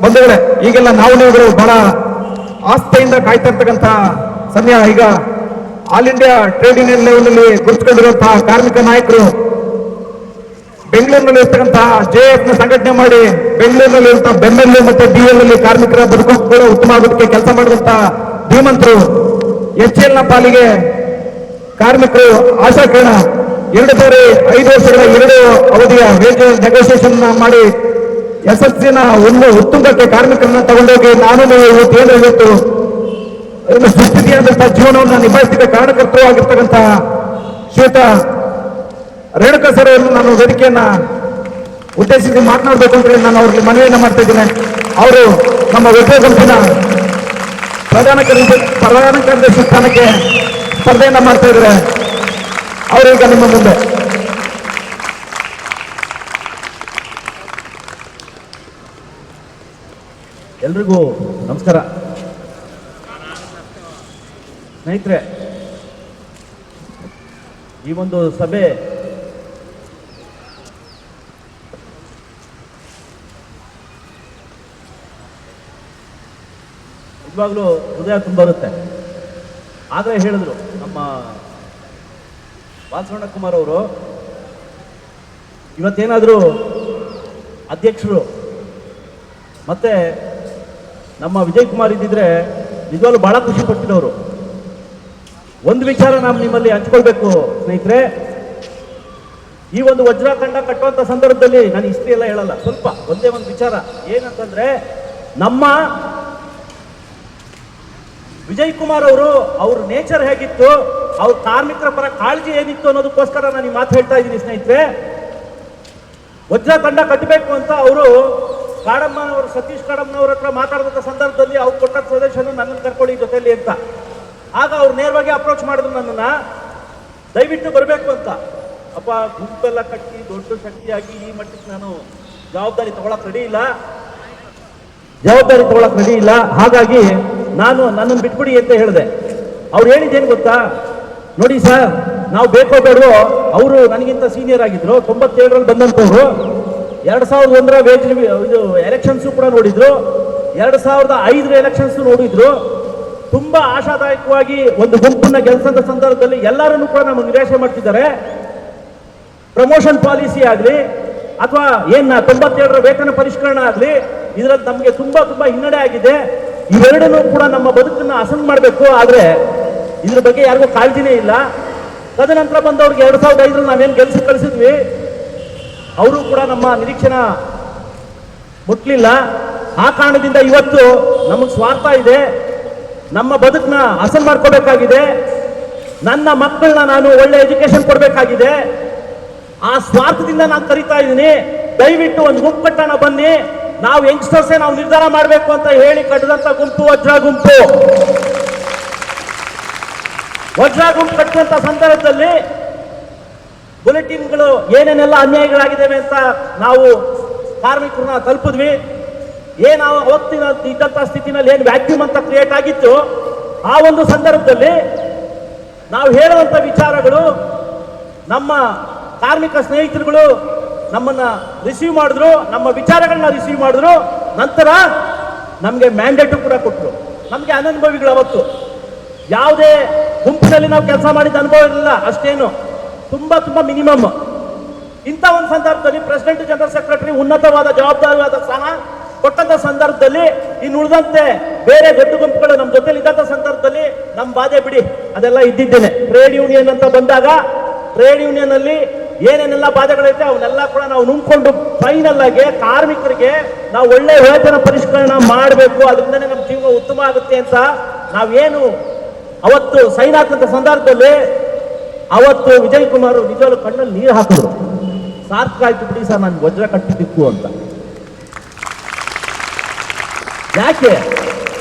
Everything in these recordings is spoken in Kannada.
ಬಂಧುಗಳೇ, ಈಗೆಲ್ಲ ನಾವು ನೀವುಗಳು ಬಹಳ ಆಸ್ಥೆಯಿಂದ ಕಾಯ್ತಾ ಇರ್ತಕ್ಕಂಥ ಸಮಯ. ಈಗ ಆಲ್ ಇಂಡಿಯಾ ಟ್ರೇಡ್ ಯೂನಿಯನ್ ಲೆವೆಲ್ನಲ್ಲಿ ಗುರುತಿಸಿಕೊಂಡಿರುವಂತಹ ಕಾರ್ಮಿಕ ನಾಯಕರು ಬೆಂಗಳೂರಿನಲ್ಲಿ ಇರ್ತಕ್ಕಂತಹ JF ನ ಸಂಘಟನೆ ಮಾಡಿ ಬೆಂಗಳೂರಿನಲ್ಲಿ ಇರುವಂತಹ ಬೆಂಬೆಲ್ಲು ಮತ್ತೆ DL ನಲ್ಲಿ ಕಾರ್ಮಿಕರ ಬದುಕು ಕೂಡ ಉತ್ತಮ ಆಗೋದಕ್ಕೆ ಕೆಲಸ ಮಾಡುವಂತಹ ಧೀಮಂತರು HL ನ ಪಾಲಿಗೆ ಕಾರ್ಮಿಕರು ಆಶಾಕಿರಣ 2 ಬಾರಿ 5 ವರ್ಷಗಳ 2 ಅವಧಿಯ ವೇಜ್ ನೆಗೋಸಿಯೇಷನ್ ಮಾಡಿ SSC ಒಂದು ಉತ್ತುಂಗಕ್ಕೆ ಕಾರ್ಮಿಕರನ್ನ ತಗೊಂಡೋಗಿ ನಾನು ನೀವು ಇವತ್ತು ಸುಸ್ಥಿತಿಯಾದಂತಹ ಜೀವನವನ್ನು ನಿಭಾಯಿಸಿದ ಕಾರಣಕರ್ತರು ಆಗಿರ್ತಕ್ಕಂತಹ ಶ್ವೇತ ರೇಣುಕಾ ಸರ್ ಅವರನ್ನು ನಾನು ವೇದಿಕೆಯನ್ನ ಉದ್ದೇಶಿಸಿ ಮಾತನಾಡಬೇಕು ಅಂತ ಹೇಳಿ ನಾನು ಅವ್ರಿಗೆ ಮನವಿಯನ್ನ ಮಾಡ್ತಾ ಇದ್ದೇನೆ. ಅವರು ನಮ್ಮ ಒಬ್ಬ ಗುಂಪಿನ ಪ್ರಧಾನ ಕಾರ್ಯದರ್ಶಿ ಸ್ಥಾನಕ್ಕೆ ಸ್ಪರ್ಧೆಯನ್ನ ಮಾಡ್ತಾ ಇದ್ದಾರೆ. ಅವರೀಗ ನಿಮ್ಮ ಮುಂದೆ. ಎಲ್ರಿಗೂ ನಮಸ್ಕಾರ. ಸ್ನೇಹಿತರೆ, ಈ ಒಂದು ಸಭೆ ನಿಜವಾಗ್ಲೂ ಹೃದಯ ತುಂಬರುತ್ತೆ. ಆದರೆ ಹೇಳಿದ್ರು ನಮ್ಮ ವಾಸವಣ್ಣ ಕುಮಾರ್ ಅವರು, ಇವತ್ತೇನಾದರೂ ಅಧ್ಯಕ್ಷರು ಮತ್ತೆ ನಮ್ಮ ವಿಜಯ್ ಕುಮಾರ್ ಇದ್ದಿದ್ರೆ ನಿಜವಾಗ್ಲೂ ಬಹಳ ಖುಷಿ ಪಟ್ಟಿರೋರು. ಒಂದು ವಿಚಾರ ನಾವು ನಿಮ್ಮಲ್ಲಿ ಹಂಚ್ಕೊಳ್ಬೇಕು ಸ್ನೇಹಿತರೆ. ಈ ಒಂದು ವಜ್ರಾಖಂಡ ಕಟ್ಟುವಂತ ಸಂದರ್ಭದಲ್ಲಿ ನಾನು ಹಿಸ್ಟ್ರಿ ಎಲ್ಲ ಹೇಳಲ್ಲ, ಸ್ವಲ್ಪ ಒಂದೇ ಒಂದು ವಿಚಾರ ಏನಂತಂದ್ರೆ, ನಮ್ಮ ವಿಜಯ್ ಕುಮಾರ್ ಅವರು ಅವ್ರ ನೇಚರ್ ಹೇಗಿತ್ತು, ಅವ್ರ ಕಾರ್ಮಿಕರ ಪರ ಕಾಳಜಿ ಏನಿತ್ತು ಅನ್ನೋದಕ್ಕೋಸ್ಕರ ನಾನು ಈ ಮಾತು ಹೇಳ್ತಾ ಇದ್ದೀನಿ ಸ್ನೇಹಿತರೆ. ವಜ್ರಾಖಂಡ ಕಟ್ಟಬೇಕು ಅಂತ ಅವರು ಕಾಡಮ್ಮನವರು ಸತೀಶ್ ಕಾಡಮ್ಮನವ್ರ ಹತ್ರ ಮಾತಾಡಿದ ಸಂದರ್ಭದಲ್ಲಿ ಅವ್ರು ಕೊಟ್ಟ ಸಜೆಷನ್ ನನ್ನನ್ನು ಕರ್ಕೊಳ್ಳಿ ಜೊತೆಯಲ್ಲಿ ಅಂತ. ಆಗ ಅವ್ರು ನೇರವಾಗಿ ಅಪ್ರೋಚ್ ಮಾಡಿದ್ರು ನನ್ನನ್ನು, ದಯವಿಟ್ಟು ಬರಬೇಕು ಅಂತ. ಅಪ್ಪ, ಗುಂಪೆಲ್ಲ ಕಟ್ಟಿ ದೊಡ್ಡ ಶಕ್ತಿಯಾಗಿ ಈ ಮಟ್ಟಕ್ಕೆ ನಾನು ಜವಾಬ್ದಾರಿ ತಗೊಳಕ್ ರೆಡಿ ಇಲ್ಲ. ಹಾಗಾಗಿ ನಾನು ನನ್ನನ್ನು ಬಿಟ್ಬಿಡಿ ಅಂತ ಹೇಳಿದೆ. ಅವ್ರು ಹೇಳಿದ್ದೇನು ಗೊತ್ತಾ, ನೋಡಿ ಸರ್, ನಾವು ಬೇಕೋ ಬೇಡವೋ, ಅವರು ನನಗಿಂತ ಸೀನಿಯರ್ ಆಗಿದ್ರು, 97ರಲ್ಲಿ ಬಂದಂಥವ್ರು. 2001ರ ವೇಜ್ ಇದು ಎಲೆಕ್ಷನ್ಸು ಕೂಡ ನೋಡಿದ್ರು, 2005ರ ಎಲೆಕ್ಷನ್ಸ್ ನೋಡಿದ್ರು. ತುಂಬಾ ಆಶಾದಾಯಕವಾಗಿ ಒಂದು ಗುಂಪನ್ನ ಗೆಲ್ಸಂತ ಸಂದರ್ಭದಲ್ಲಿ ಎಲ್ಲರನ್ನೂ ಕೂಡ ನಮಗೆ ನಿರಾಶೆ ಮಾಡ್ತಿದ್ದಾರೆ. ಪ್ರಮೋಷನ್ ಪಾಲಿಸಿ ಆಗಲಿ ಅಥವಾ 97ರ ವೇತನ ಪರಿಷ್ಕರಣೆ ಆಗಲಿ, ಇದರಲ್ಲಿ ನಮಗೆ ತುಂಬಾ ಹಿನ್ನಡೆ ಆಗಿದೆ. ಇವೆರಡನ್ನೂ ಕೂಡ ನಮ್ಮ ಬದುಕನ್ನು ಹಸನ್ ಮಾಡಬೇಕು. ಆದರೆ ಇದ್ರ ಬಗ್ಗೆ ಯಾರಿಗೂ ಕಾಳಜಿನೇ ಇಲ್ಲ. ತದನಂತರ ಬಂದವ್ರಿಗೆ 2005ರಲ್ಲಿ ನಾವೇನು ಕಳಿಸಿದ್ವಿ, ಅವರು ಕೂಡ ನಮ್ಮ ನಿರೀಕ್ಷೆನ ಮುಟ್ಲಿಲ್ಲ. ಆ ಕಾರಣದಿಂದ ಇವತ್ತು ನಮಗೆ ಸ್ವಾರ್ಥ ಇದೆ, ನಮ್ಮ ಬದುಕನ್ನ ಹಸನ್ ಮಾಡ್ಕೋಬೇಕಾಗಿದೆ, ನನ್ನ ಮಕ್ಕಳನ್ನ ನಾನು ಒಳ್ಳೆ ಎಜುಕೇಶನ್ ಕೊಡಬೇಕಾಗಿದೆ. ಆ ಸ್ವಾರ್ಥದಿಂದ ನಾನು ಕರಿತಾ ಇದ್ದೀನಿ, ದಯವಿಟ್ಟು ಒಂದು ಗುಂಪು ಕಟ್ಟೋಣ ಬನ್ನಿ, ನಾವು ಯಂಗ್ಸ್ಟರ್ಸೇ ನಾವು ನಿರ್ಧಾರ ಮಾಡಬೇಕು ಅಂತ ಹೇಳಿ ಕಟ್ಟಿದಂತ ಗುಂಪು ವಜ್ರ ಗುಂಪು ಕಟ್ಟುವಂತ ಸಂದರ್ಭದಲ್ಲಿ ಬುಲೆಟಿನ್ಗಳು ಏನೇನೆಲ್ಲ ಅನ್ಯಾಯಗಳಾಗಿದ್ದೇವೆ ಅಂತ ನಾವು ಕಾರ್ಮಿಕರನ್ನ ತಲುಪಿದ್ವಿ. ನಾವು ಅವತ್ತಿನ ಇದ್ದಂಥ ಸ್ಥಿತಿನಲ್ಲಿ ಏನು ವ್ಯಾಕ್ಯೂಮ್ ಅಂತ ಕ್ರಿಯೇಟ್ ಆಗಿತ್ತು, ಆ ಒಂದು ಸಂದರ್ಭದಲ್ಲಿ ನಾವು ಹೇಳುವಂಥ ವಿಚಾರಗಳು ನಮ್ಮ ಕಾರ್ಮಿಕ ಸ್ನೇಹಿತರುಗಳು ನಮ್ಮನ್ನ ರಿಸೀವ್ ಮಾಡಿದ್ರು, ನಮ್ಮ ವಿಚಾರಗಳನ್ನ ರಿಸೀವ್ ಮಾಡಿದ್ರು. ನಂತರ ನಮಗೆ ಮ್ಯಾಂಡೇಟು ಕೂಡ ಕೊಟ್ಟರು. ನಮಗೆ ಅನನುಭವಿಗಳು ಅವತ್ತು ಯಾವುದೇ ಗುಂಪಿನಲ್ಲಿ ನಾವು ಕೆಲಸ ಮಾಡಿದ ಅನುಭವ ಇರಲಿಲ್ಲ, ಅಷ್ಟೇನು ತುಂಬಾ ಮಿನಿಮಮ್. ಇಂಥ ಒಂದು ಸಂದರ್ಭದಲ್ಲಿ ಪ್ರೆಸಿಡೆಂಟ್ ಜನರಲ್ ಸೆಕ್ರೆಟರಿ ಉನ್ನತವಾದ ಜವಾಬ್ದಾರಿಯಾದ ಸಹ ಕೊಟ್ಟಂತ ಸಂದರ್ಭದಲ್ಲಿ ಇನ್ನು ಉಳಿದಂತೆ ಬೇರೆ ದೊಡ್ಡ ಗುಂಪುಗಳು ನಮ್ಮ ಜೊತೆಲಿ ಇದ್ದಂಥ ಸಂದರ್ಭದಲ್ಲಿ ನಮ್ಮ ಬಾಧೆ ಬಿಡಿ, ಅದೆಲ್ಲ ಇದ್ದಿದ್ದೇನೆ. ಟ್ರೇಡ್ ಯೂನಿಯನ್ ಅಂತ ಬಂದಾಗ ಟ್ರೇಡ್ ಯೂನಿಯನ್ ಅಲ್ಲಿ ಏನೇನೆಲ್ಲ ಬಾಧೆಗಳೈತೆ ಅವನ್ನೆಲ್ಲ ಕೂಡ ನಾವು ನುಂಗ್ಕೊಂಡು ಫೈನಲ್ ಆಗಿ ಕಾರ್ಮಿಕರಿಗೆ ನಾವು ಒಳ್ಳೆ ವೇತನ ಪರಿಷ್ಕರಣೆ ಮಾಡಬೇಕು, ಅದರಿಂದನೇ ನಮ್ಮ ಜೀವನ ಉತ್ತಮ ಆಗುತ್ತೆ ಅಂತ ನಾವೇನು ಅವತ್ತು ಸೈನ್ ಹಾಕಂತ ಸಂದರ್ಭದಲ್ಲಿ ಅವತ್ತು ವಿಜಯ್ ಕುಮಾರ್ ನಿಜವಾಗ್ಲೂ ಕಣ್ಣಲ್ಲಿ ನೀರು ಹಾಕಿದ್ರು. ಸಾರ್ಥಕ ಆಯ್ತು ಬಿಡಿ ಸರ್, ನಾನು ವಜ್ರ ಕಟ್ಟಿದ್ದಿತ್ತು ಅಂತ. ಯಾಕೆ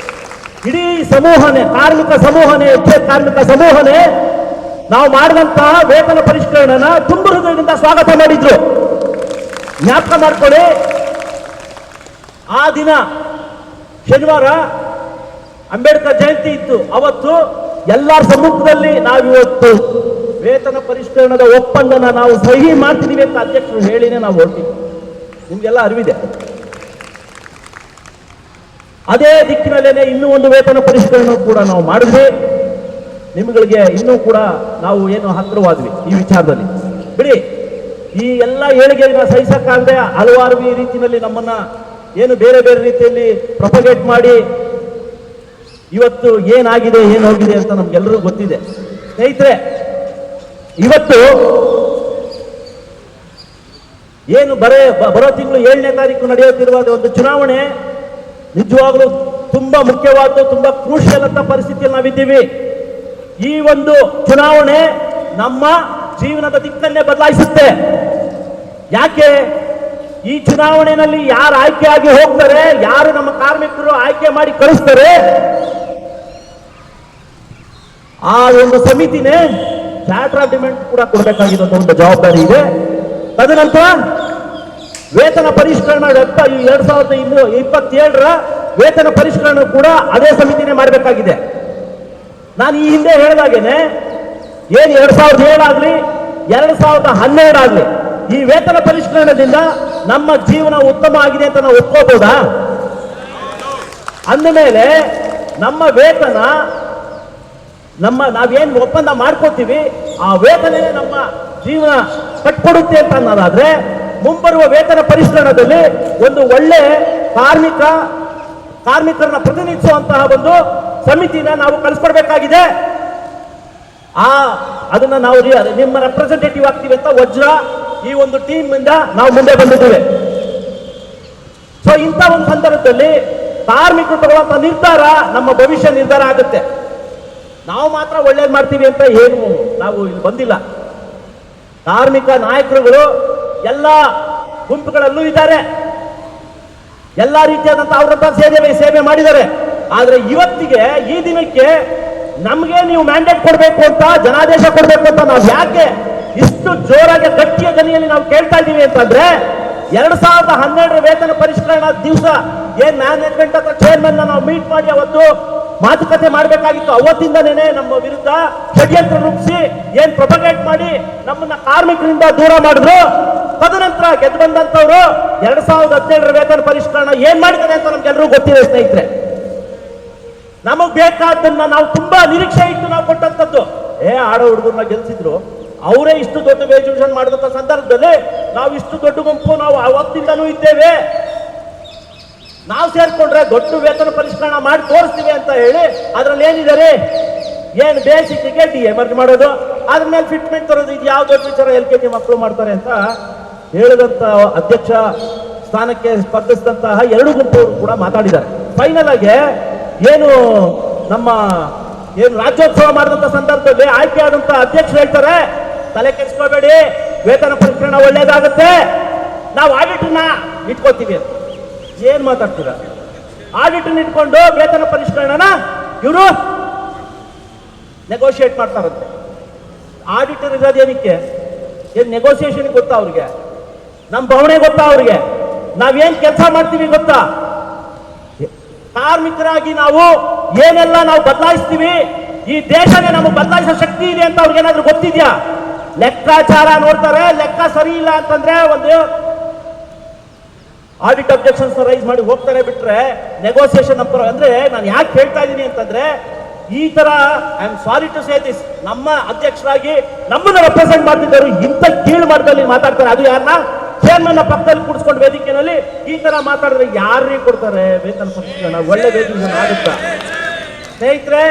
ಇಡೀ ಸಮೂಹನೇ ಕಾರ್ಮಿಕ ಸಮೂಹನೇ ನಾವು ಮಾಡಿದಂತಹ ವೇತನ ಪರಿಷ್ಕರಣೆನ ತುಂಬ ಹೃದಯದಿಂದ ಸ್ವಾಗತ ಮಾಡಿದ್ರು. ಜ್ಞಾಪಕ ಮಾಡ್ಕೊಳ್ಳಿ, ಆ ದಿನ ಶನಿವಾರ ಅಂಬೇಡ್ಕರ್ ಜಯಂತಿ ಇತ್ತು. ಅವತ್ತು ಎಲ್ಲರ ಸಮ್ಮುಖದಲ್ಲಿ ನಾವಿವತ್ತು ವೇತನ ಪರಿಷ್ಕರಣದ ಒಪ್ಪಂದನ ನಾವು ಸಹಿ ಮಾಡ್ತಿದ್ದೀವಿ ಅಂತ ಅಧ್ಯಕ್ಷರು ಹೇಳಿನೇ ನಾವು ಹೊರಟಿದ್ವಿ. ನಿಮ್ಗೆಲ್ಲ ಅರಿವಿದೆ. ಅದೇ ದಿಕ್ಕಿನಲ್ಲೇನೆ ಇನ್ನೂ ಒಂದು ವೇತನ ಪರಿಷ್ಕರಣೆ ಕೂಡ ನಾವು ಮಾಡಿದ್ವಿ. ನಿಮ್ಗಳಿಗೆ ಇನ್ನೂ ಕೂಡ ನಾವು ಏನು ಹತ್ತಿರವಾದ್ವಿ ಈ ವಿಚಾರದಲ್ಲಿ. ಬಿಡಿ, ಈ ಎಲ್ಲ ಏಳಿಗೆಗಳನ್ನ ಸಹಿಸಕ್ಕಾಗದೆ ಹಲವಾರು ಈ ರೀತಿಯಲ್ಲಿ ನಮ್ಮನ್ನ ಏನು ಬೇರೆ ಬೇರೆ ರೀತಿಯಲ್ಲಿ ಪ್ರೊಪಗೇಟ್ ಮಾಡಿ ಇವತ್ತು ಏನಾಗಿದೆ ಏನು ಹೋಗಿದೆ ಅಂತ ನಮ್ಗೆಲ್ಲರಿಗೂ ಗೊತ್ತಿದೆ. ಸ್ನೇಹಿತರೆ, ಇವತ್ತು ಏನು ಬರೋ ತಿಂಗಳು 7ನೇ ತಾರೀಕು ನಡೆಯುತ್ತಿರುವ ಒಂದು ಚುನಾವಣೆ ನಿಜವಾಗ್ಲೂ ತುಂಬಾ ಮುಖ್ಯವಾದ, ತುಂಬಾ ಕ್ರೂಷಿಯಲ್ ಅಂತ ಪರಿಸ್ಥಿತಿಯಲ್ಲಿ ನಾವಿದ್ದೀವಿ. ಈ ಒಂದು ಚುನಾವಣೆ ನಮ್ಮ ಜೀವನದ ದಿಕ್ಕನ್ನೇ ಬದಲಾಯಿಸುತ್ತೆ. ಯಾಕೆ? ಈ ಚುನಾವಣೆಯಲ್ಲಿ ಯಾರು ಆಯ್ಕೆಯಾಗಿ ಹೋಗ್ತಾರೆ, ಯಾರು ನಮ್ಮ ಕಾರ್ಮಿಕರು ಆಯ್ಕೆ ಮಾಡಿ ಕಳಿಸ್ತಾರೆ, ಆ ಒಂದು ಸಮಿತಿನೇ ಚಾರ್ಟರ್ ಆಫ್ ಡಿಮ್ಯಾಂಡ್ ಕೂಡ ಕೊಡಬೇಕಾಗಿರುವಂತಹ ಒಂದು ಜವಾಬ್ದಾರಿ ಇದೆ. ತದನಂತರ ವೇತನ ಪರಿಷ್ಕರಣೆ 2027ರ ವೇತನ ಪರಿಷ್ಕರಣೆ ಕೂಡ ಅದೇ ಸಮಿತಿನೇ ಮಾಡಬೇಕಾಗಿದೆ. ನಾನು ಈ ಹಿಂದೆ ಹೇಳಿದಾಗೇನೆ ಏನು 2007 ಆಗಲಿ 2012 ಆಗಲಿ ಈ ವೇತನ ಪರಿಷ್ಕರಣದಿಂದ ನಮ್ಮ ಜೀವನ ಉತ್ತಮ ಆಗಿದೆ ಅಂತ ನಾವು ಒಪ್ಕೋಬಹುದಾ? ಅಂದಮೇಲೆ ನಮ್ಮ ವೇತನ ನಾವೇನು ಒಪ್ಪಂದ ಮಾಡ್ಕೋತೀವಿ ಆ ವೇತನನೇ ನಮ್ಮ ಜೀವನ ಕಟ್ಕೊಡುತ್ತೆ ಅಂತ ಅನ್ನೋದಾದ್ರೆ ಮುಂಬರುವ ವೇತನ ಪರಿಷ್ಕರಣದಲ್ಲಿ ಒಂದು ಒಳ್ಳೆ ಕಾರ್ಮಿಕರನ್ನ ಪ್ರತಿನಿಧಿಸುವಂತಹ ಒಂದು ಸಮಿತಿನ ನಾವು ಕಳಿಸ್ಕೊಡ್ಬೇಕಾಗಿದೆ. ಅದನ್ನ ನಾವು ನಿಮ್ಮ ರೆಪ್ರೆಸೆಂಟೇಟಿವ್ ಆಗ್ತೀವಿ ಅಂತ ವಜ್ರ ಈ ಒಂದು ಟೀಮ್ ಇಂದ ನಾವು ಮುಂದೆ ಬಂದಿದ್ದೇವೆ. ಸೊ ಇಂಥ ಒಂದು ಸಂದರ್ಭದಲ್ಲಿ ಕಾರ್ಮಿಕರು ತಗೊಳ್ಳುವಂತ ನಿರ್ಧಾರ ನಮ್ಮ ಭವಿಷ್ಯ ನಿರ್ಧಾರ ಆಗುತ್ತೆ. ನಾವು ಮಾತ್ರ ಒಳ್ಳೇದು ಮಾಡ್ತೀವಿ ಅಂತ ಏನು ನಾವು ಇಲ್ಲಿ ಬಂದಿಲ್ಲ. ಕಾರ್ಮಿಕ ನಾಯಕರುಗಳು ಎಲ್ಲ ಗುಂಪುಗಳಲ್ಲೂ ಇದ್ದಾರೆ, ಎಲ್ಲ ರೀತಿಯಾದಂತಹ ಅವರಂತ ಸೇವೆ ಮಾಡಿದ್ದಾರೆ. ಆದ್ರೆ ಇವತ್ತಿಗೆ ಈ ದಿನಕ್ಕೆ ನಮ್ಗೆ ನೀವು ಮ್ಯಾಂಡೇಟ್ ಕೊಡ್ಬೇಕು ಅಂತ, ಜನಾದೇಶ ಕೊಡ್ಬೇಕು ಅಂತ ನಾವು ಯಾಕೆ ಇಷ್ಟು ಜೋರಾಗಿ ಗಟ್ಟಿಯ ದನಿಯಲ್ಲಿ ನಾವು ಕೇಳ್ತಾ ಇದ್ದೀವಿ ಅಂತಂದ್ರೆ 2012ರ ವೇತನ ಪರಿಷ್ಕರಣಾ ದಿವಸ ಏನ್ ಮ್ಯಾನೇಜ್ಮೆಂಟ್ ಅಥವಾ ಚೇರ್ಮನ್ ನಾವು ಮೀಟ್ ಮಾಡಿ ಅವತ್ತು ಮಾತುಕತೆ ಮಾಡಬೇಕಾಗಿತ್ತು. ಅವತ್ತಿಂದನೇ ನಮ್ಮ ವಿರುದ್ಧ ಷಡ್ಯಂತ್ರ ರೂಪಿಸಿ ಏನ್ ಪ್ರೊಪಗೇಟ್ ಮಾಡಿ ನಮ್ಮನ್ನ ಕಾರ್ಮಿಕರಿಂದ ದೂರ ಮಾಡಿದ್ರು. ತದನಂತರ ಗೆದ್ದು ಬಂದಂತವ್ರು 2017ರ ವೇತನ ಪರಿಷ್ಕರಣೆ ಏನ್ ಮಾಡಿದ್ದಾರೆ ಅಂತ ನಮ್ಗೆಲ್ಲರೂ ಗೊತ್ತಿದೆ. ಸ್ನೇಹಿತರೆ, ನಮಗ್ ಬೇಕಾದನ್ನ ನಾವು ತುಂಬಾ ನಿರೀಕ್ಷೆ ಇಟ್ಟು ನಾವು ಕೊಟ್ಟಂತದ್ದು. ಆಡೋ ಹುಡುಗರನ್ನ ಗೆಲ್ಸಿದ್ರು, ಅವರೇ ಇಷ್ಟು ದೊಡ್ಡ ವೇಜುಷನ್ ಮಾಡಿದಂತ ಸಂದರ್ಭದಲ್ಲಿ ನಾವು ಇಷ್ಟು ದೊಡ್ಡ ಗುಂಪು ನಾವು ಅವತ್ತಿಂದನೂ ಇದ್ದೇವೆ, ನಾವು ಸೇರ್ಕೊಂಡ್ರೆ ದೊಡ್ಡ ವೇತನ ಪರಿಷ್ಕರಣೆ ಮಾಡಿ ತೋರಿಸ್ತೀವಿ ಅಂತ ಹೇಳಿ ಅದ್ರಲ್ಲಿ ಏನಿದ್ದಾರೆ, ಏನು ಬೇಸಿಕ್ಗೆ DA ಮಾಡೋದು, ಅದ್ರ ಮೇಲೆ ಫಿಟ್ಮೆಂಟ್ ತರೋದು, ಇದು ಯಾವ ದೊಡ್ಡ ವಿಚಾರ LKG ಮಕ್ಕಳು ಮಾಡ್ತಾರೆ ಅಂತ ಹೇಳಿದಂತ ಅಧ್ಯಕ್ಷ ಸ್ಥಾನಕ್ಕೆ ಸ್ಪರ್ಧಿಸಿದಂತಹ 2 ಗುಂಪುಗಳು ಕೂಡ ಮಾತಾಡಿದ್ದಾರೆ. ಫೈನಲ್ ಆಗಿ ಏನು ನಮ್ಮ ರಾಜ್ಯೋತ್ಸವ ಮಾಡಿದಂತ ಸಂದರ್ಭದಲ್ಲಿ ಆಯ್ಕೆ ಆದಂತ ಅಧ್ಯಕ್ಷರು ಹೇಳ್ತಾರೆ, ತಲೆ ಕೆಡಿಸ್ಕೋಬೇಡಿ, ವೇತನ ಪರಿಷ್ಕರಣೆ ಒಳ್ಳೇದಾಗುತ್ತೆ, ನಾವು ಆಡಿಟ್ನ ಇಟ್ಕೋತೀವಿ ಅಂತ. ಏನ್ ಮಾತಾಡ್ತೀರ? ಆಡಿಟ್ನ ಇಟ್ಕೊಂಡು ವೇತನ ಪರಿಷ್ಕರಣೆನ ಇವರು ನೆಗೋಷಿಯೇಟ್ ಮಾಡ್ತಾರಂತೆ. ಆಡಿಟರ್ ಇರೋದೇನಕ್ಕೆ? ಏನ್ ನೆಗೋಸಿಯೇಷನ್ ಗೊತ್ತಾ ಅವ್ರಿಗೆ? ನಮ್ಮ ಭಾವನೆ ಗೊತ್ತಾ ಅವ್ರಿಗೆ? ನಾವೇನ್ ಕೆಲಸ ಮಾಡ್ತೀವಿ ಗೊತ್ತಾ? ಕಾರ್ಮಿಕರಾಗಿ ನಾವು ಏನೆಲ್ಲ ನಾವು ಬದಲಾಯಿಸ್ತೀವಿ, ಈ ದೇಶನೇ ನಮಗೆ ಬದಲಾಯಿಸೋ ಶಕ್ತಿ ಇದೆ ಅಂತ ಅವ್ರಿಗೇನಾದ್ರೂ ಗೊತ್ತಿದ್ಯಾ? ಲೆಕ್ಕಾಚಾರ ನೋಡ್ತಾರೆ, ಲೆಕ್ಕ ಸರಿ ಇಲ್ಲ ಅಂತಂದ್ರೆ ಒಂದು ಆಡಿಟ್ ಅಬ್ಜೆಕ್ಷನ್ಸ್ ರೈಸ್ ಮಾಡಿ ಹೋಗ್ತಾರೆ, ಬಿಟ್ರೆ ನೆಗೋಸಿಯೇಷನ್ ಅಂದ್ರೆ ನಾನು ಯಾಕೆ ಹೇಳ್ತಾ ಇದ್ದೀನಿ ಅಂತಂದ್ರೆ ಈ ತರ I am sorry to say this, ನಮ್ಮ ಅಧ್ಯಕ್ಷರಾಗಿ ನಮ್ಮನ್ನ ರೆಪ್ರೆಸೆಂಟ್ ಮಾಡ್ತಿದ್ದರು ಇಂಥ ಕೀಳು ಮಟ್ಟದಲ್ಲಿ ಮಾತಾಡ್ತಾರೆ. ಅದು ಯಾರನ್ನ ಚೇರ್ಮನ್ ಪಕ್ಕದಲ್ಲಿ ಕೂಡಿಸ್ಕೊಂಡು ವೇದಿಕೆಯಲ್ಲಿ ಈ ತರ ಮಾತಾಡಿದ್ರೆ ಯಾರಿಗೆ ಕೊಡ್ತಾರೆ ವೇತನ ಪರಿಷ್ಕರಣೆ? ಒಳ್ಳೆ ವೇತನ ಆಗುತ್ತಾ? ಸ್ನೇಹಿತರೆ,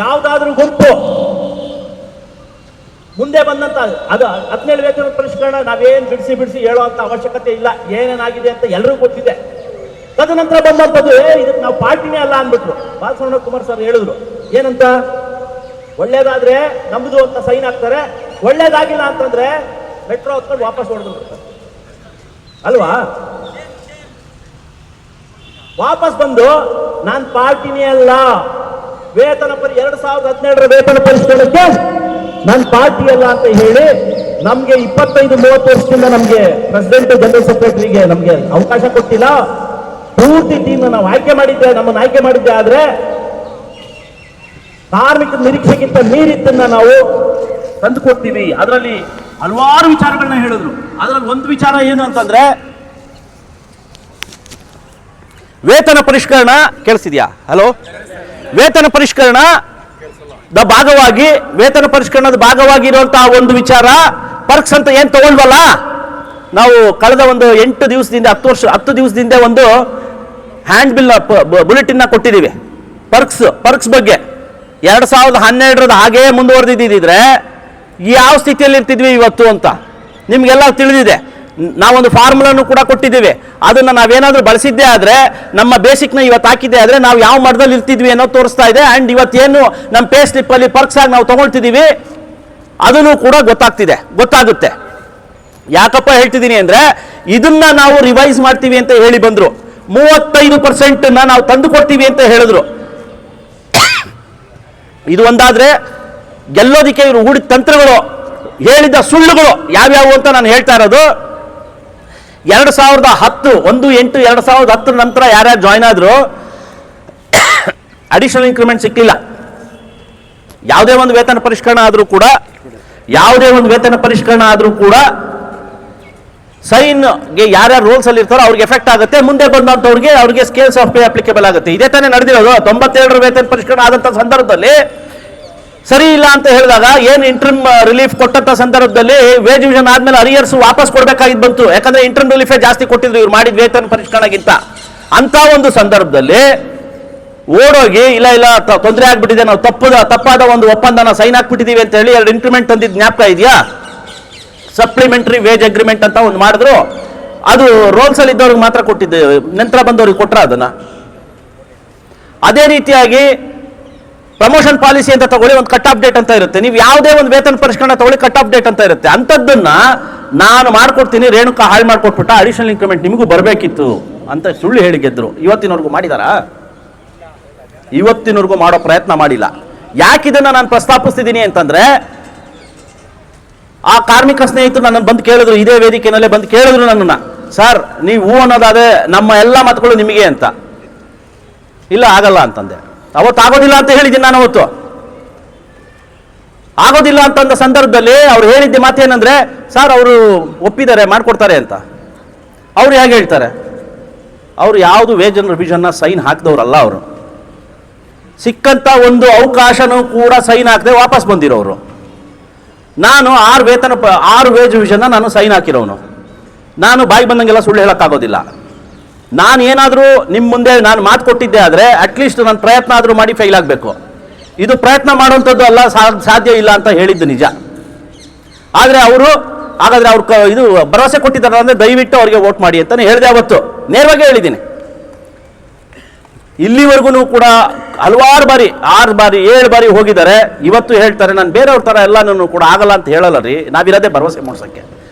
ಯಾವ್ದಾದ್ರೂ ಗುಂಪು ಮುಂದೆ ಬಂದಂತ ಅದು 17 ವೇತನ ಪರಿಷ್ಕರಣೆ ನಾವೇನ್ ಬಿಡಿಸಿ ಹೇಳುವಂತ ಅವಶ್ಯಕತೆ ಇಲ್ಲ, ಏನೇನಾಗಿದೆ ಅಂತ ಎಲ್ಲರಿಗೂ ಗೊತ್ತಿದೆ. ತದನಂತರ ಬಂದಂಥದ್ದು ಇದಕ್ಕೆ ನಾವು ಪಾರ್ಟಿನೇ ಅಲ್ಲ ಅಂದ್ಬಿಟ್ರು. ಬಾಲಸುಬ್ರಹ್ಮಣ್ಯ ಕುಮಾರ್ ಸರ್ ಹೇಳಿದ್ರು, ಏನಂತ, ಒಳ್ಳೇದಾದ್ರೆ ನಮ್ದು ಅಂತ ಸೈನ್ ಹಾಕ್ತಾರೆ, ಒಳ್ಳೇದಾಗಿಲ್ಲ ಅಂತಂದ್ರೆ ಮೆಟ್ರೋ ಹೊತ್ಕೊಂಡು ವಾಪಸ್ ಹೊಡೆದು ಬಿಡ್ತಾರೆ ಅಲ್ವಾ? ವಾಪಸ್ ಬಂದು ನಾನ್ ಪಾರ್ಟಿನೇ ಅಲ್ಲ, ವೇತನ 2017ರ ವೇತನ ಪರಿಷ್ಕರಣಕ್ಕೆ ನಾನು ಪಾರ್ಟಿ ಅಲ್ಲ ಅಂತ ಹೇಳಿ ನಮ್ಗೆ 25-30 ವರ್ಷದಿಂದ ನಮ್ಗೆ ಪ್ರೆಸಿಡೆಂಟ್ ಜನರಲ್ ಸೆಕ್ರೆಟರಿಗೆ ನಮ್ಗೆ ಅವಕಾಶ ಕೊಟ್ಟಿಲ್ಲ. ಪೂರ್ತಿ ಟೀಮ್ ನಾವು ಆಯ್ಕೆ ಮಾಡಿದ್ದೆ, ನಮ್ಮನ್ನು ಆಯ್ಕೆ ಮಾಡಿದ್ದೆ. ಆದ್ರೆ ಕಾರ್ಮಿಕರ ನಿರೀಕ್ಷೆಗಿಂತ ಮೀರಿದ್ದನ್ನ ನಾವು ತಂದು ಕೊಡ್ತೀವಿ. ಅದರಲ್ಲಿ ಹಲವಾರು ವಿಚಾರಗಳನ್ನ ಹೇಳಿದ್ರು. ಅದರಲ್ಲಿ ಒಂದು ವಿಚಾರ ಏನು ಅಂತಂದ್ರೆ ವೇತನ ಪರಿಷ್ಕರಣ ಕೇಳಿಸಿದ್ಯಾ? ಹಲೋ, ವೇತನ ಪರಿಷ್ಕರಣ ಭಾಗವಾಗಿ ವೇತನ ಪರಿಷ್ಕರಣದ ಭಾಗವಾಗಿ ಇರುವಂತಹ ಒಂದು ವಿಚಾರ ಪರ್ಕ್ಸ್ ಅಂತ ಏನ್ ತಗೊಳ್ವಲ್ಲ, ನಾವು ಕಳೆದ ಒಂದು 8 ದಿವಸದಿಂದ 10 ದಿವಸದಿಂದ ಒಂದು ಹ್ಯಾಂಡ್ ಬಿಲ್ ಬುಲೆಟಿನ್ ಕೊಟ್ಟಿದ್ದೀವಿ ಪರ್ಕ್ಸ್ ಬಗ್ಗೆ. 2012 ಹಾಗೇ ಮುಂದುವರೆದಿದ್ದಿದ್ರೆ ಯಾವ ಸ್ಥಿತಿಯಲ್ಲಿ ಇರ್ತಿದ್ವಿ ಇವತ್ತು ಅಂತ ನಿಮ್ಗೆಲ್ಲ ತಿಳಿದಿದೆ. ನಾವೊಂದು ಫಾರ್ಮುಲಾನು ಕೂಡ ಕೊಟ್ಟಿದ್ದೀವಿ. ಅದನ್ನು ನಾವೇನಾದ್ರೂ ಬಳಸಿದ್ದೇ ಆದರೆ, ನಮ್ಮ ಬೇಸಿಕ್ನ ಇವತ್ತು ಹಾಕಿದ್ದೆ ಆದರೆ ನಾವು ಯಾವ ಮಟ್ಟದಲ್ಲಿ ಇರ್ತಿದ್ವಿ ಅನ್ನೋ ತೋರಿಸ್ತಾ ಇದೆ. ಆ್ಯಂಡ್ ಇವತ್ತೇನು ನಮ್ಮ ಪೇ ಸ್ಲಿಪ್ಪಲ್ಲಿ ಪರ್ಕ್ಸ್ ಆಗಿ ನಾವು ತಗೊಳ್ತಿದ್ದೀವಿ ಅದನ್ನು ಕೂಡ ಗೊತ್ತಾಗುತ್ತೆ. ಯಾಕಪ್ಪ ಹೇಳ್ತಿದ್ದೀನಿ ಅಂದರೆ, ಇದನ್ನ ನಾವು ರಿವೈಸ್ ಮಾಡ್ತೀವಿ ಅಂತ ಹೇಳಿ ಬಂದರು. 35% ನಾವು ತಂದು ಕೊಡ್ತೀವಿ ಅಂತ ಹೇಳಿದ್ರು. ಇದು ಒಂದಾದ್ರೆ ಗೆಲ್ಲೋದಿಕ್ಕೆ ಇವರು ಹೂಡಿದ ತಂತ್ರಗಳು, ಹೇಳಿದ ಸುಳ್ಳುಗಳು ಯಾವ್ಯಾವು ಅಂತ ನಾನು ಹೇಳ್ತಾ ಇರೋದು. 2010 1/8/2010 ನಂತರ ಯಾರ್ಯಾರು ಜಾಯ್ನ್ ಆದ್ರು ಅಡಿಷನಲ್ ಇನ್ಕ್ರಿಮೆಂಟ್ ಸಿಕ್ಕಿಲ್ಲ. ಯಾವುದೇ ಒಂದು ವೇತನ ಪರಿಷ್ಕರಣ ಆದರೂ ಕೂಡ ಸೈನ್ಗೆ ಯಾರ್ಯಾರು ರೋಲ್ಸ್ ಅಲ್ಲಿ ಇರ್ತಾರೋ ಅವ್ರಿಗೆ ಎಫೆಕ್ಟ್ ಆಗುತ್ತೆ. ಮುಂದೆ ಅವ್ರಿಗೆ ಸ್ಕೇಲ್ಸ್ ಆಫ್ ಪೇ ಅಪ್ಲಿಕೇಬಲ್ ಆಗುತ್ತೆ. ಇದೇ ತಾನೇ ನಡೆದಿರೋದು. 97 ವೇತನ ಪರಿಷ್ಕರಣ ಆದಂತ ಸಂದರ್ಭದಲ್ಲಿ ಸರಿ ಇಲ್ಲ ಅಂತ ಹೇಳಿದಾಗ ಏನು ಇಂಟ್ರಿಮ್ ರಿಲೀಫ್ ಕೊಟ್ಟಂತ ಸಂದರ್ಭದಲ್ಲಿ ವೇಜ್ ಡಿವಿಷನ್ ಆದ್ಮೇಲೆ ಅರಿಯರ್ಸ್ ವಾಪಸ್ ಕೊಡಬೇಕಾಗಿದ್ದು ಬಂತು. ಯಾಕಂದ್ರೆ ಇಂಟ್ರಿಮ್ ರಿಲೀಫೇ ಜಾಸ್ತಿ ಕೊಟ್ಟಿದ್ರು ಇವ್ರು ಮಾಡಿದ ವೇತನ ಪರಿಷ್ಕರಣೆಗಿಂತ. ಅಂತ ಒಂದು ಸಂದರ್ಭದಲ್ಲಿ ಓಡೋಗಿ ಇಲ್ಲ ತೊಂದರೆ ಆಗ್ಬಿಟ್ಟಿದೆ, ನಾವು ತಪ್ಪಾದ ಒಂದು ಒಪ್ಪಂದನ ಸೈನ್ ಹಾಕ್ಬಿಟ್ಟಿದೀವಿ ಅಂತ ಹೇಳಿ 2 ಇಂಕ್ರಿಮೆಂಟ್ ತಂದಿದ್ದು ಜ್ಞಾಪಕ ಇದೆಯಾ? ಸಪ್ಲಿಮೆಂಟರಿ ವೇಜ್ ಅಗ್ರಿಮೆಂಟ್ ಅಂತ ಒಂದು ಮಾಡಿದ್ರು. ಅದು ರೋಲ್ಸ್ ಅಲ್ಲಿ ಇದ್ದವ್ರಿಗೆ ಮಾತ್ರ ಕೊಟ್ಟಿದ್ದೆ, ನಂತರ ಬಂದವ್ರಿಗೆ ಕೊಟ್ರ ಅದನ್ನ. ಅದೇ ರೀತಿಯಾಗಿ ಪ್ರಮೋಷನ್ ಪಾಲಿಸಿ ಅಂತ ತಗೊಳ್ಳಿ, ಒಂದು ಕಟ್ ಆಫ್ ಡೇಟ್ ಅಂತ ಇರುತ್ತೆ. ನೀವು ಯಾವುದೇ ಒಂದು ವೇತನ ಪರಿಷ್ಕರಣೆ ತಗೊಳ್ಳಿ, ಕಟ್ ಆಫ್ ಡೇಟ್ ಅಂತ ಇರುತ್ತೆ. ಅಂಥದ್ದನ್ನ ನಾನು ಮಾಡ್ಕೊಡ್ತೀನಿ, ರೇಣುಕಾ ಹಾಳು ಮಾಡ್ಕೊಟ್ಬಿಟ್ಟ, ಅಡಿಷನಲ್ ಇನ್ಕ್ರಿಮೆಂಟ್ ನಿಮಗೂ ಬರಬೇಕಿತ್ತು ಅಂತ ಸುಳ್ಳು ಹೇಳಿ ಗೆದ್ರು. ಇವತ್ತಿನವರೆಗೂ ಮಾಡಿದಾರಾ? ಇವತ್ತಿನವರೆಗೂ ಮಾಡೋ ಪ್ರಯತ್ನ ಮಾಡಿಲ್ಲ. ಯಾಕಿದನ್ನ ನಾನು ಪ್ರಸ್ತಾಪಿಸ್ತಿದ್ದೀನಿ ಅಂತಂದ್ರೆ, ಆ ಕಾರ್ಮಿಕ ಸ್ನೇಹಿತರು ನನ್ನನ್ನು ಬಂದು ಕೇಳಿದ್ರು, ಇದೇ ವೇದಿಕೆಯಲ್ಲೇ ಬಂದು ಕೇಳಿದ್ರು ನನ್ನನ್ನ, ಸರ್ ನೀವು ಹೂ ಅನ್ನೋದಾದ್ರೆ ನಮ್ಮ ಎಲ್ಲ ಮತಗಳು ನಿಮಗೆ ಅಂತ. ಇಲ್ಲ ಆಗಲ್ಲ ಅಂತಂದೆ. ಅವತ್ತು ಆಗೋದಿಲ್ಲ ಅಂತ ಹೇಳಿದ್ದೀನಿ ನಾನು. ಅವತ್ತು ಆಗೋದಿಲ್ಲ ಅಂತಂದ ಸಂದರ್ಭದಲ್ಲಿ ಅವ್ರು ಹೇಳಿದ್ದೆ ಮಾತೇನಂದ್ರೆ, ಸರ್ ಅವರು ಒಪ್ಪಿದ್ದಾರೆ ಮಾಡ್ಕೊಡ್ತಾರೆ ಅಂತ. ಅವ್ರು ಹೇಗೆ ಹೇಳ್ತಾರೆ? ಅವ್ರು ಯಾವುದು ವೇಜ್ ಅಂಡ್ ರಿವಿಷನ್ನ ಸೈನ್ ಹಾಕಿದವ್ರಲ್ಲ. ಅವರು ಸಿಕ್ಕಂತ ಒಂದು ಅವಕಾಶನೂ ಕೂಡ ಸೈನ್ ಹಾಕದೆ ವಾಪಸ್ ಬಂದಿರೋರು. ನಾನು 6 ವೇಜ್ ರಿವಿಷನ್ನ ನಾನು ಸೈನ್ ಹಾಕಿರೋನು. ನಾನು ಬಾಯಿ ಬಂದಂಗೆಲ್ಲ ಸುಳ್ಳು ಹೇಳೋಕ್ಕಾಗೋದಿಲ್ಲ. ನಾನು ಏನಾದರೂ ನಿಮ್ಮ ಮುಂದೆ ನಾನು ಮಾತು ಕೊಟ್ಟಿದ್ದೆ ಆದರೆ ಅಟ್ಲೀಸ್ಟ್ ನಾನು ಪ್ರಯತ್ನ ಆದರೂ ಮಾಡಿ ಫೈಲ್ ಆಗಬೇಕು. ಇದು ಪ್ರಯತ್ನ ಮಾಡುವಂಥದ್ದು ಅಲ್ಲ, ಸಾಧ್ಯ ಇಲ್ಲ ಅಂತ ಹೇಳಿದ್ದು ನಿಜ. ಆದರೆ ಹಾಗಾದ್ರೆ ಅವ್ರು ಇದು ಭರವಸೆ ಕೊಟ್ಟಿದ್ದಾರೆ ಅಂದರೆ ದಯವಿಟ್ಟು ಅವ್ರಿಗೆ ವೋಟ್ ಮಾಡಿ ಅಂತಲೇ ಹೇಳಿದೆ. ಅವತ್ತು ನೇರವಾಗಿ ಹೇಳಿದ್ದೀನಿ. ಇಲ್ಲಿವರೆಗೂ ಕೂಡ ಹಲವಾರು ಬಾರಿ 6 ಬಾರಿ 7 ಬಾರಿ ಹೋಗಿದ್ದಾರೆ. ಇವತ್ತು ಹೇಳ್ತಾರೆ ನಾನು ಬೇರೆಯವ್ರ ಥರ ಎಲ್ಲನೂ ಕೂಡ ಆಗಲ್ಲ ಅಂತ ಹೇಳಲ್ಲ ರೀ. ನಾವಿರೋದೇ ಭರವಸೆ ಮೂಡ್ಸೋಕ್ಕೆ.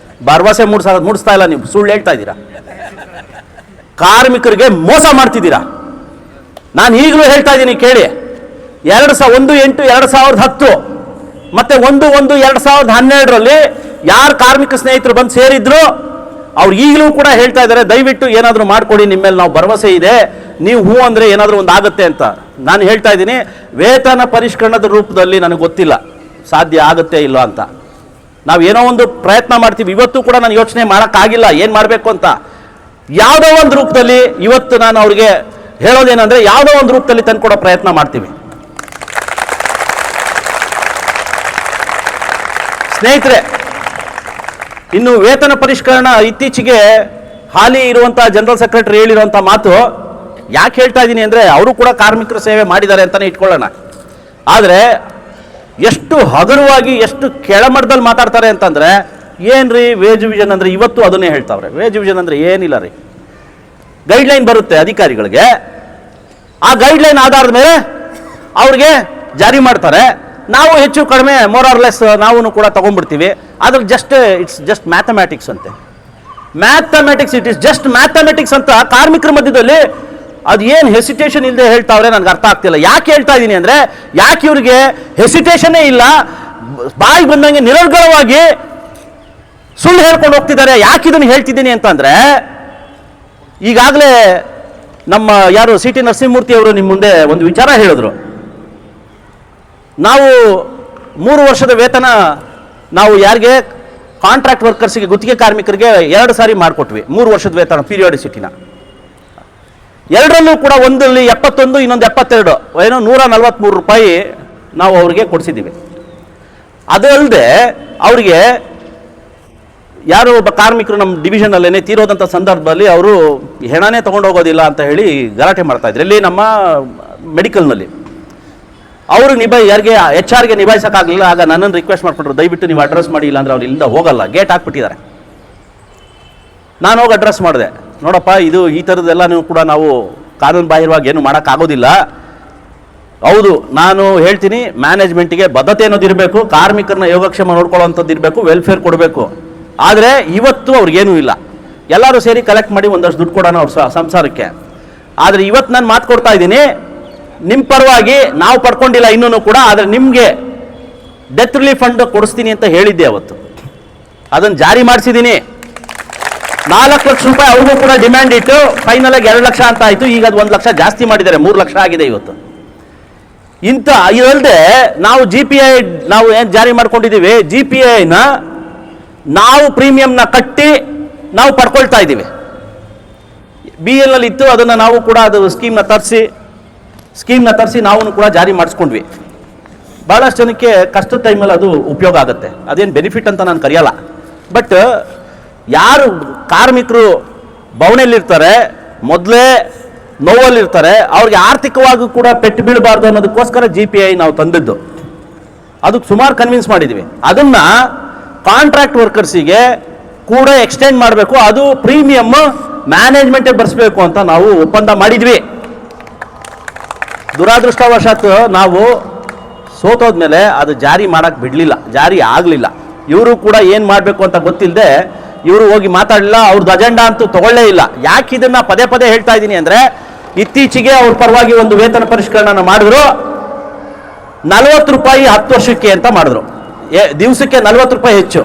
ಭರವಸೆ ಮೂಡಿಸ್ತಾ ಇಲ್ಲ, ನೀವು ಸುಳ್ಳು ಹೇಳ್ತಾ ಇದ್ದೀರಾ. ಕಾರ್ಮಿಕರಿಗೆ ಮೋಸ ಮಾಡ್ತಿದ್ದೀರಾ. ನಾನು ಈಗಲೂ ಹೇಳ್ತಾ ಇದ್ದೀನಿ ಕೇಳಿ. 1/8/2010 ಮತ್ತೆ 1/1/2012 ಯಾರು ಕಾರ್ಮಿಕ ಸ್ನೇಹಿತರು ಬಂದು ಸೇರಿದ್ರು ಅವ್ರು ಈಗಲೂ ಕೂಡ ಹೇಳ್ತಾ ಇದ್ದಾರೆ, ದಯವಿಟ್ಟು ಏನಾದರೂ ಮಾಡಿಕೊಡಿ, ನಿಮ್ಮ ಮೇಲೆ ನಾವು ಭರವಸೆ ಇದೆ, ನೀವು ಹೂ ಅಂದರೆ ಏನಾದರೂ ಒಂದು ಆಗುತ್ತೆ ಅಂತ. ನಾನು ಹೇಳ್ತಾ ಇದ್ದೀನಿ, ವೇತನ ಪರಿಷ್ಕರಣದ ರೂಪದಲ್ಲಿ ನನಗೆ ಗೊತ್ತಿಲ್ಲ ಸಾಧ್ಯ ಆಗುತ್ತೆ ಇಲ್ಲೋ ಅಂತ. ನಾವು ಏನೋ ಒಂದು ಪ್ರಯತ್ನ ಮಾಡ್ತೀವಿ. ಇವತ್ತು ಕೂಡ ನಾನು ಯೋಚನೆ ಮಾಡೋಕ್ಕಾಗಿಲ್ಲ ಏನು ಮಾಡಬೇಕು ಅಂತ. ಯಾವುದೋ ಒಂದು ರೂಪದಲ್ಲಿ ಇವತ್ತು ನಾನು ಅವ್ರಿಗೆ ಹೇಳೋದೇನೆಂದರೆ, ಯಾವುದೋ ಒಂದು ರೂಪದಲ್ಲಿ ತಂದುಕೊಡೋ ಪ್ರಯತ್ನ ಮಾಡ್ತೀವಿ. ಸ್ನೇಹಿತರೆ, ಇನ್ನು ವೇತನ ಪರಿಷ್ಕರಣ ಇತ್ತೀಚೆಗೆ ಹಾಲಿ ಇರುವಂತಹ ಜನರಲ್ ಸೆಕ್ರೆಟರಿ ಹೇಳಿರುವಂಥ ಮಾತು ಯಾಕೆ ಹೇಳ್ತಾ ಇದ್ದೀನಿ ಅಂದರೆ, ಅವರು ಕೂಡ ಕಾರ್ಮಿಕರ ಸೇವೆ ಮಾಡಿದ್ದಾರೆ ಅಂತಲೇ ಇಟ್ಕೊಳ್ಳೋಣ. ಆದರೆ ಎಷ್ಟು ಹಗುರವಾಗಿ ಎಷ್ಟು ಕೆಳಮಟ್ಟದಲ್ಲಿ ಮಾತಾಡ್ತಾರೆ ಅಂತಂದರೆ, ಏನ್ರಿ ವೇಜ್ ಡಿವಿಷನ್ ಅಂದರೆ ಇವತ್ತು ಅದನ್ನೇ ಹೇಳ್ತಾವ್ರೆ. ವೇಜ್ ಡಿವಿಷನ್ ಅಂದರೆ ಏನಿಲ್ಲ ರೀ, ಗೈಡ್ಲೈನ್ ಬರುತ್ತೆ ಅಧಿಕಾರಿಗಳಿಗೆ. ಆ ಗೈಡ್ಲೈನ್ ಆಧಾರದ ಮೇಲೆ ಅವ್ರಿಗೆ ಜಾರಿ ಮಾಡ್ತಾರೆ. ನಾವು ಹೆಚ್ಚು ಕಡಿಮೆ ಮೋರ್ ಆರ್ ಲೆಸ್ ನಾವು ಕೂಡ ತಗೊಂಡ್ಬಿಡ್ತೀವಿ. ಅದ್ರ ಇಟ್ಸ್ ಜಸ್ಟ್ ಮ್ಯಾಥಮ್ಯಾಟಿಕ್ಸ್ ಅಂತೆ. ಇಟ್ ಇಸ್ ಜಸ್ಟ್ ಮ್ಯಾಥಮೆಟಿಕ್ಸ್ ಅಂತ ಕಾರ್ಮಿಕರ ಮಧ್ಯದಲ್ಲಿ ಅದು ಏನು ಹೆಸಿಟೇಷನ್ ಇಲ್ಲದೆ ಹೇಳ್ತಾವ್ರೆ ನನಗೆ ಅರ್ಥ ಆಗ್ತಿಲ್ಲ. ಯಾಕೆ ಹೇಳ್ತಾ ಇದ್ದೀನಿ ಅಂದರೆ, ಯಾಕೆ ಇವ್ರಿಗೆ ಹೆಸಿಟೇಷನ್ನೇ ಇಲ್ಲ, ಬಾಯಿ ಬಂದಂಗೆ ನಿರರ್ಗಳವಾಗಿ ಸುಳ್ಳು ಹೇಳ್ಕೊಂಡು ಹೋಗ್ತಿದ್ದಾರೆ. ಯಾಕೆ ಇದನ್ನು ಹೇಳ್ತಿದ್ದೀನಿ ಅಂತಂದರೆ, ಈಗಾಗಲೇ ನಮ್ಮ ಯಾರು ಸಿ.ಟಿ. ನರಸಿಂಹಮೂರ್ತಿ ಅವರು ನಿಮ್ಮ ಮುಂದೆ ಒಂದು ವಿಚಾರ ಹೇಳಿದ್ರು. ನಾವು 3 ವರ್ಷದ ವೇತನ ನಾವು ಯಾರಿಗೆ ಕಾಂಟ್ರಾಕ್ಟ್ ವರ್ಕರ್ಸ್ಗೆ, ಗುತ್ತಿಗೆ ಕಾರ್ಮಿಕರಿಗೆ 2 ಸಾರಿ ಮಾಡಿಕೊಟ್ವಿ 3 ವರ್ಷದ ವೇತನ ಪೀರಿಯಾಡಿಸಿಟಿನ. ಎರಡರಲ್ಲೂ ಕೂಡ ಒಂದಲ್ಲಿ 71, ಇನ್ನೊಂದು 72, ಏನೋ 143 ರೂಪಾಯಿ ನಾವು ಅವ್ರಿಗೆ ಕೊಡಿಸಿದ್ದೀವಿ. ಅದಲ್ಲದೆ ಅವರಿಗೆ ಯಾರೋ ಒಬ್ಬ ಕಾರ್ಮಿಕರು ನಮ್ಮ ಡಿವಿಷನಲ್ಲೇ ತೀರೋದಂಥ ಸಂದರ್ಭದಲ್ಲಿ ಅವರು ಹೆಣನೇ ತೊಗೊಂಡು ಹೋಗೋದಿಲ್ಲ ಅಂತ ಹೇಳಿ ಗಲಾಟೆ ಮಾಡ್ತಾ ಇದ್ರು. ಇಲ್ಲಿ ನಮ್ಮ ಮೆಡಿಕಲ್ನಲ್ಲಿ ಅವರು ಯಾರಿಗೆ HR ಗೆ ನಿಭಾಯಿಸೋಕ್ಕಾಗಲಿಲ್ಲ. ಆಗ ನನ್ನನ್ನು ರಿಕ್ವೆಸ್ಟ್ ಮಾಡಿಕೊಂಡ್ರು, ದಯವಿಟ್ಟು ನೀವು ಅಡ್ರೆಸ್ ಮಾಡಿ, ಇಲ್ಲಾಂದ್ರೆ ಅವ್ರು ಇಲ್ಲಿಂದ ಹೋಗಲ್ಲ, ಗೇಟ್ ಹಾಕ್ಬಿಟ್ಟಿದ್ದಾರೆ. ನಾನು ಹೋಗಿ ಅಡ್ರೆಸ್ ಮಾಡಿದೆ, ನೋಡಪ್ಪ ಇದು ಈ ಥರದ್ದೆಲ್ಲನೂ ಕೂಡ ನಾವು ಕಾನೂನು ಬಾಹಿರವಾಗಿ ಏನು ಮಾಡೋಕ್ಕಾಗೋದಿಲ್ಲ. ಹೌದು, ನಾನು ಹೇಳ್ತೀನಿ, ಮ್ಯಾನೇಜ್ಮೆಂಟಿಗೆ ಬದ್ಧತೆ ಅನ್ನೋದು ಇರಬೇಕು, ಕಾರ್ಮಿಕರನ್ನ ಯೋಗಕ್ಷೇಮ ನೋಡ್ಕೊಳ್ಳೋವಂಥದ್ದು ಇರಬೇಕು, ವೆಲ್ಫೇರ್ ಕೊಡಬೇಕು. ಆದರೆ ಇವತ್ತು ಅವ್ರಿಗೇನೂ ಇಲ್ಲ. ಎಲ್ಲರೂ ಸೇರಿ ಕಲೆಕ್ಟ್ ಮಾಡಿ ಒಂದಷ್ಟು ದುಡ್ಡು ಕೊಡೋಣ ಅವ್ರ ಸಂಸಾರಕ್ಕೆ. ಆದರೆ ಇವತ್ತು ನಾನು ಮಾತು ಕೊಡ್ತಾ ಇದ್ದೀನಿ, ನಿಮ್ಮ ಪರವಾಗಿ ನಾವು ಪಡ್ಕೊಂಡಿಲ್ಲ ಇನ್ನೂ ಕೂಡ, ಆದರೆ ನಿಮಗೆ ಡೆತ್ ರಿಲೀಫ್ ಫಂಡ್ ಕೊಡಿಸ್ತೀನಿ ಅಂತ ಹೇಳಿದ್ದೆ ಅವತ್ತು. ಅದನ್ನು ಜಾರಿ ಮಾಡಿಸಿದ್ದೀನಿ. 4 ಲಕ್ಷ ರೂಪಾಯಿ ಅವ್ರಿಗೂ ಕೂಡ ಡಿಮ್ಯಾಂಡ್ ಇಟ್ಟು ಫೈನಲ್ ಆಗಿ 2 ಲಕ್ಷ ಅಂತ ಆಯಿತು. ಈಗ ಅದು 1 ಲಕ್ಷ ಜಾಸ್ತಿ ಮಾಡಿದ್ದಾರೆ, 3 ಲಕ್ಷ ಆಗಿದೆ ಇವತ್ತು. ಇಂಥ ಇದಲ್ಲದೆ ನಾವು GPI ನಾವು ಏನು ಜಾರಿ ಮಾಡ್ಕೊಂಡಿದ್ದೀವಿ, GPIನ ನಾವು ಪ್ರೀಮಿಯಂನ ಕಟ್ಟಿ ನಾವು ಪಡ್ಕೊಳ್ತಾ ಇದ್ದೀವಿ. BL ಅಲ್ಲಿ ಇತ್ತು, ಅದನ್ನು ನಾವು ಕೂಡ ಅದು ಸ್ಕೀಮ್ನ ತರಿಸಿ ನಾವು ಕೂಡ ಜಾರಿ ಮಾಡಿಸ್ಕೊಂಡ್ವಿ. ಭಾಳಷ್ಟು ಜನಕ್ಕೆ ಕಷ್ಟದ ಟೈಮಲ್ಲಿ ಅದು ಉಪಯೋಗ ಆಗುತ್ತೆ. ಅದೇನು ಬೆನಿಫಿಟ್ ಅಂತ ನಾನು ಕರೆಯಲ್ಲ. ಬಟ್ ಯಾರು ಕಾರ್ಮಿಕರು ಬವಣೆಯಲ್ಲಿರ್ತಾರೆ, ಮೊದಲೇ ನೋವಲ್ಲಿರ್ತಾರೆ, ಅವ್ರಿಗೆ ಆರ್ಥಿಕವಾಗಿ ಕೂಡ ಪೆಟ್ಟು ಬೀಳಬಾರ್ದು ಅನ್ನೋದಕ್ಕೋಸ್ಕರ GPI ನಾವು ತಂದಿದ್ದು. ಅದಕ್ಕೆ ಸುಮಾರು ಕನ್ವಿನ್ಸ್ ಮಾಡಿದ್ವಿ. ಅದನ್ನು ಕಾಂಟ್ರಾಕ್ಟ್ ವರ್ಕರ್ಸಿಗೆ ಕೂಡ ಎಕ್ಸ್ಟೆಂಡ್ ಮಾಡಬೇಕು, ಅದು ಪ್ರೀಮಿಯಮ್ ಮ್ಯಾನೇಜ್ಮೆಂಟೇ ಭರಿಸಬೇಕು ಅಂತ ನಾವು ಒಪ್ಪಂದ ಮಾಡಿದ್ವಿ. ದುರಾದೃಷ್ಟವಶಾತ್ ನಾವು ಸೋತೋದ್ಮೇಲೆ ಅದು ಜಾರಿ ಮಾಡಕ್ಕೆ ಬಿಡಲಿಲ್ಲ, ಜಾರಿ ಆಗಲಿಲ್ಲ. ಇವರು ಕೂಡ ಏನು ಮಾಡಬೇಕು ಅಂತ ಗೊತ್ತಿಲ್ಲದೆ ಇವರು ಹೋಗಿ ಮಾತಾಡಲಿಲ್ಲ, ಅವ್ರದ್ದು ಅಜೆಂಡಾ ಅಂತೂ ತಗೊಳ್ಳೇ ಇಲ್ಲ. ಯಾಕೆ ಇದನ್ನು ಪದೇ ಪದೇ ಹೇಳ್ತಾ ಇದ್ದೀನಿ ಅಂದರೆ, ಇತ್ತೀಚೆಗೆ ಅವ್ರ ಪರವಾಗಿ ಒಂದು ವೇತನ ಪರಿಷ್ಕರಣೆ ಮಾಡಿದ್ರು. 40 ರೂಪಾಯಿ 10 ವರ್ಷಕ್ಕೆ ಅಂತ ಮಾಡಿದ್ರು. ದಿವಸಕ್ಕೆ 40 ರೂಪಾಯಿ ಹೆಚ್ಚು,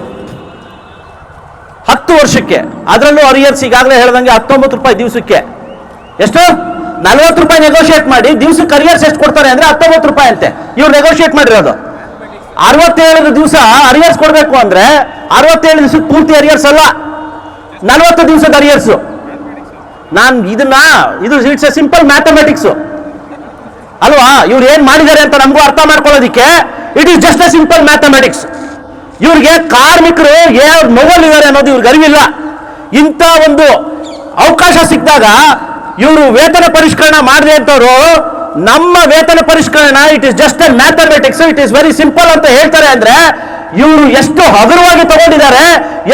10 ವರ್ಷಕ್ಕೆ. ಅದರಲ್ಲೂ ಅರಿಯರ್ಸ್ ಈಗಾಗಲೇ ಹೇಳ್ದಂಗೆ 19 ರೂಪಾಯಿ ದಿವಸಕ್ಕೆ. ಎಷ್ಟು? 40 ರೂಪಾಯಿ ನೆಗೋಷಿಯೇಟ್ ಮಾಡಿ ದಿವಸಕ್ಕೆ ಅರಿಯರ್ಸ್ ಎಷ್ಟು ಕೊಡ್ತಾರೆ ಅಂದರೆ 19 ರೂಪಾಯಿ ಅಂತೆ. ಇವ್ರು ನೆಗೋಷಿಯೇಟ್ ಮಾಡಿರೋದು 67 ದಿವಸ ಅರಿಯರ್ಸ್ ಕೊಡಬೇಕು ಅಂದರೆ 67 ದಿವಸಕ್ಕೆ ಪೂರ್ತಿ ಅರಿಯರ್ಸ್ ಅಲ್ಲ, 40 ದಿವಸದ ಅರಿಯರ್ಸು. ನಾನು ಇದು ಇಟ್ಸ್ ಎ ಸಿಂಪಲ್ ಮ್ಯಾಥಮೆಟಿಕ್ಸು ಅಲ್ವಾ? ಇವ್ರು ಏನು ಮಾಡಿದ್ದಾರೆ ಅಂತ ನಮಗೂ ಅರ್ಥ ಮಾಡ್ಕೊಳ್ಳೋದಿಕ್ಕೆ it is just a simple mathematics. ಇವ್ರಿಗೆ ಕಾರ್ಮಿಕರು ಯಾವ ನೋವಲ್ಲಿದ್ದಾರೆ ಅನ್ನೋದು ಇವ್ರಿಗೆ ಅರಿವಿಲ್ಲ. ಇಂಥ ಒಂದು ಅವಕಾಶ ಸಿಕ್ಕಿದಾಗ ಇವರು ವೇತನ ಪರಿಷ್ಕರಣೆ ಮಾಡಿದೆ ಅಂತವ್ರು ನಮ್ಮ ವೇತನ ಪರಿಷ್ಕರಣೆ it is just A mathematics, it is very simple ಅಂತ ಹೇಳ್ತಾರೆ. ಅಂದ್ರೆ ಇವರು ಎಷ್ಟು ಹಗುರವಾಗಿ ತಗೊಂಡಿದ್ದಾರೆ,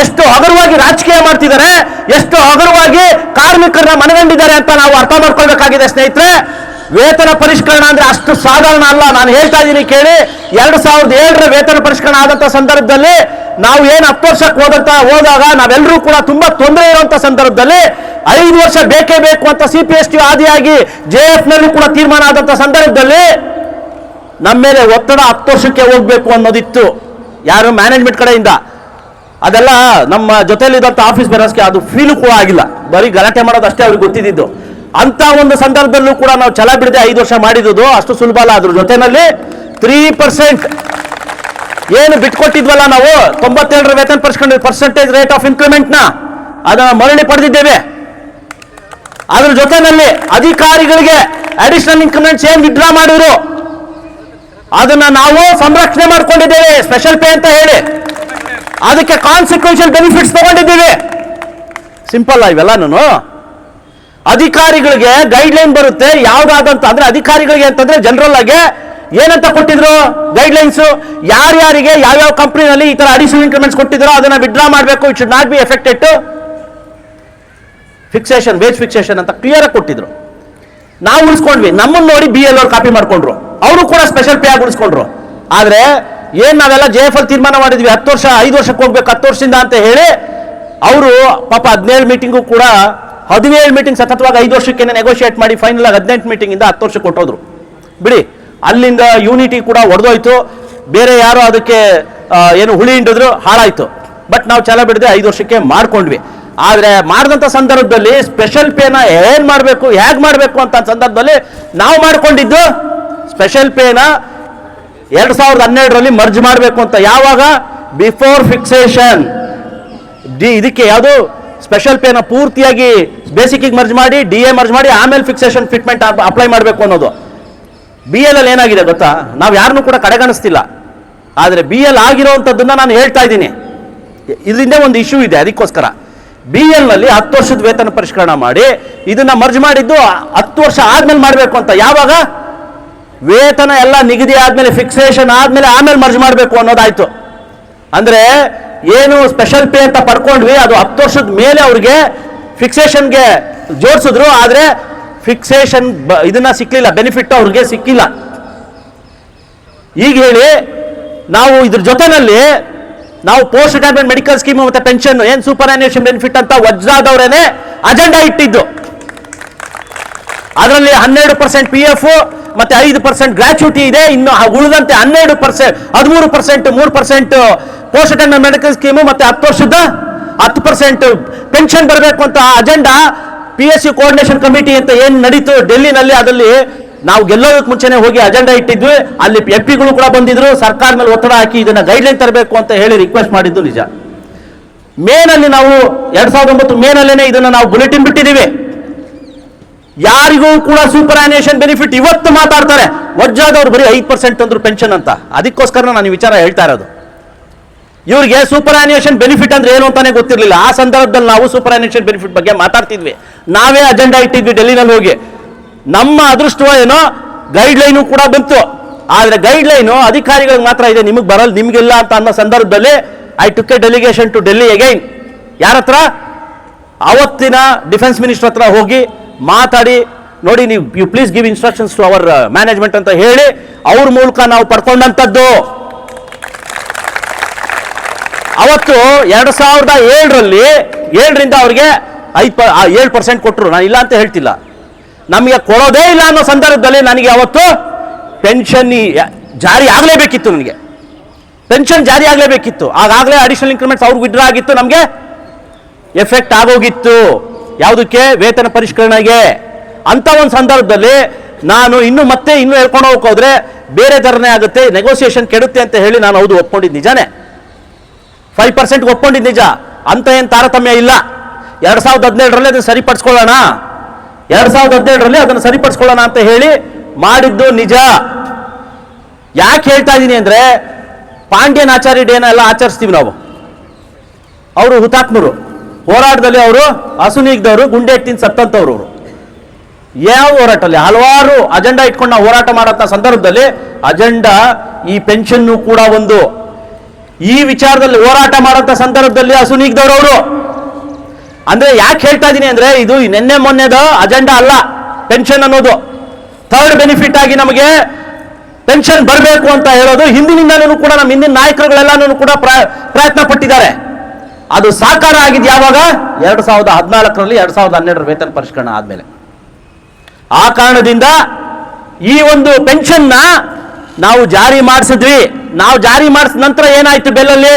ಎಷ್ಟು ಹಗುರವಾಗಿ ರಾಜಕೀಯ ಮಾಡ್ತಿದ್ದಾರೆ, ಎಷ್ಟು ಹಗುರವಾಗಿ ಕಾರ್ಮಿಕರನ್ನ ಮನಗಂಡಿದ್ದಾರೆ ಅಂತ ನಾವು ಅರ್ಥ ಮಾಡ್ಕೊಳ್ಬೇಕಾಗಿದೆ ಸ್ನೇಹಿತರೆ. ವೇತನ ಪರಿಷ್ಕರಣೆ ಅಂದ್ರೆ ಅಷ್ಟು ಸಾಧಾರಣ ಅಲ್ಲ. ನಾನು ಹೇಳ್ತಾ ಇದ್ದೀನಿ ಕೇಳಿ, 2007ರ ವೇತನ ಪರಿಷ್ಕರಣೆ ಆದಂತ ಸಂದರ್ಭದಲ್ಲಿ ನಾವು ಏನು 10 ವರ್ಷಕ್ಕೆ ಹೋದಾಗ ನಾವೆಲ್ಲರೂ ಕೂಡ ತುಂಬಾ ತೊಂದರೆ ಇರುವಂತ ಸಂದರ್ಭದಲ್ಲಿ 5 ವರ್ಷ ಬೇಕೇ ಬೇಕು ಅಂತ CPST ಆದಿಯಾಗಿ JF ನಲ್ಲಿ ಕೂಡ ತೀರ್ಮಾನ ಆದಂತ ಸಂದರ್ಭದಲ್ಲಿ ನಮ್ಮ ಮೇಲೆ ಒತ್ತಡ 10 ವರ್ಷಕ್ಕೆ ಹೋಗ್ಬೇಕು ಅನ್ನೋದಿತ್ತು, ಯಾರು ಮ್ಯಾನೇಜ್ಮೆಂಟ್ ಕಡೆಯಿಂದ. ಅದೆಲ್ಲ ನಮ್ಮ ಜೊತೆಯಲ್ಲಿದ್ದಂಥ ಆಫೀಸ್ ಬೇರಸ್ಗೆ ಅದು ಫೀಲು ಕೂಡ ಆಗಿಲ್ಲ, ಬರೀ ಗಲಾಟೆ ಮಾಡೋದು ಅಷ್ಟೇ ಅವ್ರಿಗೆ ಗೊತ್ತಿದ್ದು. ಅಂತ ಒಂದು ಸಂದರ್ಭದಲ್ಲೂ ಕೂಡ ನಾವು ಛಲ ಬಿಡದೆ 5 ವರ್ಷ ಮಾಡಿದ್ದು ಅಷ್ಟು ಸುಲಭ ಅಲ್ಲ. ಅದ್ರ ಜೊತೆನಲ್ಲಿ 3% ಏನು ಬಿಟ್ಕೊಟ್ಟಿದ್ವಲ್ಲ ನಾವು 97ರ ವೇತನ ಪರಿಷ್ಕರಣೆ ಪರ್ಸೆಂಟೇಜ್ ರೇಟ್ ಆಫ್ ಇನ್ಕ್ರಿಮೆಂಟ್ನ ಅದನ್ನು ಮರಳಿ ಪಡೆದಿದ್ದೇವೆ. ಅದ್ರ ಜೊತೆನಲ್ಲಿ ಅಧಿಕಾರಿಗಳಿಗೆ ಅಡಿಷನಲ್ ಇನ್ಕ್ರಿಮೆಂಟ್ಸ್ ಏನು ವಿಡ್ರಾ ಮಾಡಿದ್ರು ಅದನ್ನ ನಾವು ಸಂರಕ್ಷಣೆ ಮಾಡ್ಕೊಂಡಿದ್ದೇವೆ, ಸ್ಪೆಷಲ್ ಪೇ ಅಂತ ಹೇಳಿ. ಅದಕ್ಕೆ ಕಾನ್ಸಿಕ್ವೆನ್ಷಿಯಲ್ ಬೆನಿಫಿಟ್ಸ್ ತಗೊಂಡಿದ್ದೀವಿ. ಸಿಂಪಲ್ ಇವೆಲ್ಲನೂ. ಅಧಿಕಾರಿಗಳಿಗೆ ಗೈಡ್ಲೈನ್ ಬರುತ್ತೆ ಯಾವ್ದಾದಂತ, ಅಂದ್ರೆ ಅಧಿಕಾರಿಗಳಿಗೆ ಅಂತಂದ್ರೆ ಜನರಲ್ ಆಗಿ ಏನಂತ ಕೊಟ್ಟಿದ್ರು ಗೈಡ್ಲೈನ್ಸ್, ಯಾರ್ಯಾರಿಗೆ ಯಾವ್ಯಾವ ಕಂಪ್ನಿನಲ್ಲಿ ಈ ತರ ಅಡಿಷನಲ್ ಇನ್ಕ್ರಿಮೆಂಟ್ಸ್ ಕೊಟ್ಟಿದ್ರು ಅದನ್ನ ವಿಡ್ರಾ ಮಾಡಬೇಕು, it should not be affected to fixation, wage fixation ಅಂತ ಕ್ಲಿಯರ್ ಆಗಿ ಕೊಟ್ಟಿದ್ರು. ನಾವು ಉಳಿಸ್ಕೊಂಡ್ವಿ, ನಮ್ಮನ್ನು ನೋಡಿ BL ಅವ್ರು ಕಾಪಿ ಮಾಡ್ಕೊಂಡ್ರು, ಅವರು ಕೂಡ ಸ್ಪೆಷಲ್ ಪೇ ಆಗಿ ಉಳಿಸ್ಕೊಂಡ್ರು. ಆದ್ರೆ ಏನ್ ನಾವೆಲ್ಲ JF ಅಲ್ಲಿ ತೀರ್ಮಾನ ಮಾಡಿದ್ವಿ 10 ವರ್ಷ 5 ವರ್ಷಕ್ಕೆ ಹೋಗ್ಬೇಕು 10 ವರ್ಷದಿಂದ ಅಂತ ಹೇಳಿ, ಅವರು ಪಾಪ 17 ಮೀಟಿಂಗು ಕೂಡ 17 ಮೀಟಿಂಗ್ ಸತತವಾಗಿ 5 ವರ್ಷಕ್ಕೆ ನೆಗೋಷಿಯೇಟ್ ಮಾಡಿ ಫೈನಲ್ ಆಗಿ 18 ಮೀಟಿಂಗ್ ಇಂದ 10 ವರ್ಷಕ್ಕೆ ಕೊಟ್ಟೋದ್ರು. ಬಿಡಿ, ಅಲ್ಲಿಂದ ಯೂನಿಟಿ ಕೂಡ ಒಡೆದೋಯ್ತು, ಬೇರೆ ಯಾರೋ ಅದಕ್ಕೆ ಏನು ಹುಳಿ ಹಿಂಡಿದ್ರು, ಹಾಳಾಯ್ತು. ಬಟ್ ನಾವು ಛಲ ಬಿಡದೆ 5 ವರ್ಷಕ್ಕೆ ಮಾಡ್ಕೊಂಡ್ವಿ. ಆದ್ರೆ ಮಾಡಿದಂಥ ಸಂದರ್ಭದಲ್ಲಿ ಸ್ಪೆಷಲ್ ಪೇನ ಏನ್ ಮಾಡಬೇಕು ಹೇಗೆ ಮಾಡಬೇಕು ಅಂತ ಸಂದರ್ಭದಲ್ಲಿ ನಾವು ಮಾಡ್ಕೊಂಡಿದ್ದು ಸ್ಪೆಷಲ್ ಪೇನ 2012ರಲ್ಲಿ ಮರ್ಜ್ ಮಾಡಬೇಕು ಅಂತ. ಯಾವಾಗ? Before fixation. ಇದಕ್ಕೆ ಯಾವುದು ಸ್ಪೆಷಲ್ ಪೇನ ಪೂರ್ತಿಯಾಗಿ ಬೇಸಿಕ್ಗೆ ಮರ್ಜ್ ಮಾಡಿ DA ಮರ್ಜ್ ಮಾಡಿ ಆಮೇಲೆ ಫಿಕ್ಸೇಷನ್ ಫಿಟ್ಮೆಂಟ್ ಅಪ್ಲೈ ಮಾಡಬೇಕು ಅನ್ನೋದು. BL ಅಲ್ಲಿ ಏನಾಗಿದೆ ಗೊತ್ತಾ, ನಾವು ಯಾರನ್ನೂ ಕೂಡ ಕಡೆಗಣಿಸ್ತಿಲ್ಲ, ಆದರೆ BL ಆಗಿರೋವಂಥದ್ದನ್ನ ನಾನು ಹೇಳ್ತಾ ಇದ್ದೀನಿ. ಇದರಿಂದ ಒಂದು ಇಶ್ಯೂ ಇದೆ, ಅದಕ್ಕೋಸ್ಕರ BL ನಲ್ಲಿ 10 ವರ್ಷದ ವೇತನ ಪರಿಷ್ಕರಣೆ ಮಾಡಿ ಇದನ್ನ ಮರ್ಜ್ ಮಾಡಿದ್ದು 10 ವರ್ಷ ಆದ್ಮೇಲೆ ಮಾಡಬೇಕು ಅಂತ. ಯಾವಾಗ ವೇತನ ಎಲ್ಲ ನಿಗದಿ ಆದ್ಮೇಲೆ, ಫಿಕ್ಸೇಷನ್ ಆದ್ಮೇಲೆ ಆಮೇಲೆ ಮರ್ಜ್ ಮಾಡಬೇಕು ಅನ್ನೋದಾಯ್ತು. ಅಂದ್ರೆ ಏನು ಸ್ಪೆಷಲ್ ಪೇ ಅಂತ ಪಡ್ಕೊಂಡ್ವಿ, ಅದು 10 ವರ್ಷದ ಮೇಲೆ ಅವ್ರಿಗೆ ಫಿಕ್ಸೇಷನ್ಗೆ ಜೋಡಿಸಿದ್ರು, ಆದ್ರೆ ಫಿಕ್ಸೇಷನ್ ಇದನ್ನ ಸಿಕ್ಲಿಲ್ಲ, ಬೆನಿಫಿಟ್ ಅವ್ರಿಗೆ ಸಿಕ್ಕಿಲ್ಲ. ಈಗ ಹೇಳಿ, ನಾವು ಇದ್ರ ಜೊತೆನಲ್ಲಿ ನಾವು ಪೋಸ್ಟ್ ರಿಟೈರ್ಮೆಂಟ್ ಮೆಡಿಕಲ್ ಸ್ಕೀಮ್ ಮತ್ತೆ ಪೆನ್ಷನ್ ಏನ್ ಸೂಪರ್ ಆನ್ಯುಯೇಷನ್ ಬೆನಿಫಿಟ್ ಅಂತ ವಜ್ರಾದವರೇನೆ ಅಜೆಂಡಾ ಇಟ್ಟಿದ್ದು. ಅದರಲ್ಲಿ 12% PF ಮತ್ತೆ 5% ಗ್ರಾಚ್ಯುಟಿ ಇದೆ. ಇನ್ನು ಉಳಿದಂತೆ 12%, 13%, 3% ಪೋಸ್ಟ್ ರಿಟೈರ್ಮೆಂಟ್ ಮೆಡಿಕಲ್ ಸ್ಕೀಮು ಮತ್ತೆ 10 ವರ್ಷದ 10% ಪೆನ್ಷನ್ ಬರಬೇಕು ಅಂತ ಅಜೆಂಡಾ PSU ಕೋಆರ್ಡಿನೇಷನ್ ಕಮಿಟಿ ಅಂತ ಏನ್ ನಡೀತು ಡೆಲ್ಲಿನಲ್ಲಿ, ಅದರಲ್ಲಿ ನಾವು ಗೆಲ್ಲೋದಕ್ಕೆ ಮುಂಚೆನೆ ಹೋಗಿ ಅಜೆಂಡಾ ಇಟ್ಟಿದ್ವಿ. ಅಲ್ಲಿ FPಗಳು ಕೂಡ ಬಂದಿದ್ರು, ಸರ್ಕಾರ ಮೇಲೆ ಒತ್ತಡ ಹಾಕಿ ಇದನ್ನ ಗೈಡ್ಲೈನ್ ತರಬೇಕು ಅಂತ ಹೇಳಿ ರಿಕ್ವೆಸ್ಟ್ ಮಾಡಿದ್ದು ನಿಜ. ಮೇನಲ್ಲಿ ನಾವು 2009 ಮೇನಲ್ಲೇನೆ ಇದನ್ನ ನಾವು ಬುಲೆಟಿನ್ ಬಿಟ್ಟಿದ್ದೀವಿ. ಯಾರಿಗೂ ಕೂಡ ಸೂಪರ್ ಆನ್ಯುಯೇಷನ್ ಬೆನಿಫಿಟ್ ಇವತ್ತು ಮಾತಾಡ್ತಾರೆ, ವಜ್ರಾದವ್ರು ಬರೀ 5% ಅಂದ್ರು ಪೆನ್ಷನ್ ಅಂತ. ಅದಕ್ಕೋಸ್ಕರ ನಾನು ಈ ವಿಚಾರ ಹೇಳ್ತಾ ಇರೋದು. ಇವರಿಗೆ ಸೂಪರ್ ಆನ್ಯುಯೇಷನ್ ಬೆನಿಫಿಟ್ ಅಂದ್ರೆ ಏನು ಅಂತಾನೆ ಗೊತ್ತಿರಲಿಲ್ಲ. ಆ ಸಂದರ್ಭದಲ್ಲಿ ನಾವು ಸೂಪರ್ ಆನ್ಯುಯೇಷನ್ ಬೆನಿಫಿಟ್ ಬಗ್ಗೆ ಮಾತಾಡ್ತಿದ್ವಿ, ನಾವೇ ಅಜೆಂಡಾ ಇಟ್ಟಿದ್ವಿ ಡೆಲ್ಲಿನಲ್ಲಿ ಹೋಗಿ. ನಮ್ಮ ಅದೃಷ್ಟ ಏನೋ ಗೈಡ್ಲೈನು ಕೂಡ ಬಂತು, ಆದ್ರೆ ಗೈಡ್ಲೈನು ಅಧಿಕಾರಿಗಳಿಗೆ ಮಾತ್ರ ಇದೆ, ನಿಮಗೆ ಬರಲ್ಲ, ನಿಮ್ಗಿಲ್ಲ ಅಂತ ಅನ್ನೋ ಸಂದರ್ಭದಲ್ಲಿ I took a delegation to Delhi again. ಯಾರ ಹತ್ರ? ಅವತ್ತಿನ ಡಿಫೆನ್ಸ್ ಮಿನಿಸ್ಟರ್ ಹತ್ರ ಹೋಗಿ ಮಾತಾಡಿ, ನೋಡಿ ನೀವು you please give instructions to our management ಅಂತ ಹೇಳಿ ಅವ್ರ ಮೂಲಕ ನಾವು ಪಡ್ಕೊಂಡಂಥದ್ದು. ಅವತ್ತು 2007ರಲ್ಲಿ 7ರಿಂದ ಅವ್ರಿಗೆ 7% ಕೊಟ್ಟರು. ನಾನು ಇಲ್ಲ ಅಂತ ಹೇಳ್ತಿಲ್ಲ, ನಮಗೆ ಕೊಡೋದೇ ಇಲ್ಲ ಅನ್ನೋ ಸಂದರ್ಭದಲ್ಲಿ ನನಗೆ ಅವತ್ತು ಪೆನ್ಷನ್ ಜಾರಿ ಆಗಲೇಬೇಕಿತ್ತು. ನನಗೆ ಪೆನ್ಷನ್ ಜಾರಿ ಆಗಲೇಬೇಕಿತ್ತು. ಆಗಾಗಲೇ ಅಡಿಷನಲ್ ಇನ್ಕ್ರಿಮೆಂಟ್ಸ್ ಅವ್ರಿಗೆ ವಿಡ್ರಾ ಆಗಿತ್ತು, ನಮಗೆ ಎಫೆಕ್ಟ್ ಆಗೋಗಿತ್ತು. ಯಾವುದಕ್ಕೆ? ವೇತನ ಪರಿಷ್ಕರಣೆಗೆ. ಅಂತ ಒಂದು ಸಂದರ್ಭದಲ್ಲಿ ನಾನು ಇನ್ನೂ ಹೇಳ್ಕೊಂಡು ಹೋಗೋದ್ರೆ ಬೇರೆ ಥರನೇ ಆಗುತ್ತೆ, ನೆಗೋಸಿಯೇಷನ್ ಕೆಡುತ್ತೆ ಅಂತ ಹೇಳಿ ನಾನು ಹೌದು ಒಪ್ಕೊಂಡಿದ್ದು ನಿಜಾನೇ, 5% ಒಪ್ಕೊಂಡಿದ್ದು ನಿಜ. ಅಂತ ಏನು ತಾರತಮ್ಯ ಇಲ್ಲ. 2017ರಲ್ಲಿ ಅದನ್ನು ಸರಿಪಡಿಸ್ಕೊಳ್ಳೋಣ, 2017ರಲ್ಲಿ ಅದನ್ನು ಸರಿಪಡಿಸ್ಕೊಳ್ಳೋಣ ಅಂತ ಹೇಳಿ ಮಾಡಿದ್ದು ನಿಜ. ಯಾಕೆ ಹೇಳ್ತಾ ಇದ್ದೀನಿ ಅಂದ್ರೆ, ಪಾಂಡ್ಯನ್ ಆಚಾರ್ಯ ಡೇನ ಎಲ್ಲ ಆಚರಿಸ್ತೀವಿ ನಾವು. ಅವರು ಹುತಾತ್ಮರು, ಹೋರಾಟದಲ್ಲಿ ಅವರು ಹಸುನೀಗ್ದವರು, ಗುಂಡೆ ಎತ್ತಿನ ಸತ್ತಂತವ್ರು. ಅವರು ಯಾವ ಹೋರಾಟದಲ್ಲಿ ಹಲವಾರು ಅಜೆಂಡಾ ಇಟ್ಕೊಂಡು ನಾವು ಹೋರಾಟ ಮಾಡಂತ ಸಂದರ್ಭದಲ್ಲಿ ಅಜೆಂಡಾ ಈ ಪೆನ್ಷನ್ ಕೂಡ ಒಂದು. ಈ ವಿಚಾರದಲ್ಲಿ ಹೋರಾಟ ಮಾಡಂತ ಸಂದರ್ಭದಲ್ಲಿ ಹಸುನೀಗ್ದವರು ಅವರು. ಅಂದ್ರೆ ಯಾಕೆ ಹೇಳ್ತಾ ಇದ್ದೀನಿ ಅಂದ್ರೆ, ಇದು ನಿನ್ನೆ ಮೊನ್ನೆದ ಅಜೆಂಡಾ ಅಲ್ಲ ಪೆನ್ಷನ್ ಅನ್ನೋದು. ಥರ್ಡ್ ಬೆನಿಫಿಟ್ ಆಗಿ ನಮಗೆ ಪೆನ್ಷನ್ ಬರಬೇಕು ಅಂತ ಹೇಳೋದು ಹಿಂದಿನಿಂದಲೂ ಕೂಡ ನಮ್ಮ ಹಿಂದಿನ ನಾಯಕರುಗಳೆಲ್ಲನೂ ಕೂಡ ಪ್ರಯತ್ನ ಪಟ್ಟಿದ್ದಾರೆ. ಅದು ಸಾಕಾರ ಆಗಿದ್ದು ಯಾವಾಗ? 2014ರಲ್ಲಿ 2012ರ ವೇತನ ಪರಿಷ್ಕರಣೆ ಆದ್ಮೇಲೆ. ಆ ಕಾರಣದಿಂದ ಈ ಒಂದು ಪೆನ್ಷನ್ನ ನಾವು ಜಾರಿ ಮಾಡಿಸಿದ್ವಿ. ನಾವು ಜಾರಿ ಮಾಡಿಸಿದ ನಂತರ ಏನಾಯ್ತು? ಬೆಲ್ಲಲ್ಲಿ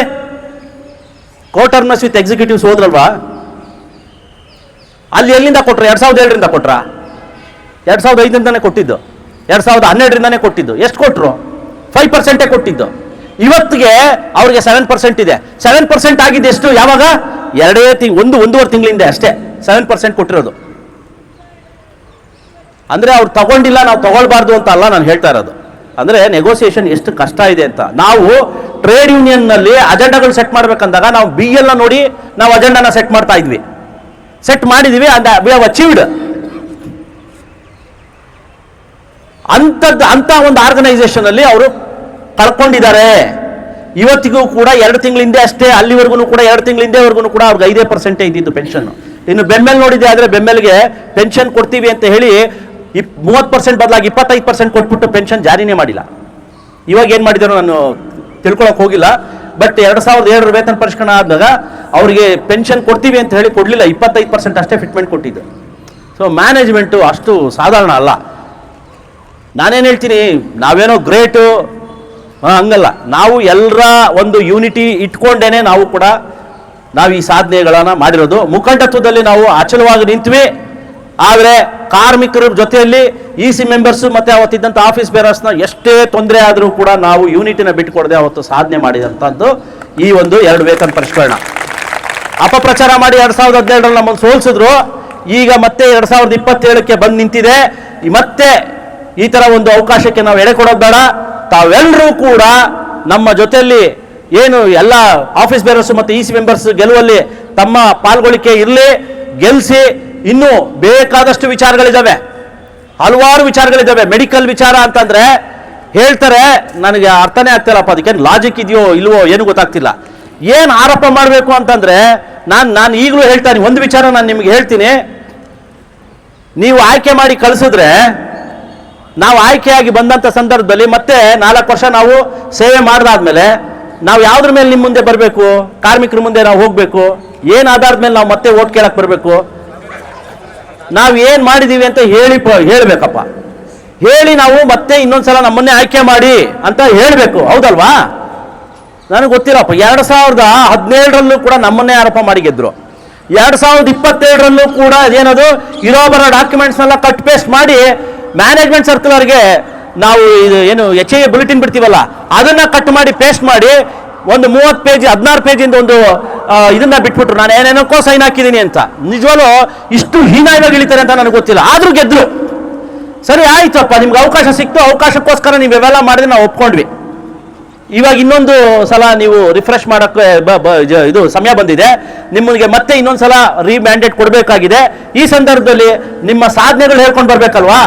ಕೋಟರ್ನಸ್ ವಿತ್ ಎಕ್ಸಿಕ್ಯೂಟಿವ್ಸ್ ಹೋದ್ರಲ್ವಾ, ಅಲ್ಲಿ ಎಲ್ಲಿಂದ ಕೊಟ್ರು? 2007ರಿಂದ ಕೊಟ್ರ? 2005ರಿಂದಾನೇ ಕೊಟ್ಟಿದ್ದು, 2012ರಿಂದಾನೇ ಕೊಟ್ಟಿದ್ದು. ಎಷ್ಟು ಕೊಟ್ರು? 5% ಕೊಟ್ಟಿದ್ದು. ಇವತ್ತಿಗೆ ಅವ್ರಿಗೆ 7% ಇದೆ. 7% ಆಗಿದ್ದು ಎಷ್ಟು? ಯಾವಾಗ? ಒಂದೂವರೆ ತಿಂಗಳಿಂದ ಅಷ್ಟೇ 7% ಕೊಟ್ಟಿರೋದು. ಅಂದ್ರೆ ಅವ್ರು ತಗೊಂಡಿಲ್ಲ, ನಾವು ತಗೊಳ್ಬಾರ್ದು ಅಂತ ಅಲ್ಲ ನಾನು ಹೇಳ್ತಾ ಇರೋದು. ಅಂದ್ರೆ ನೆಗೋಸಿಯೇಷನ್ ಎಷ್ಟು ಕಷ್ಟ ಇದೆ ಅಂತ. ನಾವು ಟ್ರೇಡ್ ಯೂನಿಯನ್ ನಲ್ಲಿ ಅಜೆಂಡಾಗಳು ಸೆಟ್ ಮಾಡ್ಬೇಕಂದಾಗ ನಾವು BL ನೋಡಿ ನಾವು ಅಜೆಂಡಾನ ಸೆಟ್ ಮಾಡ್ತಾ ಇದ್ವಿ, ಸೆಟ್ ಮಾಡಿದ್ವಿ, ವಿ ಹ್ಯಾವ್ ಅಚೀವ್ಡ್. ಅಂತ ಒಂದು ಆರ್ಗನೈಸೇಷನ್ ಅಲ್ಲಿ ಅವರು ಕಳ್ಕೊಂಡಿದ್ದಾರೆ. ಇವತ್ತಿಗೂ ಕೂಡ 2 ತಿಂಗಳ ಹಿಂದೆ ಅಷ್ಟೇ, ಅಲ್ಲಿವರೆಗೂ ಕೂಡ 2 ತಿಂಗಳ ಹಿಂದೆವರೆಗೂ ಕೂಡ ಅವ್ರಿಗೆ 5% ಇದ್ದಿದ್ದು ಪೆನ್ಷನ್. ಇನ್ನು ಬೆಂಬೆಲ್ ನೋಡಿದೆ ಆದ್ರೆ ಬೆಂಬೆಲ್ಗೆ ಪೆನ್ಷನ್ ಕೊಡ್ತೀವಿ ಅಂತ ಹೇಳಿ 30% ಬದಲಾಗಿ 25% ಕೊಟ್ಬಿಟ್ಟು ಪೆನ್ಷನ್ ಜಾರಿನೇ ಮಾಡಿಲ್ಲ. ಇವಾಗ ಏನ್ ಮಾಡಿದಾರೋ ನಾನು ತಿಳ್ಕೊಳಕ್ ಹೋಗಿಲ್ಲ. ಬಟ್ 2007ರ ವೇತನ ಪರಿಷ್ಕರಣೆ ಆದಾಗ ಅವರಿಗೆ ಪೆನ್ಷನ್ ಕೊಡ್ತೀವಿ ಅಂತ ಹೇಳಿ ಕೊಡ್ಲಿಲ್ಲ, 25% ಅಷ್ಟೇ ಫಿಟ್ಮೆಂಟ್ ಕೊಟ್ಟಿದ್ದು. ಸೊ ಮ್ಯಾನೇಜ್ಮೆಂಟು ಅಷ್ಟು ಸಾಧಾರಣ ಅಲ್ಲ. ನಾನೇನು ಹೇಳ್ತೀನಿ, ನಾವೇನೋ ಗ್ರೇಟು ಹಂಗಲ್ಲ. ನಾವು ಎಲ್ಲರ ಒಂದು ಯೂನಿಟಿ ಇಟ್ಕೊಂಡೇನೆ ನಾವು ಈ ಸಾಧನೆಗಳನ್ನ ಮಾಡಿರೋದು. ಮುಖಂಡತ್ವದಲ್ಲಿ ನಾವು ಅಚಲವಾಗಿ ನಿಂತ್ವಿ. ಆದರೆ ಕಾರ್ಮಿಕರ ಜೊತೆಯಲ್ಲಿ EC ಮೆಂಬರ್ಸ್ ಮತ್ತೆ ಅವತ್ತಿದ್ದಂಥ ಆಫೀಸ್ ಬೇರರ್ಸ್ನ ಎಷ್ಟೇ ತೊಂದರೆ ಆದರೂ ಕೂಡ ನಾವು ಯೂನಿಟಿನ ಬಿಟ್ಕೊಡದೆ ಅವತ್ತು ಸಾಧನೆ ಮಾಡಿದಂಥದ್ದು ಈ ಒಂದು 2 ವೇತನ ಪರಿಷ್ಕರಣ. ಅಪಪ್ರಚಾರ ಮಾಡಿ 2017ರಲ್ಲಿ ನಮ್ಮನ್ನು ಸೋಲಿಸಿದ್ರು. ಈಗ ಮತ್ತೆ 2027ಕ್ಕೆ ಬಂದು ನಿಂತಿದೆ. ಮತ್ತೆ ಈ ತರ ಒಂದು ಅವಕಾಶಕ್ಕೆ ನಾವು ಎಡೆ ಕೊಡೋದು ಬೇಡ. ತಾವೆಲ್ಲರೂ ಕೂಡ ನಮ್ಮ ಜೊತೆಯಲ್ಲಿ ಏನು ಎಲ್ಲ ಆಫೀಸ್ ಬೇರರ್ಸ್ ಮತ್ತು ಇಸಿ ಮೆಂಬರ್ಸ್ ಗೆಲುವಲ್ಲಿ ತಮ್ಮ ಪಾಲ್ಗೊಳ್ಳಿಕೆ ಇರಲಿ, ಗೆಲ್ಲಿಸಿ. ಇನ್ನೂ ಬೇಕಾದಷ್ಟು ವಿಚಾರಗಳಿದ್ದಾವೆ, ಹಲವಾರು ವಿಚಾರಗಳಿದ್ದಾವೆ. ಮೆಡಿಕಲ್ ವಿಚಾರ ಅಂತಂದ್ರೆ ಹೇಳ್ತಾರೆ, ನನಗೆ ಅರ್ಥನೇ ಆಗ್ತಿಲ್ಲಪ್ಪ, ಅದಕ್ಕೇನು ಲಾಜಿಕ್ ಇದೆಯೋ ಇಲ್ವೋ ಏನು ಗೊತ್ತಾಗ್ತಿಲ್ಲ. ಏನು ಆರೋಪ ಮಾಡಬೇಕು ಅಂತಂದ್ರೆ ನಾನು ಈಗಲೂ ಹೇಳ್ತಾನೆ, ಒಂದು ವಿಚಾರ ನಾನು ನಿಮ್ಗೆ ಹೇಳ್ತೀನಿ. ನೀವು ಆಯ್ಕೆ ಮಾಡಿ ಕಳಿಸಿದ್ರೆ, ನಾವು ಆಯ್ಕೆಯಾಗಿ ಬಂದಂಥ ಸಂದರ್ಭದಲ್ಲಿ ಮತ್ತೆ 4 ವರ್ಷ ನಾವು ಸೇವೆ ಮಾಡಿದಾದ್ಮೇಲೆ ನಾವು ಯಾವ್ದ್ರ ಮೇಲೆ ನಿಮ್ಮ ಮುಂದೆ ಬರಬೇಕು? ಕಾರ್ಮಿಕರ ಮುಂದೆ ನಾವು ಹೋಗಬೇಕು. ಏನು ಆಧಾರದ ಮೇಲೆ ನಾವು ಮತ್ತೆ ಓಟ್ ಕೇಳಕ್ಕೆ ಬರಬೇಕು? ನಾವು ಏನು ಮಾಡಿದ್ದೀವಿ ಅಂತ ಹೇಳಬೇಕಪ್ಪ. ಹೇಳಿ ನಾವು ಮತ್ತೆ ಇನ್ನೊಂದ್ಸಲ ನಮ್ಮನ್ನೇ ಆಯ್ಕೆ ಮಾಡಿ ಅಂತ ಹೇಳಬೇಕು, ಹೌದಲ್ವಾ? ನನಗೆ ಗೊತ್ತಿಲ್ಲಪ್ಪ. 2017ರಲ್ಲೂ ಕೂಡ ನಮ್ಮನ್ನೇ ಆರೋಪ ಮಾಡಿ ಗೆದ್ರು. 2022ರಲ್ಲೂ ಕೂಡ ಅದೇನದು ಇರೋ ಬರೋ ಡಾಕ್ಯುಮೆಂಟ್ಸ್ನೆಲ್ಲ ಕಟ್ ಪೇಸ್ಟ್ ಮಾಡಿ ಮ್ಯಾನೇಜ್ಮೆಂಟ್ ಸರ್ಕ್ಯುಲರ್ಗೆ ನಾವು ಇದು ಏನು HIA ಬುಲೆಟಿನ್ ಬಿಡ್ತೀವಲ್ಲ ಅದನ್ನ ಕಟ್ ಮಾಡಿ ಪೇಸ್ಟ್ ಮಾಡಿ ಒಂದು 30 ಪೇಜ್ 16 ಪೇಜಿಂದ ಒಂದು ಇದನ್ನ ಬಿಟ್ಬಿಟ್ರು. ನಾನು ಏನೇನಕ್ಕೋ ಸೈನ್ ಹಾಕಿದ್ದೀನಿ ಅಂತ. ನಿಜವಾಗ್ಲೂ ಇಷ್ಟು ಹೀನಾಯವಾಗಿ ಇಳಿತಾರೆ ಅಂತ ನನಗೆ ಗೊತ್ತಿಲ್ಲ, ಆದ್ರೂ ಗೆದ್ರು. ಸರಿ ಆಯ್ತಪ್ಪ, ನಿಮ್ಗೆ ಅವಕಾಶ ಸಿಕ್ತು, ಅವಕಾಶಕ್ಕೋಸ್ಕರ ನೀವು ಇವೆಲ್ಲ ಮಾಡಿದ್ರೆ ನಾವು ಒಪ್ಕೊಂಡ್ವಿ. ಇವಾಗ ಇನ್ನೊಂದು ಸಲ ನೀವು ರಿಫ್ರೆಶ್ ಮಾಡೋಕ್ಕೆ ಇದು ಸಮಯ ಬಂದಿದೆ. ನಿಮಗೆ ಮತ್ತೆ ಇನ್ನೊಂದ್ಸಲ ಮ್ಯಾಂಡೇಟ್ ಕೊಡಬೇಕಾಗಿದೆ. ಈ ಸಂದರ್ಭದಲ್ಲಿ ನಿಮ್ಮ ಸಾಧನೆಗಳು ಹೇಳ್ಕೊಂಡು ಬರ್ಬೇಕಲ್ವಾ?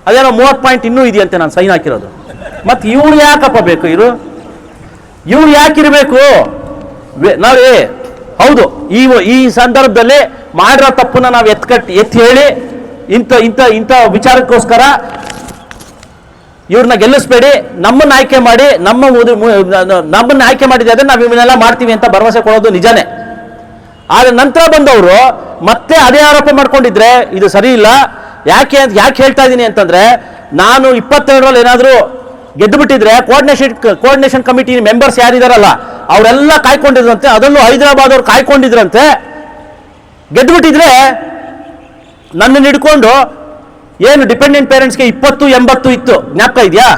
ಅದೇನೋ 30 ಪಾಯಿಂಟ್ ಇನ್ನೂ ಇದೆಯಂತೆ ನಾನು ಸೈನ್ ಹಾಕಿರೋದು. ಮತ್ತೆ ಇವ್ರು ಯಾಕಪ್ಪ ಬೇಕು? ಇವ್ರು ಯಾಕಿರಬೇಕು? ನೋಡಿ, ಹೌದು, ಈ ಸಂದರ್ಭದಲ್ಲಿ ಮಾಡಿರೋ ತಪ್ಪನ್ನ ನಾವು ಎತ್ತಿ ಹೇಳಿ ಇಂಥ ವಿಚಾರಕ್ಕೋಸ್ಕರ ಇವ್ರನ್ನ ಗೆಲ್ಲಿಸ್ಬೇಡಿ, ನಮ್ಮನ್ನ ಆಯ್ಕೆ ಮಾಡಿ, ನಮ್ಮನ್ನ ಆಯ್ಕೆ ಮಾಡಿದ್ರೆ ನಾವು ಇವನ್ನೆಲ್ಲ ಮಾಡ್ತೀವಿ ಅಂತ ಭರವಸೆ ಕೊಡೋದು ನಿಜಾನೇ. ಆದ್ರೆ ನಂತರ ಬಂದವರು ಮತ್ತೆ ಅದೇ ಆರೋಪ ಮಾಡ್ಕೊಂಡಿದ್ರೆ ಇದು ಸರಿ ಇಲ್ಲ. ಯಾಕೆ ಹೇಳ್ತಾ ಇದ್ದೀನಿ ಅಂತಂದ್ರೆ, ನಾನು 22ರಲ್ಲಿ ಏನಾದರೂ ಗೆದ್ದು ಬಿಟ್ಟಿದ್ರೆ ಕೋಆರ್ಡಿನೇಷನ್ ಕಮಿಟಿ ಮೆಂಬರ್ಸ್ ಯಾರಿದಾರಲ್ಲ ಅವರೆಲ್ಲ ಕಾಯ್ಕೊಂಡಿದ್ರಂತೆ. ಅದನ್ನು ಹೈದರಾಬಾದ್ ಅವ್ರು ಕಾಯ್ಕೊಂಡಿದ್ರಂತೆ. ಗೆದ್ದು ಬಿಟ್ಟಿದ್ರೆ ನನ್ನನ್ನು ಹಿಡ್ಕೊಂಡು ಏನು ಡಿಪೆಂಡೆಂಟ್ ಪೇರೆಂಟ್ಸ್ಗೆ 20-80 ಇತ್ತು, ಜ್ಞಾಪಕ ಇದೆಯಾ?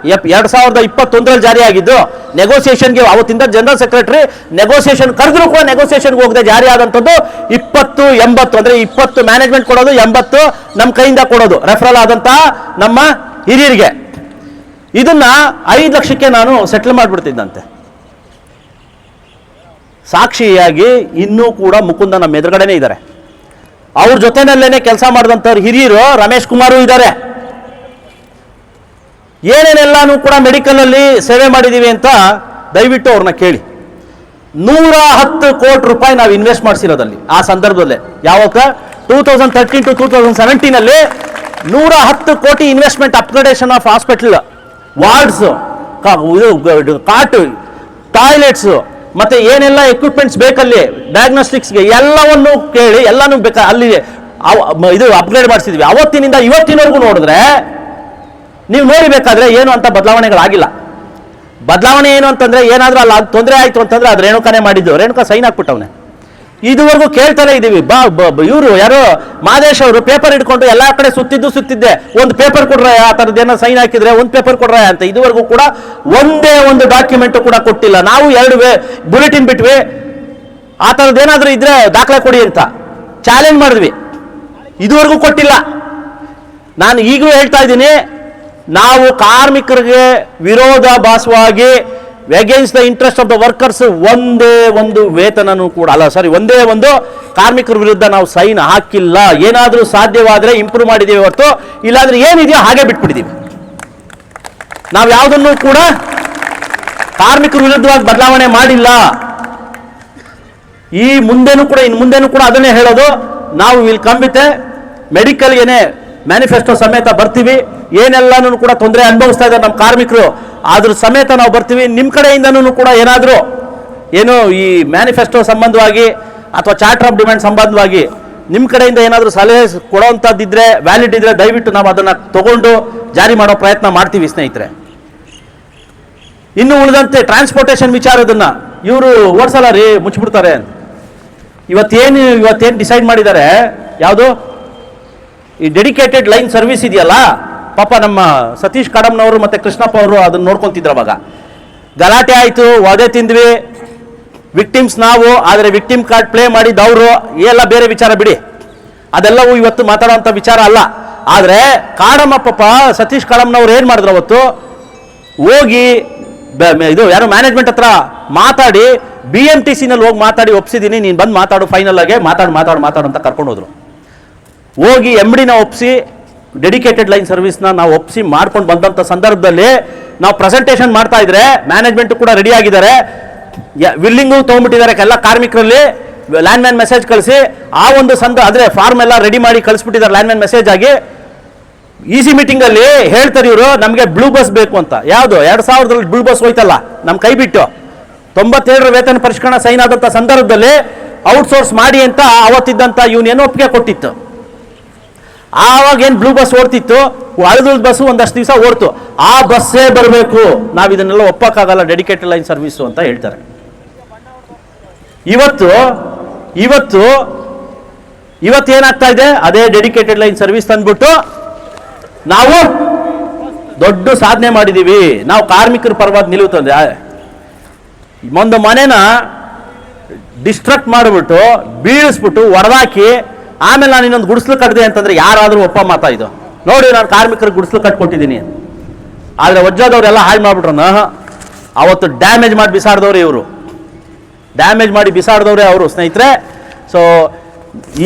2021ರಲ್ಲಿ ಜಾರಿ ಆಗಿದ್ದು. ನೆಗೋಸಿಯೇಷನ್ಗೆ ಅವತ್ತಿಂದ ಜನರಲ್ ಸೆಕ್ರೆಟರಿ ನೆಗೋಸಿಯೇಷನ್ ಕರೆದ್ರು ಕೂಡ ನೆಗೋಸಿಯೇಷನ್ಗೆ ಹೋಗದೆ ಜಾರಿ ಆದಂಥದ್ದು 20-80. ಅಂದ್ರೆ 20 ಮ್ಯಾನೇಜ್ಮೆಂಟ್ ಕೊಡೋದು, 80 ನಮ್ಮ ಕೈಯಿಂದ ಕೊಡೋದು, ರೆಫರಲ್ ಆದಂತ ನಮ್ಮ ಹಿರಿಯರಿಗೆ. ಇದನ್ನ 5 ಲಕ್ಷಕ್ಕೆ ನಾನು ಸೆಟ್ಲ್ ಮಾಡಿಬಿಡ್ತಿದ್ದಂತೆ. ಸಾಕ್ಷಿಯಾಗಿ ಇನ್ನೂ ಕೂಡ ಮುಕುಂದ ನಮ್ಮ ಎದುರುಗಡೆನೇ ಇದ್ದಾರೆ. ಅವ್ರ ಜೊತೆನಲ್ಲೇನೆ ಕೆಲಸ ಮಾಡಿದಂಥವ್ರು ಹಿರಿಯರು ರಮೇಶ್ ಕುಮಾರು ಇದ್ದಾರೆ. ಏನೇನೆಲ್ಲಾನು ಕೂಡ ಮೆಡಿಕಲ್ ಅಲ್ಲಿ ಸೇವೆ ಮಾಡಿದೀವಿ ಅಂತ ದಯವಿಟ್ಟು ಅವ್ರನ್ನ ಕೇಳಿ. 110 ಕೋಟಿ ರೂಪಾಯಿ ನಾವು ಇನ್ವೆಸ್ಟ್ ಮಾಡಿಸಿರೋದಲ್ಲಿ ಆ ಸಂದರ್ಭದಲ್ಲಿ. ಯಾವಾಗ 2013 to 2017 ಅಲ್ಲಿ 110 ಕೋಟಿ investment, upgradation of hospital, wards, cot, toilets, ಮತ್ತೆ ಏನೆಲ್ಲ ಎಕ್ವಿಪ್ಮೆಂಟ್ಸ್ ಬೇಕಲ್ಲಿ ಡಯಾಗ್ನೋಸ್ಟಿಕ್ಸ್ಗೆ ಎಲ್ಲವನ್ನು ಕೇಳಿ ಎಲ್ಲಾನು ಅಲ್ಲಿ ಇದು ಅಪ್ಗ್ರೇಡ್ ಮಾಡಿಸಿದ್ವಿ. ಅವತ್ತಿನಿಂದ ಇವತ್ತಿನವರೆಗೂ ನೋಡಿದ್ರೆ ನೀವು ನೋಡಿಬೇಕಾದ್ರೆ ಏನು ಅಂತ ಬದಲಾವಣೆಗಳಾಗಿಲ್ಲ. ಬದಲಾವಣೆ ಏನು ಅಂತಂದ್ರೆ, ಏನಾದ್ರೂ ಅಲ್ಲ ತೊಂದರೆ ಆಯ್ತು ಅಂತಂದ್ರೆ ಅದು ರೇಣುಕಾನೇ ಮಾಡಿದ್ದು. ರೇಣುಕಾ ಸೈನ್ ಹಾಕ್ಬಿಟ್ಟವನೆ. ಇದುವರೆಗೂ ಕೇಳ್ತಾನೆ ಇದೀವಿ. ಇವರು ಯಾರೋ ಮಾದೇಶ್ ಅವರು ಪೇಪರ್ ಹಿಡ್ಕೊಂಡು ಎಲ್ಲಾ ಕಡೆ ಸುತ್ತಿದ್ದೆ, ಒಂದು ಪೇಪರ್ ಕೊಡ್ರ, ಆ ಥರದ್ದೇನೋ ಸೈನ್ ಹಾಕಿದ್ರೆ ಒಂದು ಪೇಪರ್ ಕೊಡ್ರ ಅಂತ. ಇದುವರೆಗೂ ಕೂಡ ಒಂದೇ ಒಂದು ಡಾಕ್ಯುಮೆಂಟ್ ಕೂಡ ಕೊಟ್ಟಿಲ್ಲ. ನಾವು 2 ಬುಲೆಟಿನ್ ಬಿಟ್ವಿ, ಆ ಥರದ್ದೇನಾದ್ರೂ ಇದ್ರೆ ದಾಖಲೆ ಕೊಡಿ ಅಂತ ಚಾಲೆಂಜ್ ಮಾಡಿದ್ವಿ. ಇದುವರೆಗೂ ಕೊಟ್ಟಿಲ್ಲ. ನಾನು ಈಗಲೂ ಹೇಳ್ತಾ ಇದ್ದೀನಿ, ನಾವು ಕಾರ್ಮಿಕರಿಗೆ ವಿರೋಧ ಭಾಸವಾಗಿ against the interest of the workers ಒಂದೇ ಒಂದು ವೇತನನೂ ಕೂಡ ಅಲ್ಲ, ಒಂದೇ ಒಂದು ಕಾರ್ಮಿಕರ ವಿರುದ್ಧ ನಾವು ಸೈನ್ ಹಾಕಿಲ್ಲ. ಏನಾದರೂ ಸಾಧ್ಯವಾದರೆ ಇಂಪ್ರೂವ್ ಮಾಡಿದ್ದೀವಿ ಹೊರತು ಇಲ್ಲಾಂದ್ರೆ ಏನಿದೆಯೋ ಹಾಗೆ ಬಿಟ್ಬಿಟ್ಟಿದ್ದೀವಿ. ನಾವು ಯಾವುದನ್ನು ಕೂಡ ಕಾರ್ಮಿಕರ ವಿರುದ್ಧವಾಗಿ ಬದಲಾವಣೆ ಮಾಡಿಲ್ಲ. ಇನ್ನು ಮುಂದೆನೂ ಕೂಡ ಅದನ್ನೇ ಹೇಳೋದು. ನಾವು ವಿಲ್ ಕಮ್ ವಿತ್ ಮೆಡಿಕಲ್ಗೆನೆ ಮ್ಯಾನಿಫೆಸ್ಟೋ ಸಮೇತ ಬರ್ತೀವಿ. ಏನೆಲ್ಲಾನು ಕೂಡ ತೊಂದರೆ ಅನುಭವಿಸ್ತಾ ಇದ್ದಾರೆ ನಮ್ಮ ಕಾರ್ಮಿಕರು, ಅದ್ರ ಸಮೇತ ನಾವು ಬರ್ತೀವಿ. ನಿಮ್ಮ ಕಡೆಯಿಂದನೂ ಕೂಡ ಏನಾದರೂ ಈ ಮ್ಯಾನಿಫೆಸ್ಟೋ ಸಂಬಂಧವಾಗಿ ಅಥವಾ ಚಾರ್ಟರ್ ಆಫ್ ಡಿಮ್ಯಾಂಡ್ ಸಂಬಂಧವಾಗಿ ನಿಮ್ಮ ಕಡೆಯಿಂದ ಏನಾದರೂ ಸಲಹೆ ಕೊಡೋವಂಥದ್ದಿದ್ರೆ, ವ್ಯಾಲಿಡ್ ಇದ್ರೆ ದಯವಿಟ್ಟು ನಾವು ಅದನ್ನು ತಗೊಂಡು ಜಾರಿ ಮಾಡೋ ಪ್ರಯತ್ನ ಮಾಡ್ತೀವಿ ಸ್ನೇಹಿತರೆ. ಇನ್ನು ಉಳಿದಂತೆ ಟ್ರಾನ್ಸ್ಪೋರ್ಟೇಷನ್ ವಿಚಾರದನ್ನ ಇವರು ಓಡಿಸಲ್ಲ ರೀ, ಮುಚ್ಚಿಬಿಡ್ತಾರೆ. ಇವತ್ತೇನು ಡಿಸೈಡ್ ಮಾಡಿದ್ದಾರೆ, ಯಾವುದು ಈ ಡೆಡಿಕೇಟೆಡ್ ಲೈನ್ ಸರ್ವಿಸ್ ಇದೆಯಲ್ಲ, ಪಾಪ ನಮ್ಮ ಸತೀಶ್ ಕಡಮ್ನವರು ಮತ್ತೆ ಕೃಷ್ಣಪ್ಪ ಅವರು ಅದನ್ನ ನೋಡ್ಕೊಂತಿದ್ರು. ಅವಾಗ ಗಲಾಟೆ ಆಯಿತು, ವಧೆ ತಿಂದ್ವಿ, ವಿಕ್ಟಿಮ್ಸ್ ನಾವು, ಆದರೆ ವಿಕ್ಟಿಮ್ ಕಾರ್ಡ್ ಪ್ಲೇ ಮಾಡಿದ್ದವರು ಎಲ್ಲ ಬೇರೆ ವಿಚಾರ ಬಿಡಿ, ಅದೆಲ್ಲವೂ ಇವತ್ತು ಮಾತಾಡೋಂಥ ವಿಚಾರ ಅಲ್ಲ. ಆದರೆ ಕಾಡಮ್ಮ ಪಾಪ ಸತೀಶ್ ಕಾಡಮ್ಮನವ್ರು ಏನು ಮಾಡಿದ್ರು ಅವತ್ತು, ಹೋಗಿ ಇದು ಯಾರು ಮ್ಯಾನೇಜ್ಮೆಂಟ್ ಹತ್ರ ಮಾತಾಡಿ BMTCನಲ್ಲಿ ಹೋಗಿ ಮಾತಾಡಿ ಒಪ್ಸಿದ್ದೀನಿ, ನೀನು ಬಂದು ಮಾತಾಡು, ಫೈನಲ್ ಆಗಿ ಮಾತಾಡು ಅಂತ ಕರ್ಕೊಂಡು ಹೋದ್ರು. ಹೋಗಿ MDನ ಒಪ್ಪಿಸಿ ಡೆಡಿಕೇಟೆಡ್ ಲೈನ್ ಸರ್ವಿಸ್ನ ನಾವು ಒಪ್ಪಿಸಿ ಮಾಡ್ಕೊಂಡು ಬಂದಂಥ ಸಂದರ್ಭದಲ್ಲಿ ನಾವು ಪ್ರೆಸೆಂಟೇಷನ್ ಮಾಡ್ತಾ ಇದ್ರೆ ಮ್ಯಾನೇಜ್ಮೆಂಟ್ ಕೂಡ ರೆಡಿ ಆಗಿದ್ದಾರೆ, ವಿಲ್ಲಿಂಗು ತೊಗೊಂಡ್ಬಿಟ್ಟಿದ್ದಾರೆ ಎಲ್ಲ ಕಾರ್ಮಿಕರಲ್ಲಿ, ಲ್ಯಾಂಡ್ಮ್ಯಾನ್ ಮೆಸೇಜ್ ಕಳಿಸಿ ಆ ಒಂದು ಅಂದರೆ ಫಾರ್ಮ್ ಎಲ್ಲ ರೆಡಿ ಮಾಡಿ ಕಳಿಸ್ಬಿಟ್ಟಿದ್ದಾರೆ ಲ್ಯಾಂಡ್ಮ್ಯಾನ್ ಮೆಸೇಜ್ ಆಗಿ. EC ಮೀಟಿಂಗಲ್ಲಿ ಹೇಳ್ತಾರೆ ಇವರು, ನಮಗೆ ಬ್ಲೂ ಬಸ್ ಬೇಕು ಅಂತ. ಯಾವುದು 2000ರಲ್ಲಿ ಬ್ಲೂ ಬಸ್ ಹೋಯ್ತಲ್ಲ ನಮ್ಮ ಕೈ ಬಿಟ್ಟು, 97ರ ವೇತನ ಪರಿಷ್ಕರಣಾ ಸೈನ್ ಆದಂಥ ಸಂದರ್ಭದಲ್ಲಿ ಔಟ್ಸೋರ್ಸ್ ಮಾಡಿ ಅಂತ ಅವತ್ತಿದ್ದಂಥ ಯೂನಿಯನ್ ಒಪ್ಪಿಗೆ ಕೊಟ್ಟಿತ್ತು. ಆವಾಗ ಏನು ಬ್ಲೂ ಬಸ್ ಓಡ್ತಿತ್ತು, ಹಳದುಳಿದ ಬಸ್ಸು ಒಂದಷ್ಟು ದಿವಸ ಓಡ್ತು, ಆ ಬಸ್ಸೇ ಬರಬೇಕು, ನಾವು ಇದನ್ನೆಲ್ಲ ಒಪ್ಪಕ್ಕಾಗಲ್ಲ ಡೆಡಿಕೇಟೆಡ್ ಲೈನ್ ಸರ್ವಿಸು ಅಂತ ಹೇಳ್ತಾರೆ. ಇವತ್ತೇನಾಗ್ತಾ ಇದೆ, ಅದೇ ಡೆಡಿಕೇಟೆಡ್ ಲೈನ್ ಸರ್ವಿಸ್ ತಂದ್ಬಿಟ್ಟು ನಾವು ದೊಡ್ಡ ಸಾಧನೆ ಮಾಡಿದ್ದೀವಿ, ನಾವು ಕಾರ್ಮಿಕರ ಪರವಾಗಿ ನಿಲುವು ತಂದೆ. ಒಂದು ಮನೆನ ಡಿಸ್ಟ್ರಕ್ಟ್ ಮಾಡಿಬಿಟ್ಟು ಬೀಳಿಸ್ಬಿಟ್ಟು ಹೊಡೆದಾಕಿ ಆಮೇಲೆ ನಾನು ಇನ್ನೊಂದು ಗುಡಿಸ್ಲು ಕಟ್ಟಿದೆ ಅಂತಂದ್ರೆ ಯಾರಾದರೂ ಒಪ್ಪ ಮಾತಾ ಇದು? ನೋಡಿ, ನಾನು ಕಾರ್ಮಿಕರಿಗೆ ಗುಡಿಸ್ಲು ಕಟ್ಕೊಟ್ಟಿದ್ದೀನಿ, ಆದರೆ ವಜ್ಜಾದವ್ರೆಲ್ಲ ಹಾಳು ಮಾಡಿಬಿಟ್ರು. ಅವತ್ತು ಡ್ಯಾಮೇಜ್ ಮಾಡಿ ಬಿಸಾಡಿದವ್ರೆ ಇವರು, ಡ್ಯಾಮೇಜ್ ಮಾಡಿ ಬಿಸಾಡಿದವ್ರೆ ಅವರು ಸ್ನೇಹಿತರೆ. ಸೊ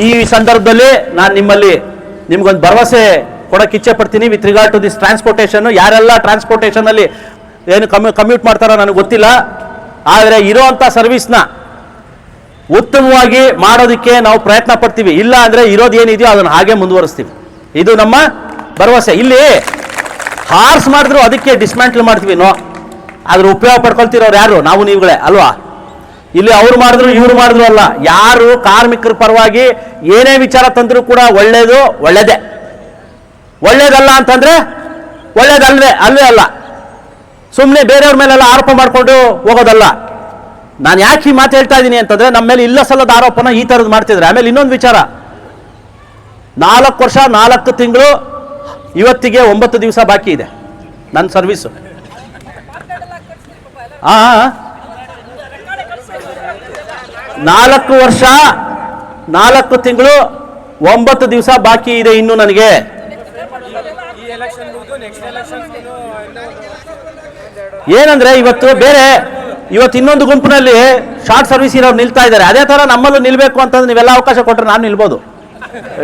ಈ ಸಂದರ್ಭದಲ್ಲಿ ನಾನು ನಿಮ್ಗೊಂದು ಭರವಸೆ ಕೊಡೋಕೆ ಇಚ್ಛೆ ಪಡ್ತೀನಿ with regard to this transportation. ಯಾರೆಲ್ಲ ಟ್ರಾನ್ಸ್ಪೋರ್ಟೇಷನಲ್ಲಿ ಏನು ಕಮ್ಯೂಟ್ ಮಾಡ್ತಾರೋ ನನಗೆ ಗೊತ್ತಿಲ್ಲ, ಆದರೆ ಇರೋವಂಥ ಸರ್ವಿಸ್ನ ಉತ್ತಮವಾಗಿ ಮಾಡೋದಕ್ಕೆ ನಾವು ಪ್ರಯತ್ನ ಪಡ್ತೀವಿ. ಇಲ್ಲ ಅಂದರೆ ಇರೋದು ಏನಿದೆಯೋ ಅದನ್ನು ಹಾಗೆ ಮುಂದುವರಿಸ್ತೀವಿ, ಇದು ನಮ್ಮ ಭರವಸೆ. ಇಲ್ಲಿ ಹಾರ್ಸ್ ಮಾಡಿದ್ರು ಅದಕ್ಕೆ ಡಿಸ್ಮ್ಯಾಂಟ್ಲ್ ಮಾಡ್ತೀವಿ, ಅದ್ರ ಉಪಯೋಗ ಪಡ್ಕೊಳ್ತಿರೋರು ಯಾರು? ನಾವು ನೀವುಗಳೇ ಅಲ್ವಾ? ಇಲ್ಲಿ ಅವ್ರು ಮಾಡಿದ್ರು ಇವ್ರು ಮಾಡಿದ್ರು ಅಲ್ಲ, ಯಾರು ಕಾರ್ಮಿಕರ ಪರವಾಗಿ ಏನೇ ವಿಚಾರ ತಂದರೂ ಕೂಡ ಒಳ್ಳೇದೇ, ಒಳ್ಳೇದಲ್ಲ ಅಂತಂದ್ರೆ ಒಳ್ಳೇದಲ್ವೇ ಅಲ್ಲ. ಸುಮ್ಮನೆ ಬೇರೆಯವ್ರ ಮೇಲೆಲ್ಲ ಆರೋಪ ಮಾಡಿಕೊಂಡು ಹೋಗೋದಲ್ಲ. ನಾನು ಯಾಕೆ ಈ ಮಾತು ಹೇಳ್ತಾ ಇದ್ದೀನಿ ಅಂತಂದ್ರೆ, ನಮ್ಮ ಮೇಲೆ ಇಲ್ಲ ಸಲ್ಲದ ಆರೋಪನ ಈ ಥರದ್ದು ಮಾಡ್ತಿದ್ರೆ. ಆಮೇಲೆ ಇನ್ನೊಂದು ವಿಚಾರ, 4 ವರ್ಷ 4 ತಿಂಗಳು ಇವತ್ತಿಗೆ 9 ದಿವಸ ಬಾಕಿ ಇದೆ ನನ್ನ ಸರ್ವಿಸು. 4 ವರ್ಷ 4 ತಿಂಗಳು 9 ದಿವಸ ಬಾಕಿ ಇದೆ ಇನ್ನು ನನಗೆ. ಏನಂದ್ರೆ ಇವತ್ತು ಇನ್ನೊಂದು ಗುಂಪಿನಲ್ಲಿ ಶಾರ್ಟ್ ಸರ್ವಿಸ್ ಇರೋರು ನಿಲ್ತಾ ಇದ್ದಾರೆ. ಅದೇ ತರ ನಮ್ಮಲ್ಲೂ ನಿಲ್ಬೇಕು ಅಂತಂದ್ರೆ ನೀವೆಲ್ಲ ಅವಕಾಶ ಕೊಟ್ಟರೆ ನಾನು ನಿಲ್ಬೋದು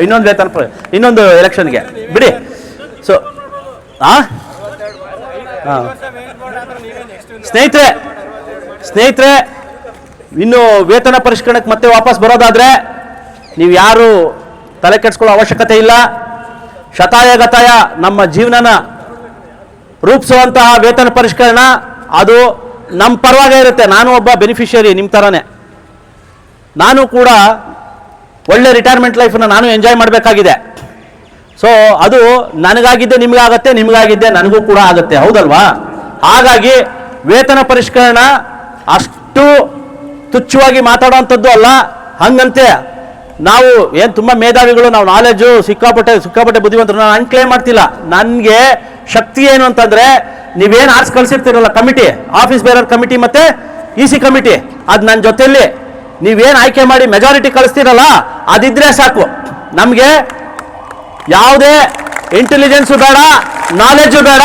ಇನ್ನೊಂದು ಎಲೆಕ್ಷನ್ಗೆ ಬಿಡಿ. ಸೊ ಸ್ನೇಹಿತರೆ ಇನ್ನು ವೇತನ ಪರಿಷ್ಕರಣಕ್ಕೆ ಮತ್ತೆ ವಾಪಸ್ ಬರೋದಾದ್ರೆ ನೀವು ಯಾರು ತಲೆ ಕೆಡಿಸ್ಕೊಳ್ಳೋ ಅವಶ್ಯಕತೆ ಇಲ್ಲ. ಶತಾಯ ನಮ್ಮ ಜೀವನನ ರೂಪಿಸುವಂತಹ ವೇತನ ಪರಿಷ್ಕರಣ ಅದು ನಮ್ಮ ಪರವಾಗೇ ಇರುತ್ತೆ. ನಾನು ಒಬ್ಬ ಬೆನಿಫಿಷಿಯರಿ ನಿಮ್ಮ ಥರನೇ, ನಾನು ಕೂಡ ಒಳ್ಳೆ ರಿಟೈರ್ಮೆಂಟ್ ಲೈಫನ್ನು ನಾನು ಎಂಜಾಯ್ ಮಾಡಬೇಕಾಗಿದೆ. ಸೊ ಅದು ನನಗಾಗಿದ್ದೆ ನಿಮಗಾಗತ್ತೆ, ನಿಮಗಾಗಿದ್ದೆ ನನಗೂ ಕೂಡ ಆಗುತ್ತೆ, ಹೌದಲ್ವಾ? ಹಾಗಾಗಿ ವೇತನ ಪರಿಷ್ಕರಣ ಅಷ್ಟು ತುಚ್ಛವಾಗಿ ಮಾತಾಡೋವಂಥದ್ದು ಅಲ್ಲ. ಹಂಗಂತೆ ನಾವು ಏನು ತುಂಬ ಮೇಧಾವಿಗಳು, ನಾವು ನಾಲೆಜು ಸಿಕ್ಕಾಪಟ್ಟೆ ಬುದ್ಧಿವಂತರು, ನಾನು ಅನ್ಕ್ಲೇಮ್ ಮಾಡ್ತಿಲ್ಲ. ನನಗೆ ಶಕ್ತಿ ಏನು ಅಂತಂದರೆ, ನೀವೇನು ಆರ್ಸ್ ಕಳಿಸಿರ್ತೀರಲ್ಲ ಕಮಿಟಿ, ಆಫೀಸ್ ಬೇರರ್ ಕಮಿಟಿ ಮತ್ತು EC ಕಮಿಟಿ, ಅದು ನನ್ನ ಜೊತೆಯಲ್ಲಿ ನೀವೇನು ಆಯ್ಕೆ ಮಾಡಿ ಮೆಜಾರಿಟಿ ಕಳಿಸ್ತೀರಲ್ಲ ಅದಿದ್ರೆ ಸಾಕು. ನಮಗೆ ಯಾವುದೇ ಇಂಟೆಲಿಜೆನ್ಸು ಬೇಡ, ನಾಲೆಜು ಬೇಡ.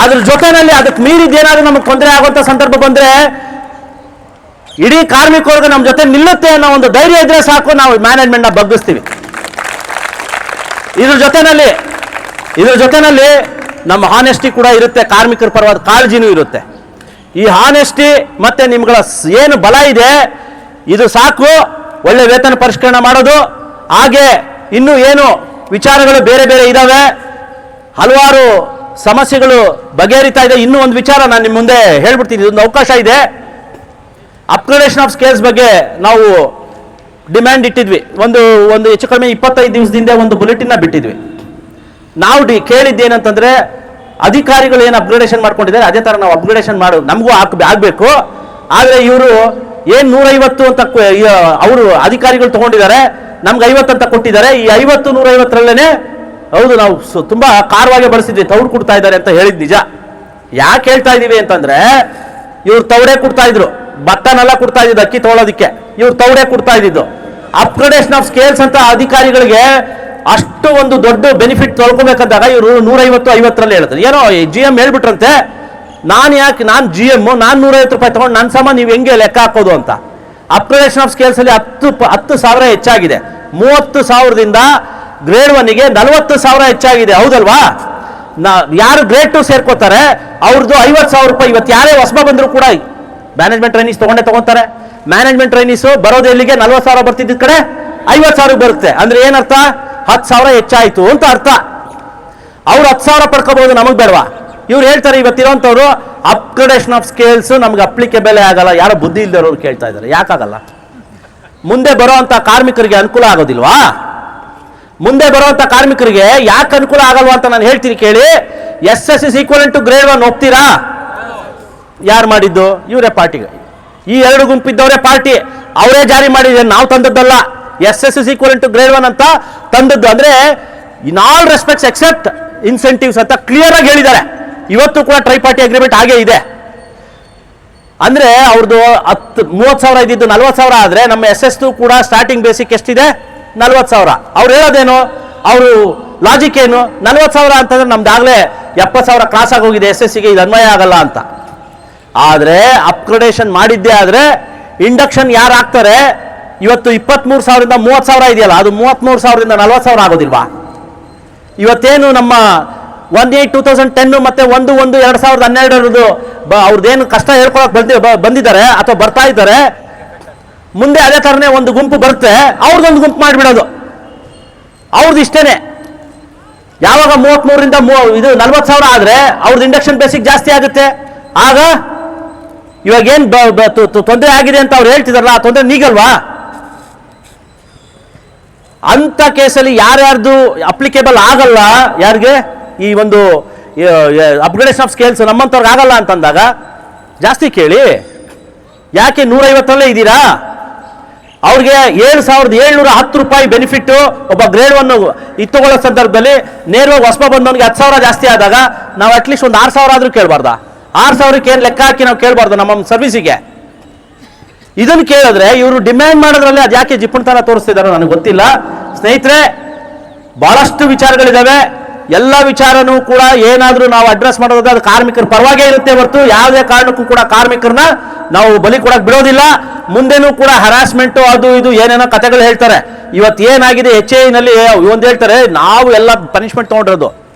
ಅದ್ರ ಜೊತೆಯಲ್ಲಿ ಅದಕ್ಕೆ ಮೀರಿದ್ದೇನಾದ್ರೂ ನಮಗೆ ತೊಂದರೆ ಆಗುವಂಥ ಸಂದರ್ಭ ಬಂದರೆ ಇಡೀ ಕಾರ್ಮಿಕ ವರ್ಗ ನಮ್ಮ ಜೊತೆ ನಿಲ್ಲುತ್ತೆ ಅನ್ನೋ ಒಂದು ಧೈರ್ಯ ಇದ್ರೆ ಸಾಕು, ನಾವು ಮ್ಯಾನೇಜ್ಮೆಂಟ್ನ ಬಗ್ಗಿಸ್ತೀವಿ. ಇದ್ರ ಜೊತೆನಲ್ಲಿ ನಮ್ಮ ಹಾನೆಸ್ಟಿ ಕೂಡ ಇರುತ್ತೆ, ಕಾರ್ಮಿಕರ ಪರವಾದ ಕಾಳಜಿನೂ ಇರುತ್ತೆ. ಈ ಹಾನೆಸ್ಟಿ ಮತ್ತೆ ನಿಮ್ಗಳ ಏನು ಬಲ ಇದೆ ಇದು ಸಾಕು ಒಳ್ಳೆ ವೇತನ ಪರಿಷ್ಕರಣೆ ಮಾಡೋದು. ಹಾಗೆ ಇನ್ನೂ ಏನು ವಿಚಾರಗಳು ಬೇರೆ ಇದ್ದಾವೆ, ಹಲವಾರು ಸಮಸ್ಯೆಗಳು ಬಗೆಹರಿತಾ ಇದೆ. ಇನ್ನೂ ಒಂದು ವಿಚಾರ ನಾನು ನಿಮ್ಮ ಮುಂದೆ ಹೇಳ್ಬಿಡ್ತೀನಿ, ಇದೊಂದು ಅವಕಾಶ ಇದೆ. ಅಪ್ಗ್ರೇಡೇಷನ್ ಆಫ್ ಸ್ಕೇಲ್ಸ್ ಬಗ್ಗೆ ನಾವು ಡಿಮ್ಯಾಂಡ್ ಇಟ್ಟಿದ್ವಿ. ಒಂದು ಹೆಚ್ಚು ಕಡಿಮೆ 25 ದಿವಸದಿಂದ ಒಂದು ಬುಲೆಟಿನ್ನ ಬಿಟ್ಟಿದ್ವಿ. ನಾವು ಕೇಳಿದ್ದೇನಂತಂದ್ರೆ, ಅಧಿಕಾರಿಗಳು ಏನು ಅಪ್ಗ್ರೇಡೇಷನ್ ಮಾಡ್ಕೊಂಡಿದ್ದಾರೆ ಅದೇ ಥರ ನಾವು ಅಪ್ಗ್ರೇಡೇಷನ್ ನಮಗೂ ಆಗಬೇಕು. ಆದರೆ ಇವರು ಏನು 150 ಅಂತ ಅವರು ಅಧಿಕಾರಿಗಳು ತಗೊಂಡಿದ್ದಾರೆ, ನಮ್ಗೆ 50 ಅಂತ ಕೊಟ್ಟಿದ್ದಾರೆ. ಈ 50 150ರಲ್ಲೇ ಹೌದು ನಾವು ತುಂಬ ಕಾರವಾಗಿ ಬಳಸಿದ್ವಿ, ತೌಡು ಕೊಡ್ತಾ ಇದ್ದಾರೆ ಅಂತ ಹೇಳಿದ್ ನಿಜ. ಯಾಕೆ ಹೇಳ್ತಾ ಇದ್ದೀವಿ ಅಂತಂದ್ರೆ, ಇವ್ರು ತೌಡೆ ಕೊಡ್ತಾ ಇದ್ರು, ಭತ್ತನೆಲ್ಲ ಕೊಡ್ತಾ ಇದ್ದಿದ್ದು ಅಕ್ಕಿ ತೊಗೊಳೋದಕ್ಕೆ, ಇವ್ರು ತೌಡೆ ಕೊಡ್ತಾ ಇದ್ದಿದ್ದು. ಅಪ್ಗ್ರೇಡೇಷನ್ ಆಫ್ ಸ್ಕೇಲ್ಸ್ ಅಂತ ಅಧಿಕಾರಿಗಳಿಗೆ ಅಷ್ಟು ಒಂದು ದೊಡ್ಡ ಬೆನಿಫಿಟ್ ತೊಳ್ಕೊಬೇಕಂದಾಗ ಇವರು 150-50ರಲ್ಲಿ ಹೇಳ್ತಾರೆ. ಏನೋ GM ಹೇಳ್ಬಿಟ್ರಂತೆ, ನಾನು GM, ನಾನು 150 ರೂಪಾಯಿ ತಗೊಂಡು ನನ್ನ ಸಮ ನೀವು ಹೆಂಗೆ ಲೆಕ್ಕ ಹಾಕೋದು ಅಂತ. ಅಪ್ಗ್ರೇಡೇಷನ್ ಆಫ್ ಸ್ಕೇಲ್ಸ್ ಅಲ್ಲಿ 10,000 ಹೆಚ್ಚಾಗಿದೆ. 30,000ದಿಂದ ಗ್ರೇಡ್ 1ಗೆ 40,000 ಹೆಚ್ಚಾಗಿದೆ, ಹೌದಲ್ವಾ? ಯಾರು ಗ್ರೇಡ್ 2 ಸೇರ್ಕೋತಾರೆ ಅವ್ರದ್ದು 50,000 ರೂಪಾಯಿ. ಇವತ್ತು ಯಾರೇ ಹೊಸಬ ಬಂದ್ರು ಕೂಡ ಮ್ಯಾನೇಜ್ಮೆಂಟ್ ಟ್ರೈನೀಸ್ ತಗೊಂತಾರೆ. ಮ್ಯಾನೇಜ್ಮೆಂಟ್ ಟ್ರೈನೀಸು ಬರೋದು ಎಲ್ಲಿಗೆ 40,000 ಬರ್ತಿದ್ದ ಕಡೆ 50,000 ಬರುತ್ತೆ. ಅಂದ್ರೆ ಏನರ್ಥ? 10,000 ಹೆಚ್ಚಾಯ್ತು ಅಂತ ಅರ್ಥ. ಅವ್ರು 10,000 ಪಡ್ಕೋಬಹುದು, ನಮಗ್ ಬೇಡವಾ? ಇವ್ರು ಹೇಳ್ತಾರೆ ಇವತ್ತಿರೋಂಥವ್ರು ಅಪ್ಗ್ರೇಡೇಷನ್ ಆಫ್ ಸ್ಕೇಲ್ಸ್ ನಮ್ಗೆ ಅಪ್ಲಿಕೇಬಲ್ ಆಗಲ್ಲ. ಯಾರೋ ಬುದ್ಧಿ ಇಲ್ದವ್ರು ಕೇಳ್ತಾ ಇದ್ದಾರೆ, ಯಾಕಾಗಲ್ಲ? ಮುಂದೆ ಬರೋಂಥ ಕಾರ್ಮಿಕರಿಗೆ ಅನುಕೂಲ ಆಗೋದಿಲ್ವಾ? ಮುಂದೆ ಬರುವಂತ ಕಾರ್ಮಿಕರಿಗೆ ಯಾಕೆ ಅನುಕೂಲ ಆಗಲ್ವಾ ಅಂತ ನಾನು ಹೇಳ್ತೀನಿ ಕೇಳಿ. SS is equivalent to grade 1 ಒಪ್ತೀರಾ? ಯಾರು ಮಾಡಿದ್ದು? ಇವರೇ ಪಾರ್ಟಿಗೆ. ಈ ಎರಡು ಗುಂಪಿದ್ದವರೇ ಪಾರ್ಟಿ, ಅವರೇ ಜಾರಿ ಮಾಡಿದ್ರೆ, ನಾವು ತಂದದ್ದಲ್ಲ. SS is equivalent to grade 1 ಅಂತ ತಂದದ್ದು. ಅಂದ್ರೆ in all respects except incentives ಅಂತ ಕ್ಲಿಯರ್ ಆಗಿ ಹೇಳಿದ್ದಾರೆ. ಇವತ್ತು ಕೂಡ ಟ್ರೈ ಪಾರ್ಟಿ ಅಗ್ರಿಮೆಂಟ್ ಹಾಗೆ ಇದೆ. ಅಂದ್ರೆ ಅವ್ರದ್ದು 30,000 ಇದ್ದಿದ್ದು 40,000 ಆದ್ರೆ ನಮ್ಮ SS ಕೂಡ ಸ್ಟಾರ್ಟಿಂಗ್ ಬೇಸಿಕ್ ಎಷ್ಟಿದೆ? 40,000. ಅವ್ರು ಹೇಳೋದೇನು? ಅವರು ಲಾಜಿಕ್ ಏನು? 40,000 ಅಂತಂದ್ರೆ ನಮ್ದಾಗಲೇ 70,000 ಕ್ರಾಸ್ ಆಗೋಗಿದೆ, SSಗೆ ಇದು ಅನ್ವಯ ಆಗಲ್ಲ ಅಂತ. ಆದರೆ ಅಪ್ಗ್ರೇಡೇಷನ್ ಮಾಡಿದ್ದೇ ಆದರೆ ಇಂಡಕ್ಷನ್ ಯಾರು ಹಾಕ್ತಾರೆ, ಇವತ್ತು 23,000ರಿಂದ 30,000 ಇದೆಯಲ್ಲ, ಅದು 33,000ರಿಂದ 40,000 ಆಗೋದಿಲ್ವಾ? ಇವತ್ತೇನು ನಮ್ಮ 1/8/2010 ಮತ್ತೆ 1/1/2012 ಅವ್ರದ್ದೇನು ಕಷ್ಟ ಹೇಳ್ಕೊಳಕ್ ಬಂದಿದ್ದಾರೆ ಅಥವಾ ಬರ್ತಾ ಇದ್ದಾರೆ, ಮುಂದೆ ಅದೇ ಥರನೇ ಒಂದು ಗುಂಪು ಬರುತ್ತೆ, ಅವ್ರದ್ದೊಂದು ಗುಂಪು ಮಾಡಿಬಿಡೋದು. ಅವ್ರದ್ದು ಇಷ್ಟೇನೆ. ಯಾವಾಗ 33ರಿಂದ 40,000 ಆದರೆ ಅವ್ರದ್ದು ಇಂಡಕ್ಷನ್ ಬೇಸಿಕ್ ಜಾಸ್ತಿ ಆಗುತ್ತೆ. ಆಗ ಇವಾಗೇನು ತೊಂದರೆ ಆಗಿದೆ ಅಂತ ಅವ್ರು ಹೇಳ್ತಿದಾರಲ್ಲ, ಆ ತೊಂದರೆ ನೀಗಲ್ವಾ? ಅಂತ ಕೇಸಲ್ಲಿ ಯಾರ್ಯಾರ್ದು ಅಪ್ಲಿಕೇಬಲ್ ಆಗಲ್ಲ, ಯಾರಿಗೆ ಈ ಒಂದು ಅಪ್ಗ್ರೇಡೇಷನ್ ಆಫ್ ಸ್ಕೇಲ್ಸ್ ನಮ್ಮಂಥವ್ರಿಗೆ ಆಗಲ್ಲ ಅಂತಂದಾಗ ಜಾಸ್ತಿ ಕೇಳಿ. ಯಾಕೆ 150ರಲ್ಲೇ ಇದ್ದೀರಾ? ಅವ್ರಿಗೆ 7,710 ರೂಪಾಯಿ ಬೆನಿಫಿಟ್ ಒಬ್ಬ ಗ್ರೇಡ್ 1 ಇದು ತಗೊಳ್ಳೋ ಸಂದರ್ಭದಲ್ಲಿ ನೇರವಾಗಿ ಹೊಸಬ ಬಂದವನಿಗೆ 10,000 ಜಾಸ್ತಿ ಆದಾಗ ನಾವು ಅಟ್ಲೀಸ್ಟ್ ಒಂದು 6,000 ಆದ್ರೂ ಕೇಳಬಾರ್ದಾ? 6,000ಕ್ಕೆ ಏನು ಲೆಕ್ಕ ಹಾಕಿ ನಾವು ಕೇಳಬಾರ್ದು ನಮ್ಮ ಸರ್ವಿಸಿಗೆ? ಇದನ್ನು ಕೇಳಿದ್ರೆ ಇವರು ಡಿಮ್ಯಾಂಡ್ ಮಾಡೋದ್ರಲ್ಲಿ ಅದು ಯಾಕೆ ಜಿಪ್ಪಣತನ ತೋರಿಸ್ತಿದಾರೋ ನನಗೆ ಗೊತ್ತಿಲ್ಲ. ಸ್ನೇಹಿತರೆ, ಬಹಳಷ್ಟು ವಿಚಾರಗಳಿದ್ದಾವೆ. ಎಲ್ಲ ವಿಚಾರನೂ ಕೂಡ ಏನಾದರೂ ನಾವು ಅಡ್ರೆಸ್ ಮಾಡೋದಾದ್ರೆ ಅದು ಕಾರ್ಮಿಕರ ಪರವಾಗೇ ಇರುತ್ತೆ ಹೊರತು ಯಾವುದೇ ಕಾರಣಕ್ಕೂ ಕೂಡ ಕಾರ್ಮಿಕರನ್ನ ನಾವು ಬಲಿ ಕೊಡಕ್ಕೆ ಬಿಡೋದಿಲ್ಲ. ಮುಂದೆನೂ ಕೂಡ ಹರಾಸ್ಮೆಂಟು ಅದು ಇದು ಏನೇನೋ ಕಥೆಗಳು ಹೇಳ್ತಾರೆ. ಇವತ್ತು ಏನಾಗಿದೆ HAನಲ್ಲಿ ಒಂದು ಹೇಳ್ತಾರೆ, ನಾವು ಎಲ್ಲ ಪನಿಷ್ಮೆಂಟ್ ತೊಗೊಂಡಿರೋದು.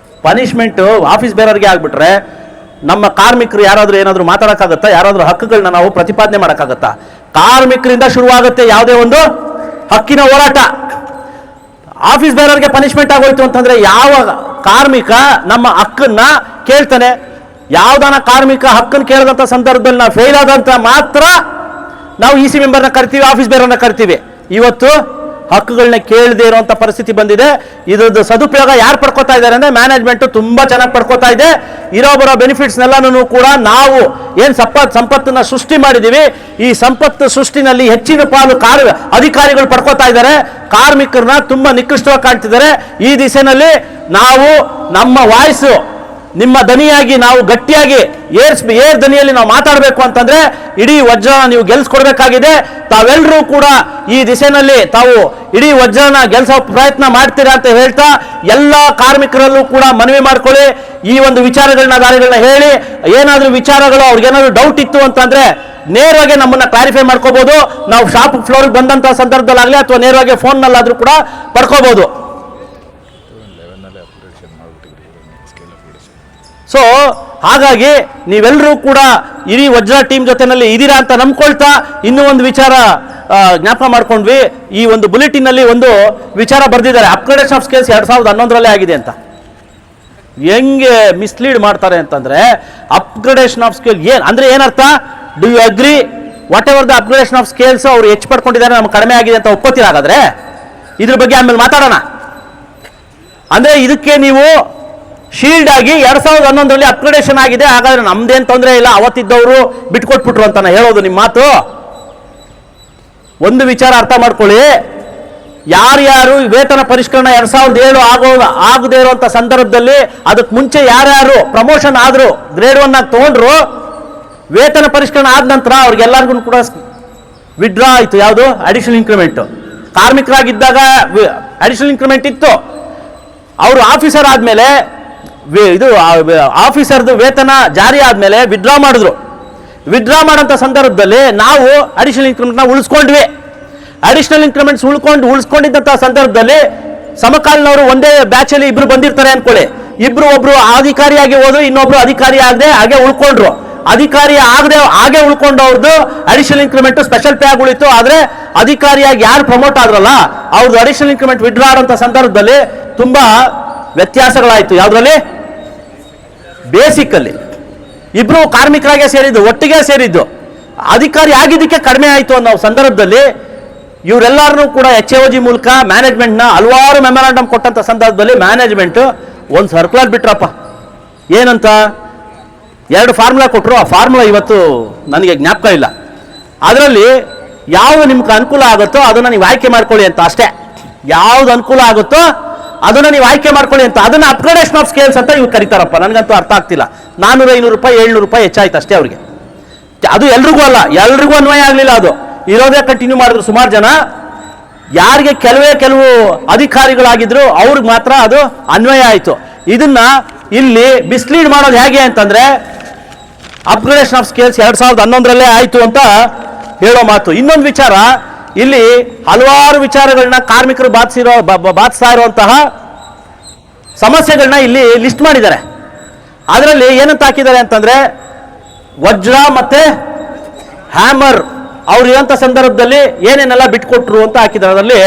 ಪನಿಷ್ಮೆಂಟು ಆಫೀಸ್ ಬೇರೆಯವ್ರಿಗೆ ಆಗ್ಬಿಟ್ರೆ ನಮ್ಮ ಕಾರ್ಮಿಕರು ಯಾರಾದರೂ ಏನಾದರೂ ಮಾತಾಡೋಕ್ಕಾಗತ್ತಾ? ಯಾರಾದರೂ ಹಕ್ಕುಗಳನ್ನ ನಾವು ಪ್ರತಿಪಾದನೆ ಮಾಡೋಕ್ಕಾಗತ್ತಾ? ಕಾರ್ಮಿಕರಿಂದ ಶುರುವಾಗುತ್ತೆ ಯಾವುದೇ ಒಂದು ಹಕ್ಕಿನ ಹೋರಾಟ. ಆಫೀಸ್ ಬೇರೆಯವ್ರಿಗೆ ಪನಿಷ್ಮೆಂಟ್ ಆಗೋಯ್ತು ಅಂತಂದ್ರೆ ಯಾವ ಕಾರ್ಮಿಕ ನಮ್ಮ ಹಕ್ಕನ್ನ ಕೇಳ್ತಾನೆ? ಯಾವ್ದಾನ ಕಾರ್ಮಿಕ ಹಕ್ಕನ್ನು ಕೇಳದಂತ ಸಂದರ್ಭದಲ್ಲಿ ನಾವು ಫೇಲ್ ಆದಂತ ಮಾತ್ರ ನಾವು EC ಮೆಂಬರ್ನ ಕರಿತೀವಿ, ಆಫೀಸ್ ಬೇರೆಯವ್ರನ್ನ ಕರಿತೀವಿ. ಇವತ್ತು ಹಕ್ಕುಗಳನ್ನ ಕೇಳದೇ ಇರುವಂತ ಪರಿಸ್ಥಿತಿ ಬಂದಿದೆ. ಇದ್ರದ್ದು ಸದುಪಯೋಗ ಯಾರು ಪಡ್ಕೋತಾ ಇದ್ದಾರೆ ಅಂದ್ರೆ ಮ್ಯಾನೇಜ್ಮೆಂಟ್ ತುಂಬಾ ಚೆನ್ನಾಗಿ ಪಡ್ಕೋತಾ ಇದೆ. ಬರೋ ಬೆನಿಫಿಟ್ಸ್ ಎಲ್ಲನೂ ಕೂಡ ನಾವು ಏನ್ ಸಂಪತ್ತನ್ನ ಸೃಷ್ಟಿ ಮಾಡಿದೀವಿ, ಈ ಸಂಪತ್ತು ಸೃಷ್ಟಿನಲ್ಲಿ ಹೆಚ್ಚಿನ ಪಾಲು ಅಧಿಕಾರಿಗಳು ಪಡ್ಕೋತಾ ಇದ್ದಾರೆ. ಕಾರ್ಮಿಕರನ್ನ ತುಂಬಾ ನಿಕೃಷ್ಟವಾಗಿ ಕಾಣ್ತಿದ್ದಾರೆ. ಈ ದಿಸೆನಲ್ಲಿ ನಾವು ನಮ್ಮ ವಾಯ್ಸು ನಿಮ್ಮ ದನಿಯಾಗಿ ನಾವು ಗಟ್ಟಿಯಾಗಿ ಏರ್ ದನಿಯಲ್ಲಿ ನಾವು ಮಾತಾಡಬೇಕು ಅಂತಂದ್ರೆ ಇಡೀ ವಜ್ರನ ನೀವು ಗೆಲ್ಸ್ಕೊಡ್ಬೇಕಾಗಿದೆ. ತಾವೆಲ್ಲರೂ ಕೂಡ ಈ ದಿಸೆನಲ್ಲಿ ತಾವು ಇಡೀ ವಜ್ರನ ಗೆಲ್ಸೋ ಪ್ರಯತ್ನ ಮಾಡ್ತೀರಾ ಅಂತ ಹೇಳ್ತಾ ಎಲ್ಲ ಕಾರ್ಮಿಕರಲ್ಲೂ ಕೂಡ ಮನವಿ ಮಾಡ್ಕೊಳ್ಳಿ. ಈ ಒಂದು ವಿಚಾರಗಳನ್ನ ದಾರಿಗಳನ್ನ ಹೇಳಿ, ಏನಾದ್ರೂ ವಿಚಾರಗಳು ಅವ್ರಿಗೇನಾದ್ರೂ ಡೌಟ್ ಇತ್ತು ಅಂತಂದ್ರೆ ನೇರವಾಗಿ ನಮ್ಮನ್ನ ಕ್ಲಾರಿಫೈ ಮಾಡ್ಕೋಬಹುದು. ನಾವು ಶಾಪ್ ಫ್ಲೋರ್ಗೆ ಬಂದಂತ ಸಂದರ್ಭದಲ್ಲಾಗಲಿ ಅಥವಾ ನೇರವಾಗಿ ಫೋನ್ನಲ್ಲಾದ್ರೂ ಕೂಡ ಪಡ್ಕೋಬಹುದು. ಸೊ ಹಾಗಾಗಿ ನೀವೆಲ್ಲರೂ ಕೂಡ ಇಡೀ ವಜ್ರ ಟೀಮ್ ಜೊತೆನಲ್ಲಿ ಇದೀರಾ ಅಂತ ನಂಬ್ಕೊಳ್ತಾ ಇನ್ನೂ ಒಂದು ವಿಚಾರ ಜ್ಞಾಪಕ ಮಾಡ್ಕೊಂಡ್ವಿ. ಈ ಒಂದು ಬುಲೆಟಿನ್ ನಲ್ಲಿ ಒಂದು ವಿಚಾರ ಬರೆದಿದ್ದಾರೆ, ಅಪ್ಗ್ರೇಡೇಷನ್ ಆಫ್ ಸ್ಕೇಲ್ಸ್ 2011ರಲ್ಲೇ ಆಗಿದೆ ಅಂತ. ಹೆಂಗೆ ಮಿಸ್ಲೀಡ್ ಮಾಡ್ತಾರೆ ಅಂತಂದ್ರೆ, ಅಪ್ಗ್ರೇಡೇಷನ್ ಆಫ್ ಸ್ಕೇಲ್ ಅಂದ್ರೆ ಏನರ್ಥ? Do you agree whatever the upgradation of scales ಅವ್ರು ಹೆಚ್ಚು ಪಡ್ಕೊಂಡಿದ್ದಾರೆ, ನಮ್ಗೆ ಕಡಿಮೆ ಆಗಿದೆ ಅಂತ ಒಪ್ಕೋತೀರ? ಹಾಗಾದ್ರೆ ಇದ್ರ ಬಗ್ಗೆ ಆಮೇಲೆ ಮಾತಾಡೋಣ. ಅಂದ್ರೆ ಇದಕ್ಕೆ ನೀವು ಶೀಲ್ಡ್ ಆಗಿ 2011ರಲ್ಲಿ ಅಪ್ಗ್ರೇಡೇಷನ್ ಆಗಿದೆ, ಹಾಗಾದ್ರೆ ನಮ್ದೇನ್ ತೊಂದರೆ ಇಲ್ಲ, ಅವತ್ತಿದ್ದವರು ಬಿಟ್ಕೊಟ್ಬಿಟ್ರು ಅಂತ ಹೇಳೋದು ನಿಮ್ಮ ಮಾತು? ಒಂದು ವಿಚಾರ ಅರ್ಥ ಮಾಡ್ಕೊಳ್ಳಿ, ಯಾರ್ಯಾರು ವೇತನ ಪರಿಷ್ಕರಣೆ 2007 ಆಗದೇ ಇರುವಂತ ಸಂದರ್ಭದಲ್ಲಿ ಅದಕ್ಕೆ ಮುಂಚೆ ಯಾರ್ಯಾರು ಪ್ರಮೋಷನ್ ಆದ್ರು ಗ್ರೇಡ್ 1 ಆಗಿ ತಗೊಂಡ್ರು ವೇತನ ಪರಿಷ್ಕರಣೆ ಆದ ನಂತರ ಅವ್ರಿಗೆಲ್ಲರಿಗೂ ಕೂಡ ವಿಡ್ರಾ ಆಯಿತು. ಯಾವುದು? Additional increment. ಕಾರ್ಮಿಕರಾಗಿದ್ದಾಗ ಅಡಿಷನಲ್ ಇನ್ಕ್ರಿಮೆಂಟ್ ಇತ್ತು. ಅವರು ಆಫೀಸರ್ ಆದಮೇಲೆ ಇದು ಆಫೀಸರ್ದು ವೇತನ ಜಾರಿ ಆದಮೇಲೆ ವಿಡ್ರಾ ಮಾಡಿದ್ರು. ವಿಡ್ರಾ ಮಾಡೋಂಥ ಸಂದರ್ಭದಲ್ಲಿ ನಾವು ಅಡಿಷನಲ್ ಇನ್ಕ್ರಿಮೆಂಟ್ನ ಉಳಿಸ್ಕೊಂಡ್ವಿ. ಅಡಿಷನಲ್ ಇನ್ಕ್ರಿಮೆಂಟ್ಸ್ ಉಳಿಸ್ಕೊಂಡಿದ್ದಂಥ ಸಂದರ್ಭದಲ್ಲಿ ಸಮಕಾಲೀನವರು ಒಂದೇ ಬ್ಯಾಚಲ್ಲಿ ಇಬ್ರು ಬಂದಿರ್ತಾರೆ ಅನ್ಕೊಳ್ಳಿ. ಒಬ್ರು ಅಧಿಕಾರಿಯಾಗಿ ಹೋದ್ರು, ಇನ್ನೊಬ್ರು ಅಧಿಕಾರಿ ಆಗದೆ ಹಾಗೆ ಉಳ್ಕೊಂಡ್ರು. ಅಧಿಕಾರಿ ಆಗದೆ ಹಾಗೆ ಉಳ್ಕೊಂಡವ್ರದ್ದು ಅಡಿಷನಲ್ ಇನ್ಕ್ರಿಮೆಂಟ್ ಸ್ಪೆಷಲ್ ಪೇ ಆಗಿ ಉಳಿತು. ಆದ್ರೆ ಅಧಿಕಾರಿಯಾಗಿ ಯಾರು ಪ್ರಮೋಟ್ ಆದ್ರಲ್ಲ ಅವ್ರದ್ದು ಅಡಿಷನಲ್ ಇನ್ಕ್ರಿಮೆಂಟ್ ವಿಡ್ರಾ ಆದಂತ ಸಂದರ್ಭದಲ್ಲಿ ತುಂಬಾ ವ್ಯತ್ಯಾಸಗಳಾಯ್ತು. ಯಾವ್ದ್ರಲ್ಲಿ? ಬೇಸಿಕ್ ಅಲ್ಲಿ ಇಬ್ರು ಕಾರ್ಮಿಕರಾಗೆ ಸೇರಿದ್ದು, ಒಟ್ಟಿಗೆ ಸೇರಿದ್ದು. ಅಧಿಕಾರಿ ಆಗಿದ್ದಕ್ಕೆ ಕಡಿಮೆ ಆಯ್ತು ಅನ್ನೋ ಸಂದರ್ಭದಲ್ಲಿ ಇವರೆಲ್ಲರನ್ನೂ ಕೂಡ HOG ಮೂಲಕ ಮ್ಯಾನೇಜ್ಮೆಂಟ್ನ ಹಲವಾರು ಮೆಮೊರಾಂಡಮ್ ಕೊಟ್ಟಂತ ಸಂದರ್ಭದಲ್ಲಿ ಮ್ಯಾನೇಜ್ಮೆಂಟ್ ಒಂದು ಸರ್ಕ್ಯುಲರ್ ಬಿಟ್ರಪ್ಪ. ಏನಂತ? 2 ಫಾರ್ಮುಲಾ ಕೊಟ್ಟರು. ಆ ಫಾರ್ಮುಲಾ ಇವತ್ತು ನನಗೆ ಜ್ಞಾಪಕ ಇಲ್ಲ. ಅದರಲ್ಲಿ ಯಾವುದು ನಿಮ್ಗೆ ಅನುಕೂಲ ಆಗುತ್ತೋ ಅದನ್ನು ನೀವು ಆಯ್ಕೆ ಮಾಡ್ಕೊಳ್ಳಿ ಅಂತ ಅಷ್ಟೇ. ಯಾವ್ದು ಅನುಕೂಲ ಆಗುತ್ತೋ ಅದನ್ನು ನೀವು ಆಯ್ಕೆ ಮಾಡ್ಕೊಳ್ಳಿ ಅಂತ. ಅದನ್ನು ಅಪ್ಗ್ರೇಡೇಷನ್ ಆಫ್ ಸ್ಕೇಲ್ಸ್ ಅಂತ ಇವ್ರು ಕರೀತಾರಪ್ಪ. ನನಗಂತೂ ಅರ್ಥ ಆಗ್ತಿಲ್ಲ. 400, 500 ರೂಪಾಯಿ, 700 ರೂಪಾಯಿ ಹೆಚ್ಚಾಯ್ತು ಅಷ್ಟೇ ಅವ್ರಿಗೆ. ಅದು ಎಲ್ರಿಗೂ ಅಲ್ಲ, ಎಲ್ರಿಗೂ ಅನ್ವಯ ಆಗಲಿಲ್ಲ. ಅದು ಇರೋದೇ ಕಂಟಿನ್ಯೂ ಮಾಡಿದ್ರು ಸುಮಾರು ಜನ. ಯಾರಿಗೆ ಕೆಲವು ಅಧಿಕಾರಿಗಳಾಗಿದ್ರು ಅವ್ರಿಗೆ ಮಾತ್ರ ಅದು ಅನ್ವಯ ಆಯಿತು. ಇದನ್ನ ಇಲ್ಲಿ ಮಿಸ್ಲೀಡ್ ಮಾಡೋದು ಹೇಗೆ ಅಂತಂದ್ರೆ ಅಪ್ಗ್ರೇಡೇಷನ್ ಆಫ್ ಸ್ಕೇಲ್ಸ್ 2011ರಲ್ಲೇ ಆಯಿತು ಅಂತ ಹೇಳೋ ಮಾತು. ಇನ್ನೊಂದು ವಿಚಾರ, ಇಲ್ಲಿ ಹಲವಾರು ವಿಚಾರಗಳನ್ನ ಕಾರ್ಮಿಕರು ಬಾಧಿಸ್ತಾ ಇರುವಂತಹ ಸಮಸ್ಯೆಗಳನ್ನ ಇಲ್ಲಿ ಲಿಸ್ಟ್ ಮಾಡಿದ್ದಾರೆ. ಅದರಲ್ಲಿ ಏನಂತ ಹಾಕಿದ್ದಾರೆ ಅಂತಂದ್ರೆ ವಜ್ರ ಮತ್ತೆ ಹ್ಯಾಮರ್ ಅವ್ರು ಇರೋಂಥ ಸಂದರ್ಭದಲ್ಲಿ ಏನೇನೆಲ್ಲ ಬಿಟ್ಕೊಟ್ರು ಅಂತ ಹಾಕಿದ್ದಾರೆ. ಅದರಲ್ಲಿ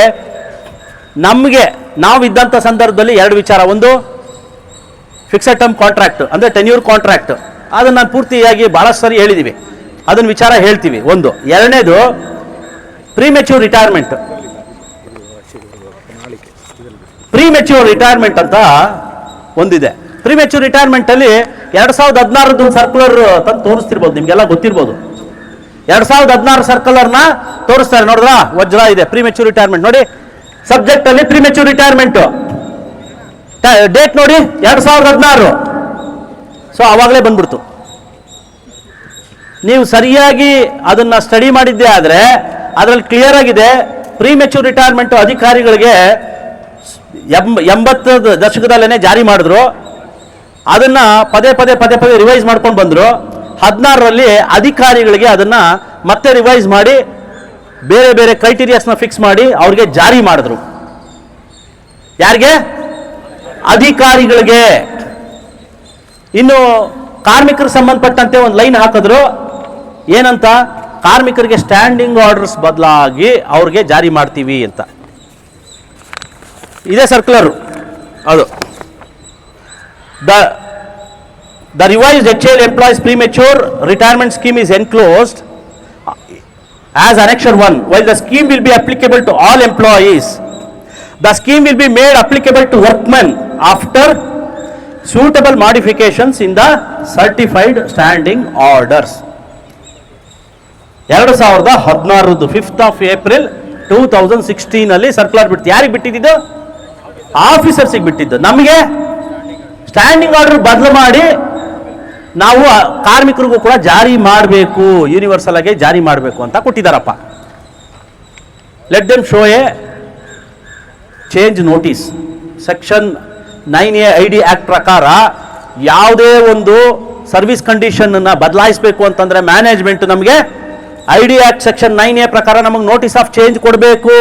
ನಾವು ಇದ್ದಂಥ ಸಂದರ್ಭದಲ್ಲಿ 2 ವಿಚಾರ. ಒಂದು ಫಿಕ್ಸೆಡ್ ಟರ್ಮ್ ಕಾಂಟ್ರಾಕ್ಟ್ ಅಂದ್ರೆ ಟೆನ್ಯೂರ್ ಕಾಂಟ್ರಾಕ್ಟ್. ಅದನ್ನ ನಾನು ಪೂರ್ತಿಯಾಗಿ ಬಹಳಷ್ಟು ಸರಿ ಹೇಳಿದೀವಿ. ಅದನ್ನ ವಿಚಾರ ಹೇಳ್ತೀವಿ. ಒಂದು. ಎರಡನೇದು ಪ್ರೀಮೆಚ್ಯೂರ್ ರಿಟೈರ್ಮೆಂಟ್. ಪ್ರೀಮೆಚ್ಯೂರ್ ರಿಟೈರ್ಮೆಂಟ್ ಅಂತ ಒಂದಿದೆ. ಪ್ರೀಮೆಚ್ಯೂರ್ ರಿಟೈರ್ಮೆಂಟ್ ಅಲ್ಲಿ 2016 ಸರ್ಕ್ಯುಲರ್ ತಂದು ತೋರಿಸ್ತಿರ್ಬೋದು, ನಿಮ್ಗೆಲ್ಲ ಗೊತ್ತಿರ್ಬೋದು. 2016 ಸರ್ಕ್ಯುಲರ್ನ ತೋರಿಸ್ತಾರೆ. ನೋಡಿದ್ರ? ವಜ್ರ ಇದೆ, ಪ್ರೀಮೆಚ್ಯೂರ್ ರಿಟೈರ್ಮೆಂಟ್ ನೋಡಿ. ಸಬ್ಜೆಕ್ಟ್ ಅಲ್ಲಿ ಪ್ರೀಮೆಚ್ಯೂರ್ ರಿಟೈರ್ಮೆಂಟ್ ಡೇಟ್ ನೋಡಿ 2016. ಸೊ ಅವಾಗಲೇ ಬಂದ್ಬಿಡ್ತು. ನೀವು ಸರಿಯಾಗಿ ಅದನ್ನ ಸ್ಟಡಿ ಮಾಡಿದ್ದೆ ಆದ್ರೆ ಅದರಲ್ಲಿ ಕ್ಲಿಯರ್ ಆಗಿದೆ. ಪ್ರೀಮೆಚ್ಯೂರ್ ರಿಟೈರ್ಮೆಂಟ್ ಅಧಿಕಾರಿಗಳಿಗೆ 80 ದಶಕದಲ್ಲೇನೆ ಜಾರಿ ಮಾಡಿದ್ರು. ಅದನ್ನ ಪದೇ ಪದೇ ರಿವೈಸ್ ಮಾಡ್ಕೊಂಡು ಬಂದ್ರು. 16ರಲ್ಲಿ ಅಧಿಕಾರಿಗಳಿಗೆ ಅದನ್ನ ಮತ್ತೆ ರಿವೈಸ್ ಮಾಡಿ ಬೇರೆ ಕ್ರೈಟೀರಿಯಾಸ್ನ ಫಿಕ್ಸ್ ಮಾಡಿ ಅವ್ರಿಗೆ ಜಾರಿ ಮಾಡಿದ್ರು. ಯಾರಿಗೆ? ಅಧಿಕಾರಿಗಳಿಗೆ. ಇನ್ನು ಕಾರ್ಮಿಕರಿಗೆ ಸಂಬಂಧಪಟ್ಟಂತೆ ಒಂದು ಲೈನ್ ಹಾಕಿದ್ರು. ಏನಂತ? ಕಾರ್ಮಿಕರಿಗೆ ಸ್ಟ್ಯಾಂಡಿಂಗ್ ಆರ್ಡರ್ಸ್ ಬದಲಾಗಿ ಅವ್ರಿಗೆ ಜಾರಿ ಮಾಡ್ತೀವಿ ಅಂತ. ಇದೇ ಸರ್ಕ್ಯುಲರ್ ಅದು. The revised HAL employees premature retirement scheme is enclosed as Annexure 1. While the scheme will be applicable to all employees, the scheme will be made applicable to workmen after suitable modifications in the certified standing orders. 2016 5th of April 2016 ಅಲ್ಲಿ ಸರ್ಕ್ಯುಲರ್ ಬಿಟ್ಟು ಯಾರಿಗೆ ಬಿಟ್ಟಿದ್ದು? ಆಫೀಸರ್ಸಿಗೆ ಬಿಟ್ಟಿದ್ದು. ನಮಗೆ ಸ್ಟ್ಯಾಂಡಿಂಗ್ ಆರ್ಡರ್ ಬದಲು ಮಾಡಿ ನಾವು ಕಾರ್ಮಿಕರಿಗೂ ಕೂಡ ಜಾರಿ ಮಾಡಬೇಕು, ಯೂನಿವರ್ಸಲ್ ಆಗಿ ಜಾರಿ ಮಾಡಬೇಕು ಅಂತ ಕೊಟ್ಟಿದ್ದಾರಪ್ಪ. Let them show a change notice. Section 9A ID act ಪ್ರಕಾರ ಯಾವುದೇ ಒಂದು ಸರ್ವಿಸ್ ಕಂಡೀಷನ್ ಅನ್ನ ಬದಲಾಯಿಸಬೇಕು ಅಂತಂದ್ರೆ ಮ್ಯಾನೇಜ್ಮೆಂಟ್ ನಮಗೆ ID ಆಕ್ಟ್ ಸೆಕ್ಷನ್ 9A ಪ್ರಕಾರ ನಮಗೆ ನೋಟಿಸ್ ಆಫ್ ಚೇಂಜ್ ಕೊಡಬೇಕು.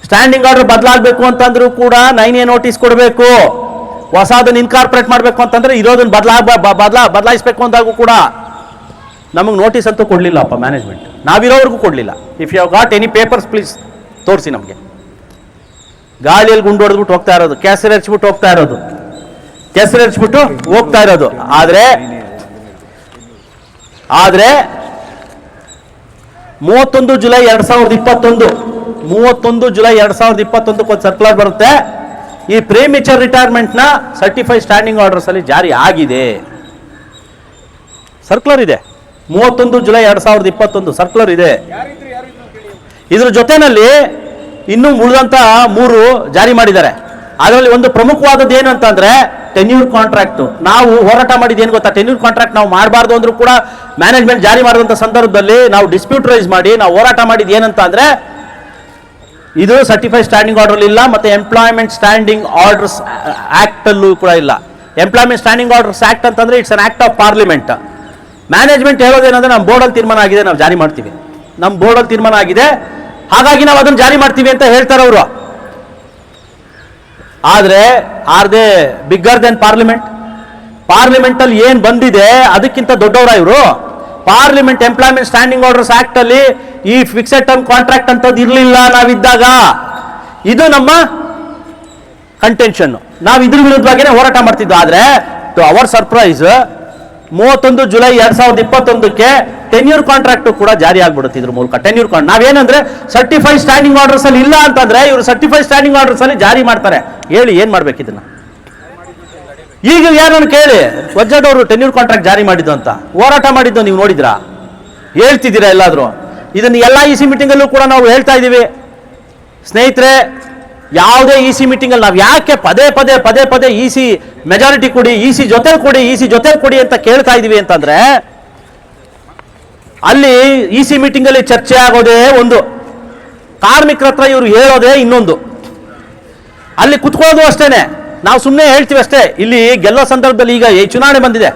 ಸ್ಟ್ಯಾಂಡಿಂಗ್ ಆರ್ಡರ್ ಬದಲಾಗಬೇಕು ಅಂತಂದ್ರೂ ಕೂಡ 9A ನೋಟಿಸ್ ಕೊಡಬೇಕು. ಹೊಸದನ್ನು ಇನ್ಕಾರ್ಪೊರೇಟ್ ಮಾಡಬೇಕು ಅಂತಂದ್ರೆ ಇರೋದನ್ನ ಬದಲಾಯಿಸಬೇಕು ಅಂದಾಗೂ ಕೂಡ ನಮಗೆ ನೋಟಿಸ್ ಅಂತೂ ಕೊಡಲಿಲ್ಲಪ್ಪ ಮ್ಯಾನೇಜ್ಮೆಂಟ್. ನಾವಿರೋವರೆಗೂ ಕೊಡಲಿಲ್ಲ. If you have got any papers please ತೋರಿಸಿ ನಮಗೆ. ಗಾಳಿಯಲ್ಲಿ ಗುಂಡು ಹೊಡೆದ್ಬಿಟ್ಟು ಹೋಗ್ತಾ ಇರೋದು, ಕೆಸರು ಹಚ್ಬಿಟ್ಟು ಹೋಗ್ತಾ ಇರೋದು, ಕೆಸರು ಹಚ್ಬಿಟ್ಟು ಹೋಗ್ತಾ ಇರೋದು. ಆದ್ರೆ 31 ಜುಲೈ 2021 ಒಂದು ಸರ್ಕ್ಯುಲರ್ ಬರುತ್ತೆ. ಈ ಪ್ರೀಮೆಚರ್ ರಿಟೈರ್ಮೆಂಟ್ ನ ಸರ್ಟಿಫೈಡ್ ಸ್ಟ್ಯಾಂಡಿಂಗ್ ಆರ್ಡರ್ಸ್ ಅಲ್ಲಿ ಜಾರಿ ಆಗಿದೆ. ಸರ್ಕ್ಯುಲರ್ ಇದೆ. 31 ಜುಲೈ 2021 ಸರ್ಕ್ಯುಲರ್ ಇದೆ. ಇದ್ರ ಜೊತೆನಲ್ಲಿ ಇನ್ನೂ ಉಳಿದಂತ 3 ಜಾರಿ ಮಾಡಿದ್ದಾರೆ. ಅದರಲ್ಲಿ ಒಂದು ಪ್ರಮುಖವಾದದ್ದು ಏನು ಅಂತಂದ್ರೆ ಟೆನ್ಯೂರ್ ಕಾಂಟ್ರಾಕ್ಟ್ ನಾವು ಹೋರಾಟ ಮಾಡಿದ್ದು ಏನು ಗೊತ್ತಾ, ಟೆನ್ಯೂರ್ ಕಾಂಟ್ರಾಕ್ಟ್ ನಾವು ಮಾಡಬಾರ್ದು ಅಂದ್ರೂ ಕೂಡ ಮ್ಯಾನೇಜ್ಮೆಂಟ್ ಜಾರಿ ಮಾಡಿದಂಥ ಸಂದರ್ಭದಲ್ಲಿ ನಾವು ಡಿಸ್ಪ್ಯೂಟ್ ರೈಸ್ ಮಾಡಿ ನಾವು ಹೋರಾಟ ಮಾಡಿದ್ದು ಏನಂತ ಅಂದ್ರೆ, ಇದು ಸರ್ಟಿಫೈಡ್ ಸ್ಟ್ಯಾಂಡಿಂಗ್ ಆರ್ಡರ್ ಇಲ್ಲ, ಮತ್ತೆ ಎಂಪ್ಲಾಯ್ಮೆಂಟ್ ಸ್ಟ್ಯಾಂಡಿಂಗ್ ಆರ್ಡರ್ಸ್ ಆಕ್ಟ್ ಅಲ್ಲೂ ಕೂಡ ಇಲ್ಲ. ಎಂಪ್ಲಾಯ್ಮೆಂಟ್ ಸ್ಟ್ಯಾಂಡಿಂಗ್ ಆರ್ಡರ್ಸ್ ಆಕ್ಟ್ ಅಂತಂದ್ರೆ it's an act of parliament. Management ಹೇಳೋದೇನಂದ್ರೆ ನಮ್ಮ ಬೋರ್ಡಲ್ಲಿ ತೀರ್ಮಾನ ಆಗಿದೆ, ನಾವು ಜಾರಿ ಮಾಡ್ತೀವಿ, ನಮ್ಮ ಬೋರ್ಡಲ್ಲಿ ತೀರ್ಮಾನ ಆಗಿದೆ, ಹಾಗಾಗಿ ನಾವು ಅದನ್ನು ಜಾರಿ ಮಾಡ್ತೀವಿ ಅಂತ ಹೇಳ್ತಾರೆ ಅವರು. ಆದ್ರೆ are they bigger than parliament? Parliament ಅಲ್ಲಿ ಏನ್ ಬಂದಿದೆ ಅದಕ್ಕಿಂತ ದೊಡ್ಡವರ ಇವರು? Parliament employment standing orders act ಅಲ್ಲಿ ಈ ಫಿಕ್ಸೆಡ್ ಟರ್ಮ್ ಕಾಂಟ್ರಾಕ್ಟ್ ಅಂತದ್ದು ಇರಲಿಲ್ಲ ನಾವಿದ್ದಾಗ. ಇದು ನಮ್ಮ ಕಂಟೆನ್ಷನ್, ನಾವು ಇದ್ರ ವಿರುದ್ಧವಾಗಿನೇ ಹೋರಾಟ ಮಾಡ್ತಿದ್ವಿ. ಆದ್ರೆ ಟು ಅವರ್ ಸರ್ಪ್ರೈಸ್ 31 ಜುಲೈ 2021ಕ್ಕೆ ಟೆನ್ಯೂರ್ ಕಾಂಟ್ರಾಕ್ಟ್ ಕೂಡ ಜಾರಿ ಆಗ್ಬಿಡುತ್ತೆ ಇದ್ರ ಮೂಲಕ. ಟೆನ್ಯೂರ್ ಕಾಂಟ್ರಾಕ್ಟ್ ನಾವೇನಂದ್ರೆ ಸರ್ಟಿಫೈಡ್ ಸ್ಟ್ಯಾಂಡಿಂಗ್ ಆರ್ಡರ್ಸ್ ಅಲ್ಲಿ ಇಲ್ಲ ಅಂತಂದ್ರೆ ಇವರು ಸರ್ಟಿಫೈಡ್ ಸ್ಟ್ಯಾಂಡಿಂಗ್ ಆರ್ಡರ್ಸ್ ಅಲ್ಲಿ ಜಾರಿ ಮಾಡ್ತಾರೆ. ಹೇಳಿ ಏನ್ ಮಾಡ್ಬೇಕು ಇದನ್ನ? ಈಗ ಯಾರನ್ನು ಕೇಳಿ ವಜ್ಜಡ್ ಅವರು ಟೆನ್ಯೂರ್ ಕಾಂಟ್ರಾಕ್ಟ್ ಜಾರಿ ಮಾಡಿದ್ದು ಅಂತ ಹೋರಾಟ ಮಾಡಿದ್ದು ನೀವು ನೋಡಿದ್ರಾ? ಹೇಳ್ತಿದ್ದೀರಾ ಎಲ್ಲಾದ್ರೂ? ಇದನ್ನ ಎಲ್ಲ EC ಮೀಟಿಂಗ್ ಅಲ್ಲೂ ಕೂಡ ನಾವು ಹೇಳ್ತಾ ಇದ್ದೀವಿ ಸ್ನೇಹಿತರೆ. ಯಾವುದೇ EC ಮೀಟಿಂಗ್ ಅಲ್ಲಿ ನಾವು ಯಾಕೆ ಪದೇ ಪದೇ EC ಮೆಜಾರಿಟಿ ಕೊಡಿ, EC ಜೊತೆ ಕೊಡಿ ಅಂತ ಕೇಳ್ತಾ ಇದೀವಿ ಅಂತಂದ್ರೆ, ಅಲ್ಲಿ EC ಮೀಟಿಂಗ್ ಅಲ್ಲಿ ಚರ್ಚೆ ಆಗೋದೇ ಒಂದು, ಕಾರ್ಮಿಕರ ಹತ್ರ ಇವರು ಹೇಳೋದೇ ಇನ್ನೊಂದು. ಅಲ್ಲಿ ಕುತ್ಕೊಳ್ಳೋದು ಅಷ್ಟೇನೆ, ನಾವು ಸುಮ್ಮನೆ ಹೇಳ್ತೀವಿ ಅಷ್ಟೇ. ಇಲ್ಲಿ ಗೆಲ್ಲೋ ಸಂದರ್ಭದಲ್ಲಿ ಈಗ ಈ ಚುನಾವಣೆ ಬಂದಿದೆ,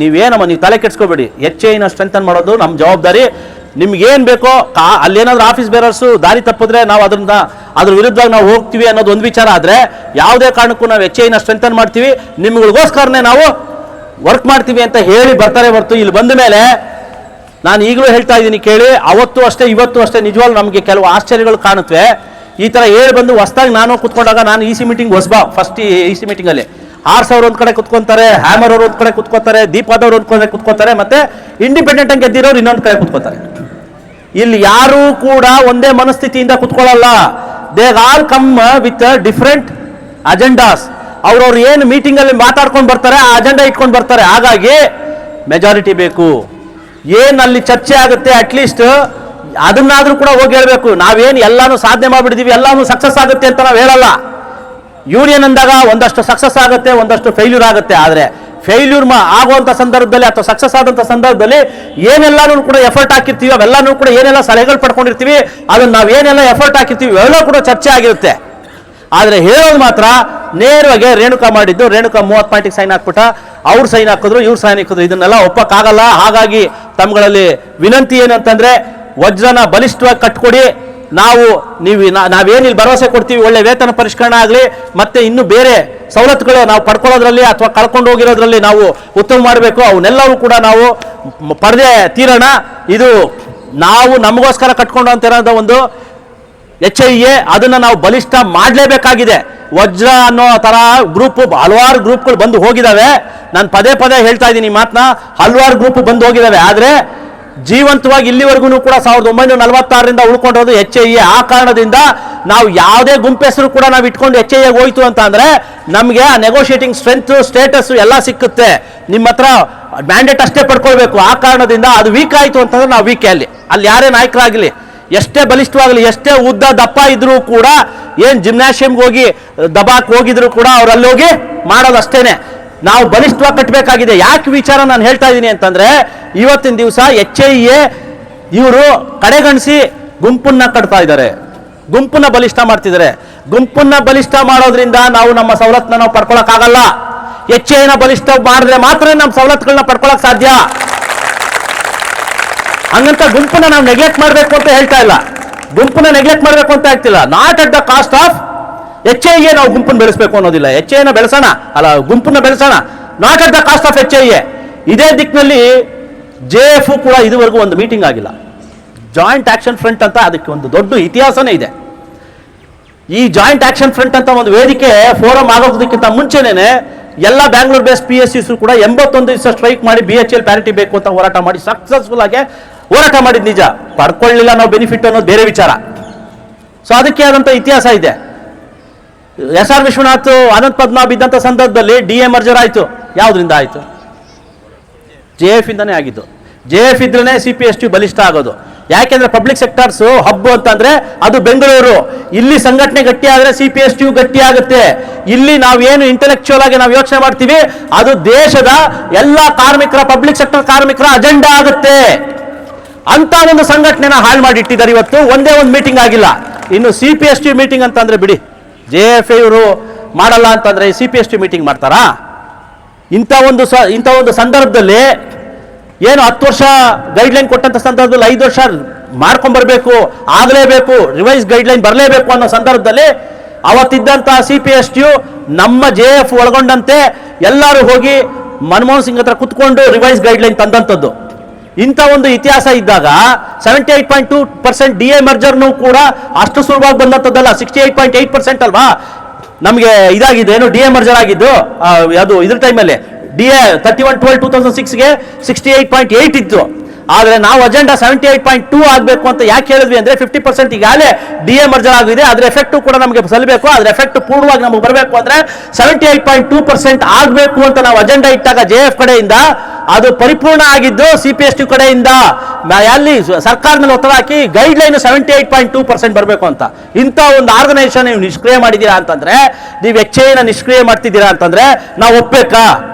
ನೀವೇನಮ್ಮ ನೀವು ತಲೆ ಕೆಡ್ಸ್ಕೋಬೇಡಿ, ಹೆಚ್ಚಿನ ಸ್ಟ್ರೆಂಥನ್ ಮಾಡೋದು ನಮ್ಮ ಜವಾಬ್ದಾರಿ. ನಿಮ್ಗೇನ್ ಬೇಕೋ ಅಲ್ಲೇನಾದ್ರೂ ಆಫೀಸ್ ಬೇರರ್ಸು ದಾರಿ ತಪ್ಪಿದ್ರೆ ನಾವು ಅದ್ರ ವಿರುದ್ಧವಾಗಿ ನಾವು ಹೋಗ್ತೀವಿ ಅನ್ನೋದು ಒಂದು ವಿಚಾರ. ಆದ್ರೆ ಯಾವುದೇ ಕಾರಣಕ್ಕೂ ನಾವು ಹೆಚ್ಚಿನ ಸ್ಟ್ರೆಂಥನ್ ಮಾಡ್ತೀವಿ, ನಿಮ್ಗಳಿಗೋಸ್ಕರನೇ ನಾವು ವರ್ಕ್ ಮಾಡ್ತೀವಿ ಅಂತ ಹೇಳಿ ಬರ್ತಾರೆ ಹೊರತು ಇಲ್ಲಿ ಬಂದ ಮೇಲೆ ನಾನು ಈಗಲೂ ಹೇಳ್ತಾ ಇದ್ದೀನಿ ಕೇಳಿ, ಅವತ್ತು ಅಷ್ಟೇ ಇವತ್ತು ಅಷ್ಟೇ ನಿಜವಾಗ್ಲೂ ನಮಗೆ ಕೆಲವು ಆಶ್ಚರ್ಯಗಳು ಕಾಣುತ್ತವೆ. ಈ ತರ ಹೇಳಿ ಬಂದು ಹೊಸದಾಗಿ ನಾನು ಕುತ್ಕೊಂಡಾಗ, ನಾನು EC meeting first EC meeting ಅಲ್ಲಿ ಆರ್ಸ್ ಅವರು ಒಂದ್ ಕಡೆ ಕುತ್ಕೊಂತಾರೆ, ಹ್ಯಾಮರ್ ಅವರು ಒಂದ್ ಕಡೆ ಕುತ್ಕೋತಾರೆ, ದೀಪಾದವ್ರು ಒಂದ್ ಕಡೆ ಕುತ್ಕೋತಾರೆ, ಮತ್ತೆ ಇಂಡಿಪೆಂಡೆಂಟ್ ಆಗಿ ಗೆದ್ದಿರೋರು ಇನ್ನೊಂದ್ ಕಡೆ ಕುತ್ಕೋತಾರೆ. ಇಲ್ಲಿ ಯಾರೂ ಕೂಡ ಒಂದೇ ಮನಸ್ಥಿತಿಯಿಂದ ಕುತ್ಕೊಳ್ಳಲ್ಲ. They all come with different agendas. ಅವ್ರವ್ರು ಏನು ಮೀಟಿಂಗ್ ಅಲ್ಲಿ ಮಾತಾಡ್ಕೊಂಡು ಬರ್ತಾರೆ, ಆ ಅಜೆಂಡಾ ಇಟ್ಕೊಂಡು ಬರ್ತಾರೆ. ಹಾಗಾಗಿ ಮೆಜಾರಿಟಿ ಬೇಕು. ಏನ್ ಅಲ್ಲಿ ಚರ್ಚೆ ಆಗುತ್ತೆ ಅಟ್ಲೀಸ್ಟ್ ಅದನ್ನಾದ್ರೂ ಕೂಡ ಹೋಗಿ ಹೇಳ್ಬೇಕು. ನಾವೇನು ಎಲ್ಲಾನು ಸಾಧನೆ ಮಾಡ್ಬಿಟ್ಟಿದೀವಿ, ಎಲ್ಲಾನು ಸಕ್ಸಸ್ ಆಗುತ್ತೆ ಅಂತ ನಾವು ಹೇಳಲ್ಲ. ಯೂನಿಯನ್ ಅಂದಾಗ ಒಂದಷ್ಟು ಸಕ್ಸಸ್ ಆಗುತ್ತೆ, ಒಂದಷ್ಟು ಫೇಲ್ಯೂರ್ ಆಗುತ್ತೆ. ಆದ್ರೆ ಫೇಲ್ಯೂರ್ ಆಗುವಂತ ಸಂದರ್ಭದಲ್ಲಿ ಅಥವಾ ಸಕ್ಸಸ್ ಆದಂತ ಸಂದರ್ಭದಲ್ಲಿ ಏನೆಲ್ಲಾನು ಕೂಡ ಎಫರ್ಟ್ ಹಾಕಿರ್ತೀವಿ, ಅವೆಲ್ಲಾನು ಕೂಡ ಏನೆಲ್ಲ ಸಲಹೆಗಳು ಪಡ್ಕೊಂಡಿರ್ತೀವಿ, ಅದನ್ನ ನಾವು ಏನೆಲ್ಲ ಎಫರ್ಟ್ ಹಾಕಿರ್ತೀವಿ ಅವೆಲ್ಲ ಕೂಡ ಚರ್ಚೆ ಆಗಿರುತ್ತೆ. ಆದ್ರೆ ಹೇಳೋದು ಮಾತ್ರ ನೇರವಾಗಿ ರೇಣುಕಾ ಮಾಡಿದ್ದು, ರೇಣುಕಾ 30 ಪಾಯಿಂಟಿಗೆ ಸೈನ್ ಹಾಕ್ಬಿಟ್ಟ, ಅವ್ರು ಸೈನ್ ಹಾಕಿದ್ರು, ಇವ್ರು ಸೈನ್ ಹಾಕಿದ್ರು, ಇದನ್ನೆಲ್ಲ ಒಪ್ಪಕ್ಕಾಗಲ್ಲ. ಹಾಗಾಗಿ ತಮ್ಗಳಲ್ಲಿ ವಿನಂತಿ ಏನಂತಂದ್ರೆ, ವಜ್ರನ ಬಲಿಷ್ಠವಾಗಿ ಕಟ್ಕೊಡಿ. ನಾವೇನಿಲ್ಲಿ ಭರವಸೆ ಕೊಡ್ತೀವಿ, ಒಳ್ಳೆ ವೇತನ ಪರಿಷ್ಕರಣೆ ಆಗಲಿ, ಮತ್ತೆ ಇನ್ನು ಬೇರೆ ಸವಲತ್ತುಗಳು ನಾವು ಪಡ್ಕೊಳ್ಳೋದ್ರಲ್ಲಿ ಅಥವಾ ಕಳ್ಕೊಂಡು ಹೋಗಿರೋದ್ರಲ್ಲಿ ನಾವು ಉತ್ತಮ ಮಾಡಬೇಕು. ಅವನ್ನೆಲ್ಲವೂ ಕೂಡ ನಾವು ಪಡೆದೇ ತೀರೋಣ. ಇದು ನಾವು ನಮಗೋಸ್ಕರ ಕಟ್ಕೊಂಡು ಅಂತಿರೋದ ಒಂದು HIA, ಅದನ್ನ ನಾವು ಬಲಿಷ್ಠ ಮಾಡಲೇಬೇಕಾಗಿದೆ. ವಜ್ರ ಅನ್ನೋ ತರ ಗ್ರೂಪ್ ಹಲವಾರು ಗ್ರೂಪ್ಗಳು ಬಂದು ಹೋಗಿದಾವೆ. ನಾನು ಪದೇ ಹೇಳ್ತಾ ಇದ್ದೀನಿ ಈ ಮಾತನ್ನ, ಹಲವಾರು ಗ್ರೂಪ್ ಬಂದು ಹೋಗಿದಾವೆ. ಆದ್ರೆ ಜೀವಂತವಾಗಿ ಇಲ್ಲಿವರೆಗೂ ಕೂಡ 1946ರಿಂದ ಉಳ್ಕೊಂಡಿರೋದು HIA. ಆ ಕಾರಣದಿಂದ ನಾವು ಯಾವುದೇ ಗುಂಪು ಹೆಸರು ಕೂಡ ನಾವು ಇಟ್ಕೊಂಡು HIA ಹೋಯ್ತು ಅಂತ ಅಂದ್ರೆ ನಮಗೆ ಆ ನೆಗೋಷಿಯೇಟಿಂಗ್ ಸ್ಟ್ರೆಂತ್, ಸ್ಟೇಟಸ್ ಎಲ್ಲ ಸಿಕ್ಕುತ್ತೆ. ನಿಮ್ಮ ಹತ್ರ ಮ್ಯಾಂಡೇಟ್ ಅಷ್ಟೇ ಪಡ್ಕೊಳ್ಬೇಕು. ಆ ಕಾರಣದಿಂದ ಅದು ವೀಕ್ ಆಯ್ತು ಅಂತಂದ್ರೆ ನಾವು ವೀಕ್. ಅಲ್ಲಿ ಯಾರೇ ನಾಯಕರಾಗಲಿ, ಎಷ್ಟೇ ಬಲಿಷ್ಠವಾಗಲಿ, ಎಷ್ಟೇ ಉದ್ದ ದಪ್ಪ ಇದ್ರೂ ಕೂಡ, ಏನ್ ಜಿಮ್ನಾಶಿಯಂಗೆ ಹೋಗಿ ದಬಾಕ್ ಹೋಗಿದ್ರು ಕೂಡ ಅವ್ರಲ್ಲಿ ಹೋಗಿ ಮಾಡೋದು ಅಷ್ಟೇನೆ. ನಾವು ಬಲಿಷ್ಠವಾಗಿ ಕಟ್ಟಬೇಕಾಗಿದೆ. ಯಾಕೆ ವಿಚಾರ ನಾನು ಹೇಳ್ತಾ ಇದ್ದೀನಿ ಅಂತಂದ್ರೆ, ಇವತ್ತಿನ ದಿವಸ HIA ಇವರು ಕಡೆಗಣಿಸಿ ಗುಂಪನ್ನ ಕಟ್ತಾ ಇದ್ದಾರೆ, ಗುಂಪನ್ನ ಬಲಿಷ್ಠ ಮಾಡ್ತಿದ್ದಾರೆ. ಗುಂಪನ್ನ ಬಲಿಷ್ಠ ಮಾಡೋದ್ರಿಂದ ನಾವು ನಮ್ಮ ಸವಲತ್ತನ್ನ ನಾವು ಪಡ್ಕೊಳಕ್ ಆಗಲ್ಲ. HIA ಬಲಿಷ್ಠ ಮಾಡಿದ್ರೆ ಮಾತ್ರ ನಮ್ಮ ಸವಲತ್ತುಗಳನ್ನ ಪಡ್ಕೊಳಕ್ ಸಾಧ್ಯ. ಹಂಗಂತ ಗುಂಪನ್ನ ನಾವು ನೆಗ್ಲೆಕ್ಟ್ ಮಾಡಬೇಕು ಅಂತ ಹೇಳ್ತಾ ಇಲ್ಲ, ಗುಂಪನ್ನ ನೆಗ್ಲೆಕ್ಟ್ ಮಾಡಬೇಕು ಅಂತ ಹೇಳ್ತಿಲ್ಲ. Not at the cost of HIA ನಾವು ಗುಂಪನ್ನು ಬೆಳೆಸಬೇಕು ಅನ್ನೋದಿಲ್ಲ. HIA ಬೆಳೆಸೋಣ, ಅಲ್ಲ ಗುಂಪನ್ನ ಬೆಳೆಸೋಣ, not at the cost of HIA. ಇದೇ ದಿಕ್ಕಿನಲ್ಲಿ JF ಕೂಡ ಇದುವರೆಗೂ ಒಂದು ಮೀಟಿಂಗ್ ಆಗಿಲ್ಲ. ಜಾಯಿಂಟ್ ಆಕ್ಷನ್ ಫ್ರಂಟ್ ಅಂತ ಅದಕ್ಕೆ ಒಂದು ದೊಡ್ಡ ಇತಿಹಾಸನೇ ಇದೆ. ಈ ಜಾಯಿಂಟ್ ಆಕ್ಷನ್ ಫ್ರಂಟ್ ಅಂತ ಒಂದು ವೇದಿಕೆ ಫೋರಂ ಆಗೋದಕ್ಕಿಂತ ಮುಂಚೆನೇ ಎಲ್ಲ ಬ್ಯಾಂಗ್ಳೂರ್ ಬೇಸ್ PSUs ಕೂಡ 81 ದಿವಸ ಸ್ಟ್ರೈಕ್ ಮಾಡಿ BHL ಪ್ಯಾರಿಟಿ ಬೇಕು ಅಂತ ಹೋರಾಟ ಮಾಡಿ ಸಕ್ಸಸ್ಫುಲ್ ಆಗಿ ಹೋರಾಟ ಮಾಡಿದ್ ನಿಜ. ಪಡ್ಕೊಳ್ಳಿಲ್ಲ ನಾವು ಬೆನಿಫಿಟ್ ಅನ್ನೋದು ಬೇರೆ ವಿಚಾರ. ಸೊ ಅದಕ್ಕೆ ಆದಂತ ಇತಿಹಾಸ ಇದೆ. SR ವಿಶ್ವನಾಥ್, ಅನಂತ್ ಪದ್ಮನಾಭ್ ಇದ್ದಂಥ ಸಂದರ್ಭದಲ್ಲಿ DA ಮರ್ಜರ್ ಆಯಿತು. ಯಾವುದರಿಂದ ಆಯಿತು? JF ಇಂದಾನೇ ಆಗಿದ್ದು. JF ಇದ್ರೇ CPST ಬಲಿಷ್ಠ ಆಗೋದು. ಯಾಕೆಂದ್ರೆ ಪಬ್ಲಿಕ್ ಸೆಕ್ಟರ್ಸ್ ಹಬ್ ಅಂತಂದ್ರೆ ಅದು ಬೆಂಗಳೂರು. ಇಲ್ಲಿ ಸಂಘಟನೆ ಗಟ್ಟಿ ಆದ್ರೆ CPSTU ಗಟ್ಟಿ ಆಗುತ್ತೆ. ಇಲ್ಲಿ ನಾವೇನು ಇಂಟೆಲೆಕ್ಚುಯಲ್ ಆಗಿ ನಾವು ಯೋಚನೆ ಮಾಡ್ತೀವಿ ಅದು ದೇಶದ ಎಲ್ಲ ಕಾರ್ಮಿಕರ, ಪಬ್ಲಿಕ್ ಸೆಕ್ಟರ್ ಕಾರ್ಮಿಕರ ಅಜೆಂಡಾ ಆಗುತ್ತೆ. ಅಂತ ಒಂದು ಸಂಘಟನೆನ ಹಾಳು ಮಾಡಿ ಇಟ್ಟಿದ್ದಾರೆ. ಇವತ್ತು ಒಂದೇ ಒಂದು ಮೀಟಿಂಗ್ ಆಗಿಲ್ಲ. ಇನ್ನು CPSTU ಮೀಟಿಂಗ್ ಅಂತಂದ್ರೆ ಬಿಡಿ, JFI ಇವರು ಮಾಡಲ್ಲ ಅಂತಂದ್ರೆ CPSTU ಮೀಟಿಂಗ್ ಮಾಡ್ತಾರಾ? ಇಂಥ ಒಂದು ಸಂದರ್ಭದಲ್ಲಿ ಏನು 10 ವರ್ಷ ಗೈಡ್ಲೈನ್ ಕೊಟ್ಟಂತ ಸಂದರ್ಭದಲ್ಲಿ 5 ವರ್ಷ ಮಾಡ್ಕೊಂಡ್ಬರ್ಬೇಕು, ಆಗಲೇಬೇಕು, ರಿವೈಸ್ ಗೈಡ್ಲೈನ್ ಬರಲೇಬೇಕು ಅನ್ನೋ ಸಂದರ್ಭದಲ್ಲಿ ಅವತ್ತಿದ್ದಂಥ CPSTU ನಮ್ಮ JF ಒಳಗೊಂಡಂತೆ ಎಲ್ಲರೂ ಹೋಗಿ ಮನಮೋಹನ್ ಸಿಂಗ್ ಹತ್ರ ಕುತ್ಕೊಂಡು ರಿವೈಸ್ ಗೈಡ್ಲೈನ್ ತಂದಂಥದ್ದು. ಇಂಥ ಒಂದು ಇತಿಹಾಸ ಇದ್ದಾಗ 78.2% DA ಮರ್ಜರ್ನು ಕೂಡ ಅಷ್ಟು ಸುಲಭವಾಗಿ ಬಂದಂಥದ್ದಲ್ಲ. 68.8% ಅಲ್ವಾ ನಮಗೆ ಇದಾಗಿದೆ, ಏನು DA ಮರ್ಜರ್ ಆಗಿದ್ದು ಅದು ಇದ್ರ ಟೈಮಲ್ಲಿ DA 31/12/2006ಗೆ 68.8 ಇತ್ತು. ಆದರೆ ನಾವು ಅಜೆಂಡಾ 78.2 ಆಗಬೇಕು ಅಂತ ಯಾಕೆ ಹೇಳಿದ್ವಿ ಅಂದರೆ 50% ಈಗಾಗಲೇ DA ಮರ್ಜರ್ ಆಗಿದೆ, ಅದರ ಎಫೆಕ್ಟು ಕೂಡ ನಮಗೆ ಸಲ್ಲಬೇಕು. ಅದರ ಎಫೆಕ್ಟ್ ಪೂರ್ಣವಾಗಿ ನಮಗೆ ಬರಬೇಕು ಅಂದರೆ 78.2% ಆಗಬೇಕು ಅಂತ ನಾವು ಅಜೆಂಡಾ ಇಟ್ಟಾಗ JF ಕಡೆಯಿಂದ ಅದು ಪರಿಪೂರ್ಣ ಆಗಿದ್ದು CPSTU ಕಡೆಯಿಂದ ಅಲ್ಲಿ ಸರ್ಕಾರ ಮೇಲೆ ಒತ್ತಡ ಹಾಕಿ ಗೈಡ್ಲೈನ್ 78.2% ಬರಬೇಕು ಅಂತ. ಇಂಥ ಒಂದು ಆರ್ಗನೈಸೇಷನ್ ನೀವು ನಿಷ್ಕ್ರಿಯ ಮಾಡಿದ್ದೀರಾ ಅಂತಂದ್ರೆ, ನೀವು HAನ ನಿಷ್ಕ್ರಿಯ ಮಾಡ್ತಿದ್ದೀರಾ ಅಂತಂದ್ರೆ ನಾವು ಒಪ್ಪಬೇಕಾ?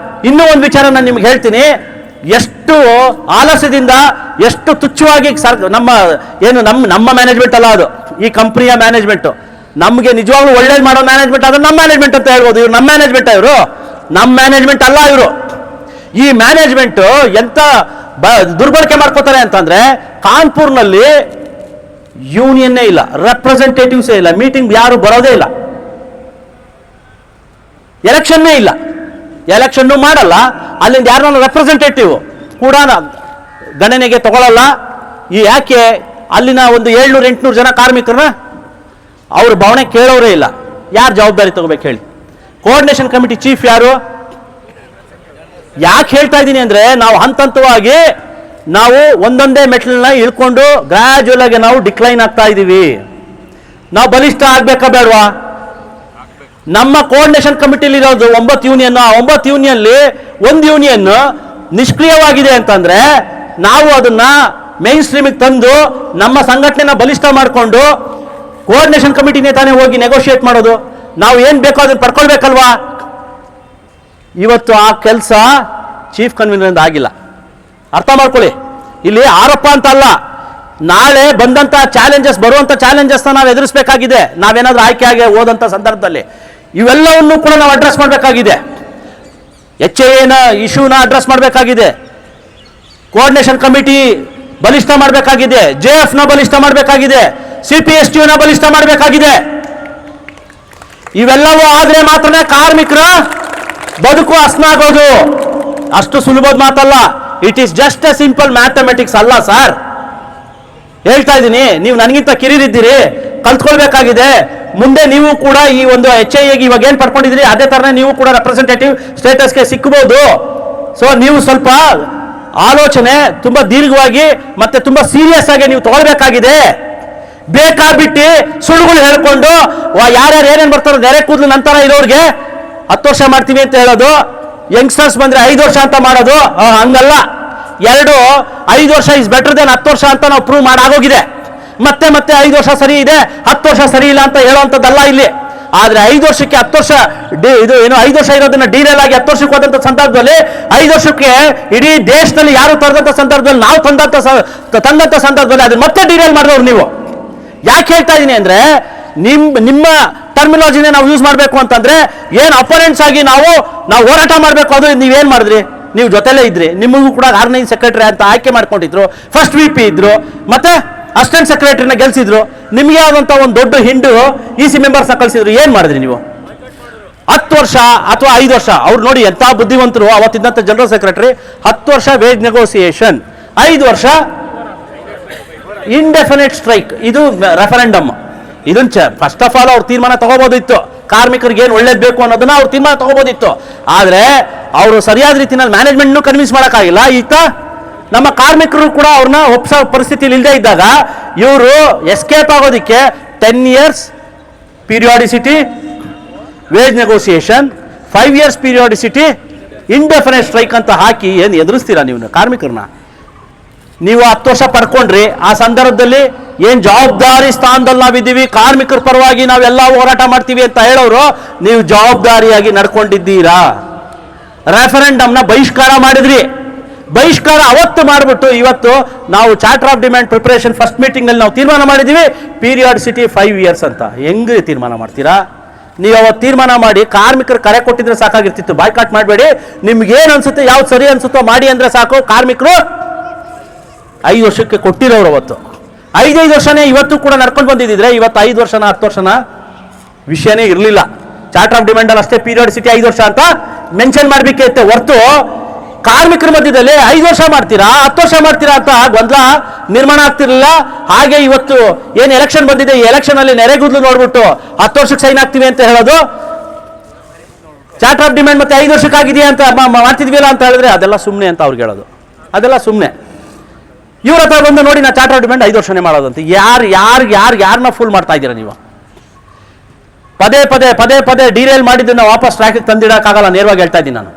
ಇನ್ನೂ ಒಂದು ವಿಚಾರ ನಾನು ನಿಮ್ಗೆ ಹೇಳ್ತೀನಿ. ಎಷ್ಟು ಆಲಸ್ಯದಿಂದ, ಎಷ್ಟು ತುಚ್ಛವಾಗಿ ನಮ್ಮ ಮ್ಯಾನೇಜ್ಮೆಂಟ್ ಅಲ್ಲ ಅದು, ಈ ಕಂಪ್ನಿಯ ಮ್ಯಾನೇಜ್ಮೆಂಟ್. ನಮಗೆ ನಿಜವಾಗ್ಲೂ ಒಳ್ಳೇದು ಮಾಡೋ ಮ್ಯಾನೇಜ್ಮೆಂಟ್ ಅದು ನಮ್ಮ ಮ್ಯಾನೇಜ್ಮೆಂಟ್ ಅಂತ ಹೇಳ್ಬೋದು. ಇವ್ರು ನಮ್ಮ ಮ್ಯಾನೇಜ್ಮೆಂಟ್, ನಮ್ಮ ಮ್ಯಾನೇಜ್ಮೆಂಟ್ ಅಲ್ಲ ಇವರು. ಈ ಮ್ಯಾನೇಜ್ಮೆಂಟ್ ಎಂತ ದುರ್ಬಳಕೆ ಮಾಡ್ಕೋತಾರೆ ಅಂತಂದ್ರೆ, ಕಾನ್ಪುರ್ನಲ್ಲಿ ಯೂನಿಯನ್ನೇ ಇಲ್ಲ, ರೆಪ್ರೆಸೆಂಟೇಟಿವ್ಸೇ ಇಲ್ಲ, ಮೀಟಿಂಗ್ ಯಾರು ಬರೋದೇ ಇಲ್ಲ, ಎಲೆಕ್ಷನ್ನೇ ಇಲ್ಲ, ಎಲೆಕ್ಷನ್ನು ಮಾಡಲ್ಲ, ಅಲ್ಲಿಂದ ಯಾರನ್ನ ರೆಪ್ರೆಸೆಂಟೇಟಿವ್ ಕೂಡ ಗಣನೆಗೆ ತಗೊಳ್ಳಲ್ಲ. ಈ ಯಾಕೆ ಅಲ್ಲಿನ ಒಂದು 700-800 ಜನ ಕಾರ್ಮಿಕರನ್ನ ಅವ್ರ ಭಾವನೆ ಕೇಳೋರೇ ಇಲ್ಲ. ಯಾರು ಜವಾಬ್ದಾರಿ ತಗೋಬೇಕು ಹೇಳಿ? ಕೋಆರ್ಡಿನೇಷನ್ ಕಮಿಟಿ ಚೀಫ್ ಯಾರು? ಯಾಕೆ ಹೇಳ್ತಾ ಇದ್ದೀನಿ ಅಂದ್ರೆ, ನಾವು ಹಂತವಾಗಿ ನಾವು ಒಂದೊಂದೇ ಮೆಟ್ಲನ್ನ ಇಳ್ಕೊಂಡು ಗ್ರಾಜುಯಲ್ ಆಗಿ ನಾವು ಡಿಕ್ಲೈನ್ ಆಗ್ತಾ ಇದ್ದೀವಿ. ನಾವು ಬಲಿಷ್ಠ ಆಗ್ಬೇಕಾ ಬೇಡವಾ? ನಮ್ಮ ಕೋಆರ್ಡಿನೇಷನ್ ಕಮಿಟಿಲಿ ಇರೋದು 9 ಯೂನಿಯನ್, ಆ 9 ಯೂನಿಯನ್ಲಿ ಒಂದು ಯೂನಿಯನ್ ನಿಷ್ಕ್ರಿಯವಾಗಿದೆ ಅಂತಂದ್ರೆ ನಾವು ಅದನ್ನ ಮೇನ್ ಸ್ಟ್ರೀಮಿಗೆ ತಂದು ನಮ್ಮ ಸಂಘಟನೆನ ಬಲಿಷ್ಠ ಮಾಡಿಕೊಂಡು ಕೋಆರ್ಡಿನೇಷನ್ ಕಮಿಟಿನೇ ತಾನೇ ಹೋಗಿ ನೆಗೋಷಿಯೇಟ್ ಮಾಡೋದು. ನಾವು ಏನ್ ಬೇಕೋ ಅದನ್ನ ಪಡ್ಕೊಳ್ಬೇಕಲ್ವಾ? ಇವತ್ತು ಆ ಕೆಲಸ ಚೀಫ್ ಕನ್ವೀನರ್ ಆಗಿಲ್ಲ. ಅರ್ಥ ಮಾಡ್ಕೊಳ್ಳಿ, ಇಲ್ಲಿ ಆರೋಪ ಅಂತ ಅಲ್ಲ, ನಾಳೆ ಬಂದಂತ ಚಾಲೆಂಜಸ್, ಬರುವಂತ ಚಾಲೆಂಜಸ್ ನಾವು ಎದುರಿಸಬೇಕಾಗಿದೆ. ನಾವೇನಾದ್ರೂ ಆಯ್ಕೆಯಾಗಿ ಹೋದಂತ ಸಂದರ್ಭದಲ್ಲಿ ಇವೆಲ್ಲವನ್ನೂ ಕೂಡ ನಾವು ಅಡ್ರೆಸ್ ಮಾಡಬೇಕಾಗಿದೆ. HAನ ಇಶ್ಯೂನ ಅಡ್ರೆಸ್ ಮಾಡಬೇಕಾಗಿದೆ, ಕೋಆರ್ಡಿನೇಷನ್ ಕಮಿಟಿ ಬಲಿಷ್ಠ ಮಾಡಬೇಕಾಗಿದೆ, JFನ ಬಲಿಷ್ಠ ಮಾಡಬೇಕಾಗಿದೆ, CPSTUನ ಬಲಿಷ್ಠ ಮಾಡಬೇಕಾಗಿದೆ. ಇವೆಲ್ಲವೂ ಆದ್ರೆ ಮಾತ್ರ ಕಾರ್ಮಿಕರ ಬದುಕು ಹಸನಾಗೋದು. ಅಷ್ಟು ಸುಲಭದ ಮಾತಲ್ಲ. It is just a simple mathematics ಅಲ್ಲ ಸರ್. ಹೇಳ್ತಾ ಇದ್ದೀನಿ, ನೀವು ನನಗಿಂತ ಕಿರಿದಿದ್ದೀರಿ, ಕಲ್ತ್ಕೊಳ್ಬೇಕಾಗಿದೆ. ಮುಂದೆ ನೀವು ಕೂಡ ಈ ಒಂದು HAಗೆ ಇವಾಗ ಏನು ಪಡ್ಕೊಂಡಿದ್ದೀರಿ ಅದೇ ಥರನೇ ನೀವು ಕೂಡ ರೆಪ್ರೆಸೆಂಟೇಟಿವ್ ಸ್ಟೇಟಸ್ಗೆ ಸಿಕ್ಕಬಹುದು. ಸೊ ನೀವು ಸ್ವಲ್ಪ ಆಲೋಚನೆ ತುಂಬ ದೀರ್ಘವಾಗಿ ಮತ್ತೆ ತುಂಬ ಸೀರಿಯಸ್ ಆಗಿ ನೀವು ತಗೊಳ್ಬೇಕಾಗಿದೆ. ಬೇಕಾಬಿಟ್ಟು ಸುಳ್ಳುಗಳು ಹೇಳ್ಕೊಂಡು ಯಾರ್ಯಾರು ಏನೇನು ಬರ್ತಾರೋ ನೆರೆ ಕೂದಲು ನಂತರ ಇರೋರಿಗೆ 10 ವರ್ಷ ಮಾಡ್ತೀವಿ ಅಂತ ಹೇಳೋದು, ಯಂಗ್ಸ್ಟರ್ಸ್ ಬಂದ್ರೆ 5 ವರ್ಷ ಅಂತ ಮಾಡೋದು, ಹಂಗಲ್ಲ. 5 ವರ್ಷ ಇಸ್ ಬೆಟರ್ ದೆನ್ 10 ವರ್ಷ ಅಂತ ನಾವು ಪ್ರೂವ್ ಮಾಡಾಗೋಗಿದೆ. ಮತ್ತೆ 5 ವರ್ಷ ಸರಿ ಇದೆ, 10 ವರ್ಷ ಸರಿ ಇಲ್ಲ ಅಂತ ಹೇಳುವಂಥದ್ದಲ್ಲ ಇಲ್ಲಿ. ಆದ್ರೆ 5 ವರ್ಷಕ್ಕೆ 10 ವರ್ಷ ಇದು ಏನು 5 ವರ್ಷ ಇರೋದನ್ನ ಡೀರೇಲ್ ಆಗಿ 10 ವರ್ಷಕ್ಕೆ ಹೋದಂತ ಸಂದರ್ಭದಲ್ಲಿ 5 ವರ್ಷಕ್ಕೆ ಇಡೀ ದೇಶದಲ್ಲಿ ಯಾರು ತರದಂತ ಸಂದರ್ಭದಲ್ಲಿ ನಾವು ತಂದಂತ ಸಂದರ್ಭದಲ್ಲಿ ಅದನ್ನ ಮತ್ತೆ ಡೀರೇಲ್ ಮಾಡಿದವ್ರು ನೀವು. ಯಾಕೆ ಹೇಳ್ತಾ ಇದೀನಿ ಅಂದ್ರೆ, ನಿಮ್ಮ ಟರ್ಮಿನಾಲಜಿನೇ ನಾವು ಯೂಸ್ ಮಾಡಬೇಕು ಅಂತಂದ್ರೆ, ಏನು ಅಪೋನೆಂಟ್ಸ್ ಆಗಿ ನಾವು ಹೋರಾಟ ಮಾಡಬೇಕು. ಅದು ನೀವೇನ್ ಮಾಡಿದ್ರಿ? ನೀವು ಜೊತೆಲೇ ಇದ್ರಿ, ನಿಮಗೂ ಕೂಡ ಆರ್ಗನೈಸಿಂಗ್ ಸೆಕ್ರೆಟರಿ ಅಂತ ಆಯ್ಕೆ ಮಾಡ್ಕೊಂಡಿದ್ರು, ಫಸ್ಟ್ VP ಇದ್ರು, ಮತ್ತೆ ಅಸಿಸ್ಟೆಂಟ್ ಸೆಕ್ರೆಟರಿನ ಗೆಲ್ಸಿದ್ರು. ನಿಮ್ಗೆ ಯಾವ್ದಂತ ಒಂದು ದೊಡ್ಡ ಹಿಂಡು EC ಮೆಂಬರ್ಸ್ನ ಕಳಿಸಿದ್ರು. ಏನ್ ಮಾಡಿದ್ರಿ ನೀವು? 10 ವರ್ಷ ಅಥವಾ 5 ವರ್ಷ. ಅವ್ರು ನೋಡಿ ಎಂತ ಬುದ್ಧಿವಂತರು. ಅವತ್ತಿದ್ದಂತ ಜನರಲ್ ಸೆಕ್ರೆಟರಿ 10 ವರ್ಷ ವೇಜ್ ನೆಗೋಸಿಯೇಷನ್, 5 ವರ್ಷ ಇಂಡೆಫಿನೆಟ್ ಸ್ಟ್ರೈಕ್. ಇದು ರೆಫರೆಂಡಮ್. ಇದನ್ನ ಫಸ್ಟ್ ಆಫ್ ಆಲ್ ಅವ್ರು ತೀರ್ಮಾನ ತಗೋಬೋದಿತ್ತು. ಕಾರ್ಮಿಕರಿಗೆ ಏನು ಒಳ್ಳೇದು ಬೇಕು ಅನ್ನೋದನ್ನ ಅವ್ರು ತೀರ್ಮಾನ ತಗೋಬೋದಿತ್ತು. ಆದ್ರೆ ಅವರು ಸರಿಯಾದ ರೀತಿಯಲ್ಲಿ ಮ್ಯಾನೇಜ್ಮೆಂಟ್ನು ಕನ್ವಿನ್ಸ್ ಮಾಡೋಕ್ಕಾಗಿಲ್ಲ. ಈತ ನಮ್ಮ ಕಾರ್ಮಿಕರು ಕೂಡ ಅವ್ರನ್ನ ಒಪ್ಸೋ ಪರಿಸ್ಥಿತಿಯಲ್ಲಿ ಇಲ್ಲದೆ ಇದ್ದಾಗ ಇವರು ಎಸ್ಕೇಪ್ ಆಗೋದಿಕ್ಕೆ 10 years periodicity wage negotiation, 5 years periodicity, indefinite strike ಅಂತ ಹಾಕಿ ಏನು ಎದುರಿಸ್ತೀರಾ ನೀವು ಕಾರ್ಮಿಕರನ್ನ? ನೀವು 10 ವರ್ಷ ಪಡ್ಕೊಂಡ್ರಿ. ಆ ಸಂದರ್ಭದಲ್ಲಿ ಏನ್ ಜವಾಬ್ದಾರಿ ಸ್ಥಾನದಲ್ಲಿ ನಾವಿದ್ದೀವಿ, ಕಾರ್ಮಿಕರ ಪರವಾಗಿ ನಾವೆಲ್ಲ ಹೋರಾಟ ಮಾಡ್ತೀವಿ ಅಂತ ಹೇಳೋರು, ನೀವು ಜವಾಬ್ದಾರಿಯಾಗಿ ನಡ್ಕೊಂಡಿದ್ದೀರಾ? ರೆಫರೆಂಡಮ್ನ ಬಹಿಷ್ಕಾರ ಮಾಡಿದ್ರಿ. ಬಹಿಷ್ಕಾರ ಅವತ್ತು ಮಾಡಿಬಿಟ್ಟು ಇವತ್ತು ನಾವು charter of demand preparation first meeting ಅಲ್ಲಿ ನಾವು ತೀರ್ಮಾನ ಮಾಡಿದ್ದೀವಿ ಪೀರಿಯಾಡಿಸಿಟಿ 5 years ಅಂತ. ಹೆಂಗ್ರಿ ತೀರ್ಮಾನ ಮಾಡ್ತೀರಾ ನೀವು? ಅವತ್ತು ತೀರ್ಮಾನ ಮಾಡಿ ಕಾರ್ಮಿಕರು ಕರೆ ಕೊಟ್ಟಿದ್ರೆ ಸಾಕಾಗಿರ್ತಿತ್ತು. ಬಾಯ್ಕಾಟ್ ಮಾಡಬೇಡಿ, ನಿಮ್ಗೆ ಏನ್ ಅನ್ಸುತ್ತೆ, ಯಾವ್ದು ಸರಿ ಅನ್ಸುತ್ತೋ ಮಾಡಿ ಅಂದ್ರೆ ಸಾಕು. ಕಾರ್ಮಿಕರು 5 ವರ್ಷಕ್ಕೆ ಕೊಟ್ಟಿರೋರು ಅವತ್ತು 5 ವರ್ಷನೇ ಇವತ್ತು ಕೂಡ ನಡ್ಕೊಂಡು ಬಂದಿದ್ದಿದ್ರೆ ಇವತ್ತು 5 ವರ್ಷನ 10 ವರ್ಷನ ವಿಷಯನೇ ಇರಲಿಲ್ಲ. ಚಾರ್ಟರ್ ಆಫ್ ಡಿಮ್ಯಾಂಡ್ ಅಲ್ಲಿ ಅಷ್ಟೇ ಪೀರಿಯಾಡಿಸಿಟಿ 5 ವರ್ಷ ಅಂತ ಮೆನ್ಷನ್ ಮಾಡಬೇಕಿತ್ತೆ ಹೊರತು ಕಾರ್ಮಿಕರ ಮಧ್ಯದಲ್ಲಿ 5 ವರ್ಷ ಮಾಡ್ತೀರಾ 10 ವರ್ಷ ಮಾಡ್ತೀರಾ ಅಂತ ಗೊಂದಲ ನಿರ್ಮಾಣ ಆಗ್ತಿರ್ಲಿಲ್ಲ. ಹಾಗೆ ಇವತ್ತು ಏನು ಎಲೆಕ್ಷನ್ ಬಂದಿದೆ, ಈ ಎಲೆಕ್ಷನ್ ಅಲ್ಲಿ ನೆರೆಗುದ್ಲು ನೋಡ್ಬಿಟ್ಟು 10 ವರ್ಷಕ್ಕೆ ಸೈನ್ ಆಗ್ತೀವಿ ಅಂತ ಹೇಳೋದು, ಚಾರ್ಟರ್ ಆಫ್ ಡಿಮ್ಯಾಂಡ್ ಮತ್ತೆ 5 ವರ್ಷಕ್ಕಾಗಿದೆಯಾ ಅಂತ ಮಾಡ್ತಿದ್ವಿಲ್ಲ ಅಂತ ಹೇಳಿದ್ರೆ ಅದೆಲ್ಲ ಸುಮ್ಮನೆ ಅಂತ ಅವ್ರಿಗೆ ಹೇಳೋದು, ಅದೆಲ್ಲ ಸುಮ್ಮನೆ. ಇವ್ರ ಹತ್ರ ಬಂದು ನೋಡಿ ನಾ ಚಾರ್ಟರ್ ಆಫ್ ಡಿಮ್ಯಾಂಡ್ 5 ವರ್ಷನೇ ಮಾಡೋದಂತ. ಯಾರನ್ನ ಫುಲ್ ಮಾಡ್ತಾ ಇದ್ದೀರಾ ನೀವು? ಪದೇ ಡೀರೇಲ್ ಮಾಡಿದ್ದನ್ನ ವಾಪಸ್ ಟ್ರ್ಯಾಕಿಗೆ ತಂದಿಡಕ್ಕಾಗಲ್ಲ. ನೇರವಾಗಿ ಹೇಳ್ತಾ ಇದ್ದೀನಿ ನಾನು.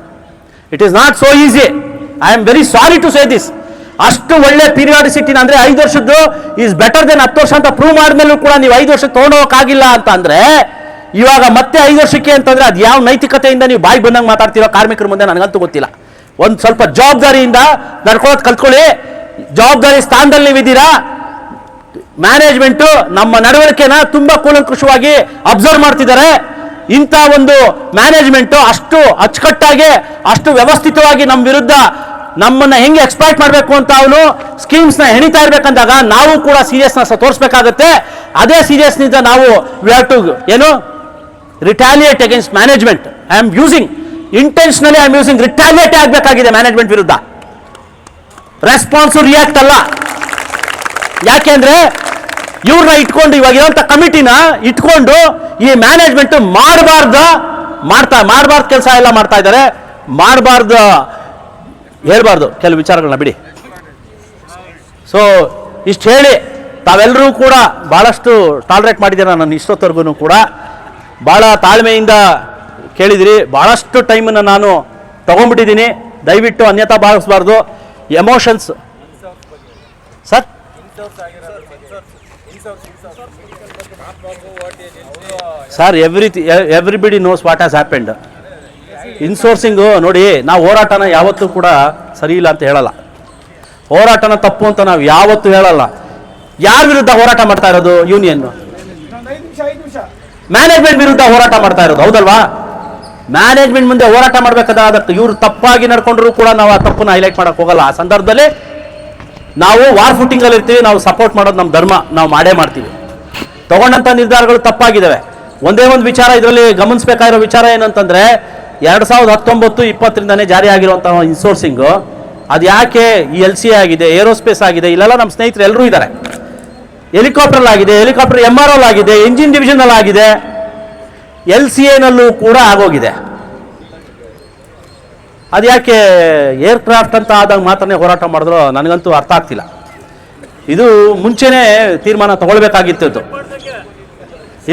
It is not so easy. I am very sorry to say this. ಅಷ್ಟು ಒಳ್ಳೆ ಪೀರಿಯಾಡಿಸಿಟಿನ ಅಂದ್ರೆ 5 ವರ್ಷದ್ದು ಈಸ್ ಬೆಟರ್ ದೆನ್ 10 ವರ್ಷ ಅಂತ ಪ್ರೂವ್ ಮಾಡಿದ್ಮೇಲೂ ಕೂಡ ನೀವು 5 ವರ್ಷಕ್ಕೆ ತೊಗೊಂಡೋಗಕ್ಕಾಗಿಲ್ಲ ಅಂತ ಅಂದ್ರೆ ಇವಾಗ ಮತ್ತೆ 5 ವರ್ಷಕ್ಕೆ ಅಂತಂದ್ರೆ ಅದು ಯಾವ ನೈತಿಕತೆಯಿಂದ ನೀವು ಬಾಯಿ ಬಂದಂಗೆ ಮಾತಾಡ್ತಿರೋ ಕಾರ್ಮಿಕರ ಮುಂದೆ ನನಗಂತೂ ಗೊತ್ತಿಲ್ಲ. ಒಂದು ಸ್ವಲ್ಪ ಜವಾಬ್ದಾರಿಯಿಂದ ನಡ್ಕೊಳ್ಳೋದು ಕಲ್ತ್ಕೊಳ್ಳಿ. ಜವಾಬ್ದಾರಿ ಸ್ಥಾನದಲ್ಲಿ ನೀವಿದ್ದೀರಾ. ಮ್ಯಾನೇಜ್ಮೆಂಟು ನಮ್ಮ ನಡವಳಿಕೆನ ತುಂಬಾ ಕೂಲಂಕುಷವಾಗಿ ಅಬ್ಸರ್ವ್ ಮಾಡ್ತಿದ್ದಾರೆ. ಇಂಥ ಒಂದು ಮ್ಯಾನೇಜ್ಮೆಂಟು ಅಷ್ಟು ಅಚ್ಚುಕಟ್ಟಾಗಿ ಅಷ್ಟು ವ್ಯವಸ್ಥಿತವಾಗಿ ನಮ್ಮ ವಿರುದ್ಧ ನಮ್ಮನ್ನ ಹೆಂಗೆ ಎಕ್ಸ್ಪ್ಲಾಯ್ಟ್ ಮಾಡಬೇಕು ಅಂತ ಅವನು ಸ್ಕೀಮ್ಸ್ನ ಹೆಣಿತಾ ಇರ್ಬೇಕಂದಾಗ ನಾವು ಕೂಡ ಸೀರಿಯಸ್ನೆಸ್ ತೋರಿಸ್ಬೇಕಾಗತ್ತೆ. ಅದೇ ಸೀರಿಯಸ್ನಿಂದ ನಾವು ವಿ ಹ್ಯಾವ್ ಟು ಏನು retaliate against management. I am using intentionally I am using retaliate ಆಗಬೇಕಾಗಿದೆ ಮ್ಯಾನೇಜ್ಮೆಂಟ್ ವಿರುದ್ಧ. ರೆಸ್ಪಾನ್ಸು ರಿಯಾಕ್ಟ್ ಅಲ್ಲ. ಯಾಕೆಂದ್ರೆ ಇವ್ರನ್ನ ಇಟ್ಕೊಂಡು ಇವಾಗ ಇರೋಂಥ ಕಮಿಟಿನ ಇಟ್ಕೊಂಡು ಈ ಮ್ಯಾನೇಜ್ಮೆಂಟ್ ಮಾಡಬಾರ್ದು ಕೆಲಸ ಎಲ್ಲ ಮಾಡ್ತಾ ಇದ್ದಾರೆ. ಮಾಡಬಾರ್ದು ಹೇಳ್ಬಾರ್ದು ಕೆಲವು ವಿಚಾರಗಳನ್ನ ಬಿಡಿ. ಸೊ ಇಷ್ಟು ಹೇಳಿ ತಾವೆಲ್ಲರೂ ಕೂಡ ಭಾಳಷ್ಟು ಟಾಲರೇಟ್ ಮಾಡಿದ್ದೀರ. ನಾನು ಇಷ್ಟೊತ್ತವರೆಗೂ ಕೂಡ ಭಾಳ ತಾಳ್ಮೆಯಿಂದ ಕೇಳಿದಿರಿ. ಭಾಳಷ್ಟು ಟೈಮನ್ನು ನಾನು ತಗೊಂಡ್ಬಿಟ್ಟಿದ್ದೀನಿ. ದಯವಿಟ್ಟು ಅನ್ಯತಾ ಭಾವಿಸಬಾರ್ದು. Emotions sir sir everybody knows what has happened. Insourcing ನೋಡಿ, ನಾವು ಹೋರಾಟನ ಯಾವತ್ತೂ ಕೂಡ ಸರಿ ಇಲ್ಲ ಅಂತ ಹೇಳಲ್ಲ. ಹೋರಾಟನ ತಪ್ಪು ಅಂತ ನಾವು ಯಾವತ್ತೂ ಹೇಳಲ್ಲ. ಯಾರ ವಿರುದ್ಧ ಹೋರಾಟ ಮಾಡ್ತಾ ಇರೋದು? ಯೂನಿಯನ್ ಮ್ಯಾನೇಜ್ಮೆಂಟ್ ವಿರುದ್ಧ ಹೋರಾಟ ಮಾಡ್ತಾ ಇರೋದು, ಹೌದಲ್ವಾ? ಮ್ಯಾನೇಜ್ಮೆಂಟ್ ಮುಂದೆ ಹೋರಾಟ ಮಾಡ್ಬೇಕಾದ ಅದಕ್ಕೆ ಇವ್ರು ತಪ್ಪಾಗಿ ನಡ್ಕೊಂಡ್ರು ಕೂಡ ನಾವು ಆ ತಪ್ಪನ್ನ ಹೈಲೈಟ್ ಮಾಡಕ್ ಹೋಗಲ್ಲ. ಆ ಸಂದರ್ಭದಲ್ಲಿ ನಾವು ವಾರ್ ಫುಟಿಂಗ್ ಅಲ್ಲಿ ಇರ್ತೀವಿ. ನಾವು ಸಪೋರ್ಟ್ ಮಾಡೋದು ನಮ್ಮ ಧರ್ಮ, ನಾವು ಮಾಡೇ ಮಾಡ್ತೀವಿ. ತಗೊಂಡಂತ ನಿರ್ಧಾರಗಳು ತಪ್ಪಾಗಿದ್ದಾವೆ. ಒಂದೇ ಒಂದು ವಿಚಾರ ಇದರಲ್ಲಿ ಗಮನಿಸಬೇಕಾಗಿರೋ ವಿಚಾರ ಏನಂತಂದ್ರೆ 2019-20 ಜಾರಿ ಆಗಿರುವಂತಹ ಇನ್ಸೋರ್ಸಿಂಗು ಅದು ಯಾಕೆ ಈ LCA ಆಗಿದೆ, ಏರೋಸ್ಪೇಸ್ ಆಗಿದೆ, ಇಲ್ಲೆಲ್ಲ ನಮ್ಮ ಸ್ನೇಹಿತರು ಎಲ್ಲರೂ ಇದ್ದಾರೆ. ಹೆಲಿಕಾಪ್ಟರ್ ಆಗಿದೆ, ಹೆಲಿಕಾಪ್ಟರ್ MRO ಆಗಿದೆ, ಇಂಜಿನ್ ಡಿವಿಷನ್ ಅಲ್ಲಿ ಆಗಿದೆ, LCA ನಲ್ಲೂ ಕೂಡ ಆಗೋಗಿದೆ. ಅದು ಯಾಕೆ ಏರ್ಕ್ರಾಫ್ಟ್ ಅಂತ ಆದಾಗ ಮಾತ್ರನೇ ಹೋರಾಟ ಮಾಡಿದ್ರು ನನಗಂತೂ ಅರ್ಥ ಆಗ್ತಿಲ್ಲ. ಇದು ಮುಂಚೆನೇ ತೀರ್ಮಾನ ತಗೊಳ್ಬೇಕಾಗಿತ್ತು.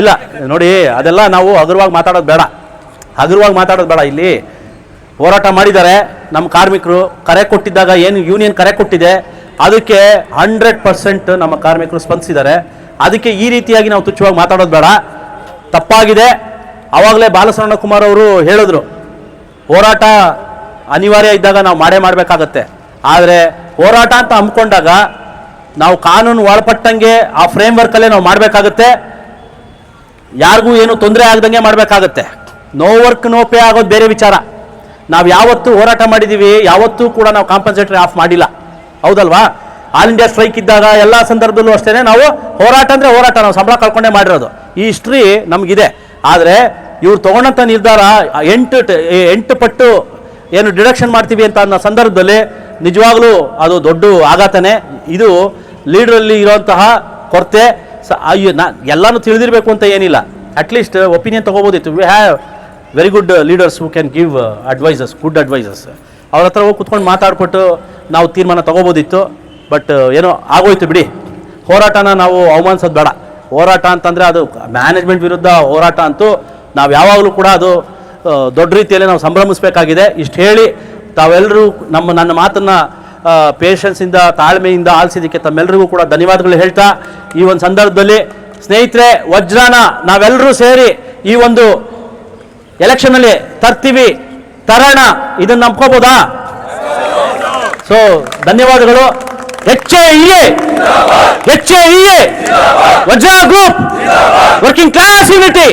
ಇಲ್ಲ ನೋಡಿ, ಅದೆಲ್ಲ ನಾವು ಹಗುರವಾಗಿ ಮಾತಾಡೋದು ಬೇಡ. ಇಲ್ಲಿ ಹೋರಾಟ ಮಾಡಿದ್ದಾರೆ ನಮ್ಮ ಕಾರ್ಮಿಕರು. ಕರೆ ಕೊಟ್ಟಿದ್ದಾಗ ಏನು ಯೂನಿಯನ್ ಕರೆ ಕೊಟ್ಟಿದೆ ಅದಕ್ಕೆ 100% ನಮ್ಮ ಕಾರ್ಮಿಕರು ಸ್ಪಂದಿಸಿದ್ದಾರೆ. ಅದಕ್ಕೆ ಈ ರೀತಿಯಾಗಿ ನಾವು ತುಚ್ಛವಾಗಿ ಮಾತಾಡೋದು ಬೇಡ, ತಪ್ಪಾಗಿದೆ. ಆವಾಗಲೇ ಬಾಲಸರಣ ಕುಮಾರ್ ಅವರು ಹೇಳಿದ್ರು, ಹೋರಾಟ ಅನಿವಾರ್ಯ ಇದ್ದಾಗ ನಾವು ಮಾಡಬೇಕಾಗತ್ತೆ. ಆದರೆ ಹೋರಾಟ ಅಂತ ಹಮ್ಮಿಕೊಂಡಾಗ ನಾವು ಕಾನೂನು ಒಳಪಟ್ಟಂಗೆ ಆ ಫ್ರೇಮ್ ವರ್ಕಲ್ಲೇ ನಾವು ಮಾಡಬೇಕಾಗತ್ತೆ. ಯಾರಿಗೂ ಏನು ತೊಂದರೆ ಆಗದಂಗೆ ಮಾಡಬೇಕಾಗತ್ತೆ. ನೋ ವರ್ಕ್ ನೋ ಪೇ ಆಗೋದು ಬೇರೆ ವಿಚಾರ. ನಾವು ಯಾವತ್ತೂ ಹೋರಾಟ ಮಾಡಿದ್ದೀವಿ, ಯಾವತ್ತೂ ಕೂಡ ನಾವು ಕಾಂಪನ್ಸೇಟರಿ ಆಫ್ ಮಾಡಿಲ್ಲ, ಹೌದಲ್ವಾ? ಆಲ್ ಇಂಡಿಯಾ ಸ್ಟ್ರೈಕ್ ಇದ್ದಾಗ ಎಲ್ಲ ಸಂದರ್ಭದಲ್ಲೂ ಅಷ್ಟೇ ನಾವು ಹೋರಾಟ ಅಂದರೆ ಹೋರಾಟ, ನಾವು ಸಂಬಳ ಕಳ್ಕೊಂಡೇ ಮಾಡಿರೋದು. ಈ ಹಿಸ್ಟ್ರಿ ನಮಗಿದೆ. ಆದರೆ ಇವ್ರು ತಗೊಂಡಂಥ ನಿರ್ಧಾರ 8 ಪಟ್ಟು ಏನು ಡಿಡಕ್ಷನ್ ಮಾಡ್ತೀವಿ ಅಂತ ಅನ್ನೋ ಸಂದರ್ಭದಲ್ಲಿ ನಿಜವಾಗ್ಲೂ ಅದು ದೊಡ್ಡ ಆಘಾತನೇ. ಇದು ಲೀಡ್ರಲ್ಲಿ ಇರೋಂತಹ ಕೊರತೆ. ಎಲ್ಲಾನು ತಿಳಿದಿರಬೇಕು ಅಂತ ಏನಿಲ್ಲ, ಅಟ್ಲೀಸ್ಟ್ ಒಪಿನಿಯನ್ ತಗೋಬೋದಿತ್ತು. We have very good leaders who can give advices, good advices. ಅವ್ರ ಹತ್ರ ಹೋಗಿ ಕುತ್ಕೊಂಡು ಮಾತಾಡ್ಬಿಟ್ಟು ನಾವು ತೀರ್ಮಾನ ತಗೋಬೋದಿತ್ತು. ಬಟ್ ಏನೋ ಆಗೋಯ್ತು ಬಿಡಿ. ಹೋರಾಟನ ನಾವು ಅವಮಾನಿಸೋದು ಬೇಡ. ಹೋರಾಟ ಅಂತಂದರೆ ಅದು ಮ್ಯಾನೇಜ್ಮೆಂಟ್ ವಿರುದ್ಧ ಹೋರಾಟ ಅಂತೂ ನಾವು ಯಾವಾಗಲೂ ಕೂಡ ಅದು ದೊಡ್ಡ ರೀತಿಯಲ್ಲಿ ನಾವು ಸಂಭ್ರಮಿಸಬೇಕಾಗಿದೆ. ಇಷ್ಟು ಹೇಳಿ ತಾವೆಲ್ಲರೂ ನನ್ನ ಮಾತನ್ನು ಪೇಷನ್ಸಿಂದ ತಾಳ್ಮೆಯಿಂದ ಆಲಿಸಿದ್ದಕ್ಕೆ ತಮ್ಮೆಲ್ಲರಿಗೂ ಕೂಡ ಧನ್ಯವಾದಗಳು ಹೇಳ್ತಾ ಈ ಒಂದು ಸಂದರ್ಭದಲ್ಲಿ ಸ್ನೇಹಿತರೆ ವಜ್ರಾನ ನಾವೆಲ್ಲರೂ ಸೇರಿ ಈ ಒಂದು ಎಲೆಕ್ಷನಲ್ಲಿ ತರ್ತೀವಿ ತರೋಣ ಇದನ್ನು ನಂಬ್ಕೋಬೋದಾ? ಸೊ ಧನ್ಯವಾದಗಳು. HAEA ವಜ್ರ ಗ್ರೂಪ್ ವರ್ಕಿಂಗ್ ಕ್ಲಾಸ್ ಯೂನಿಟಿ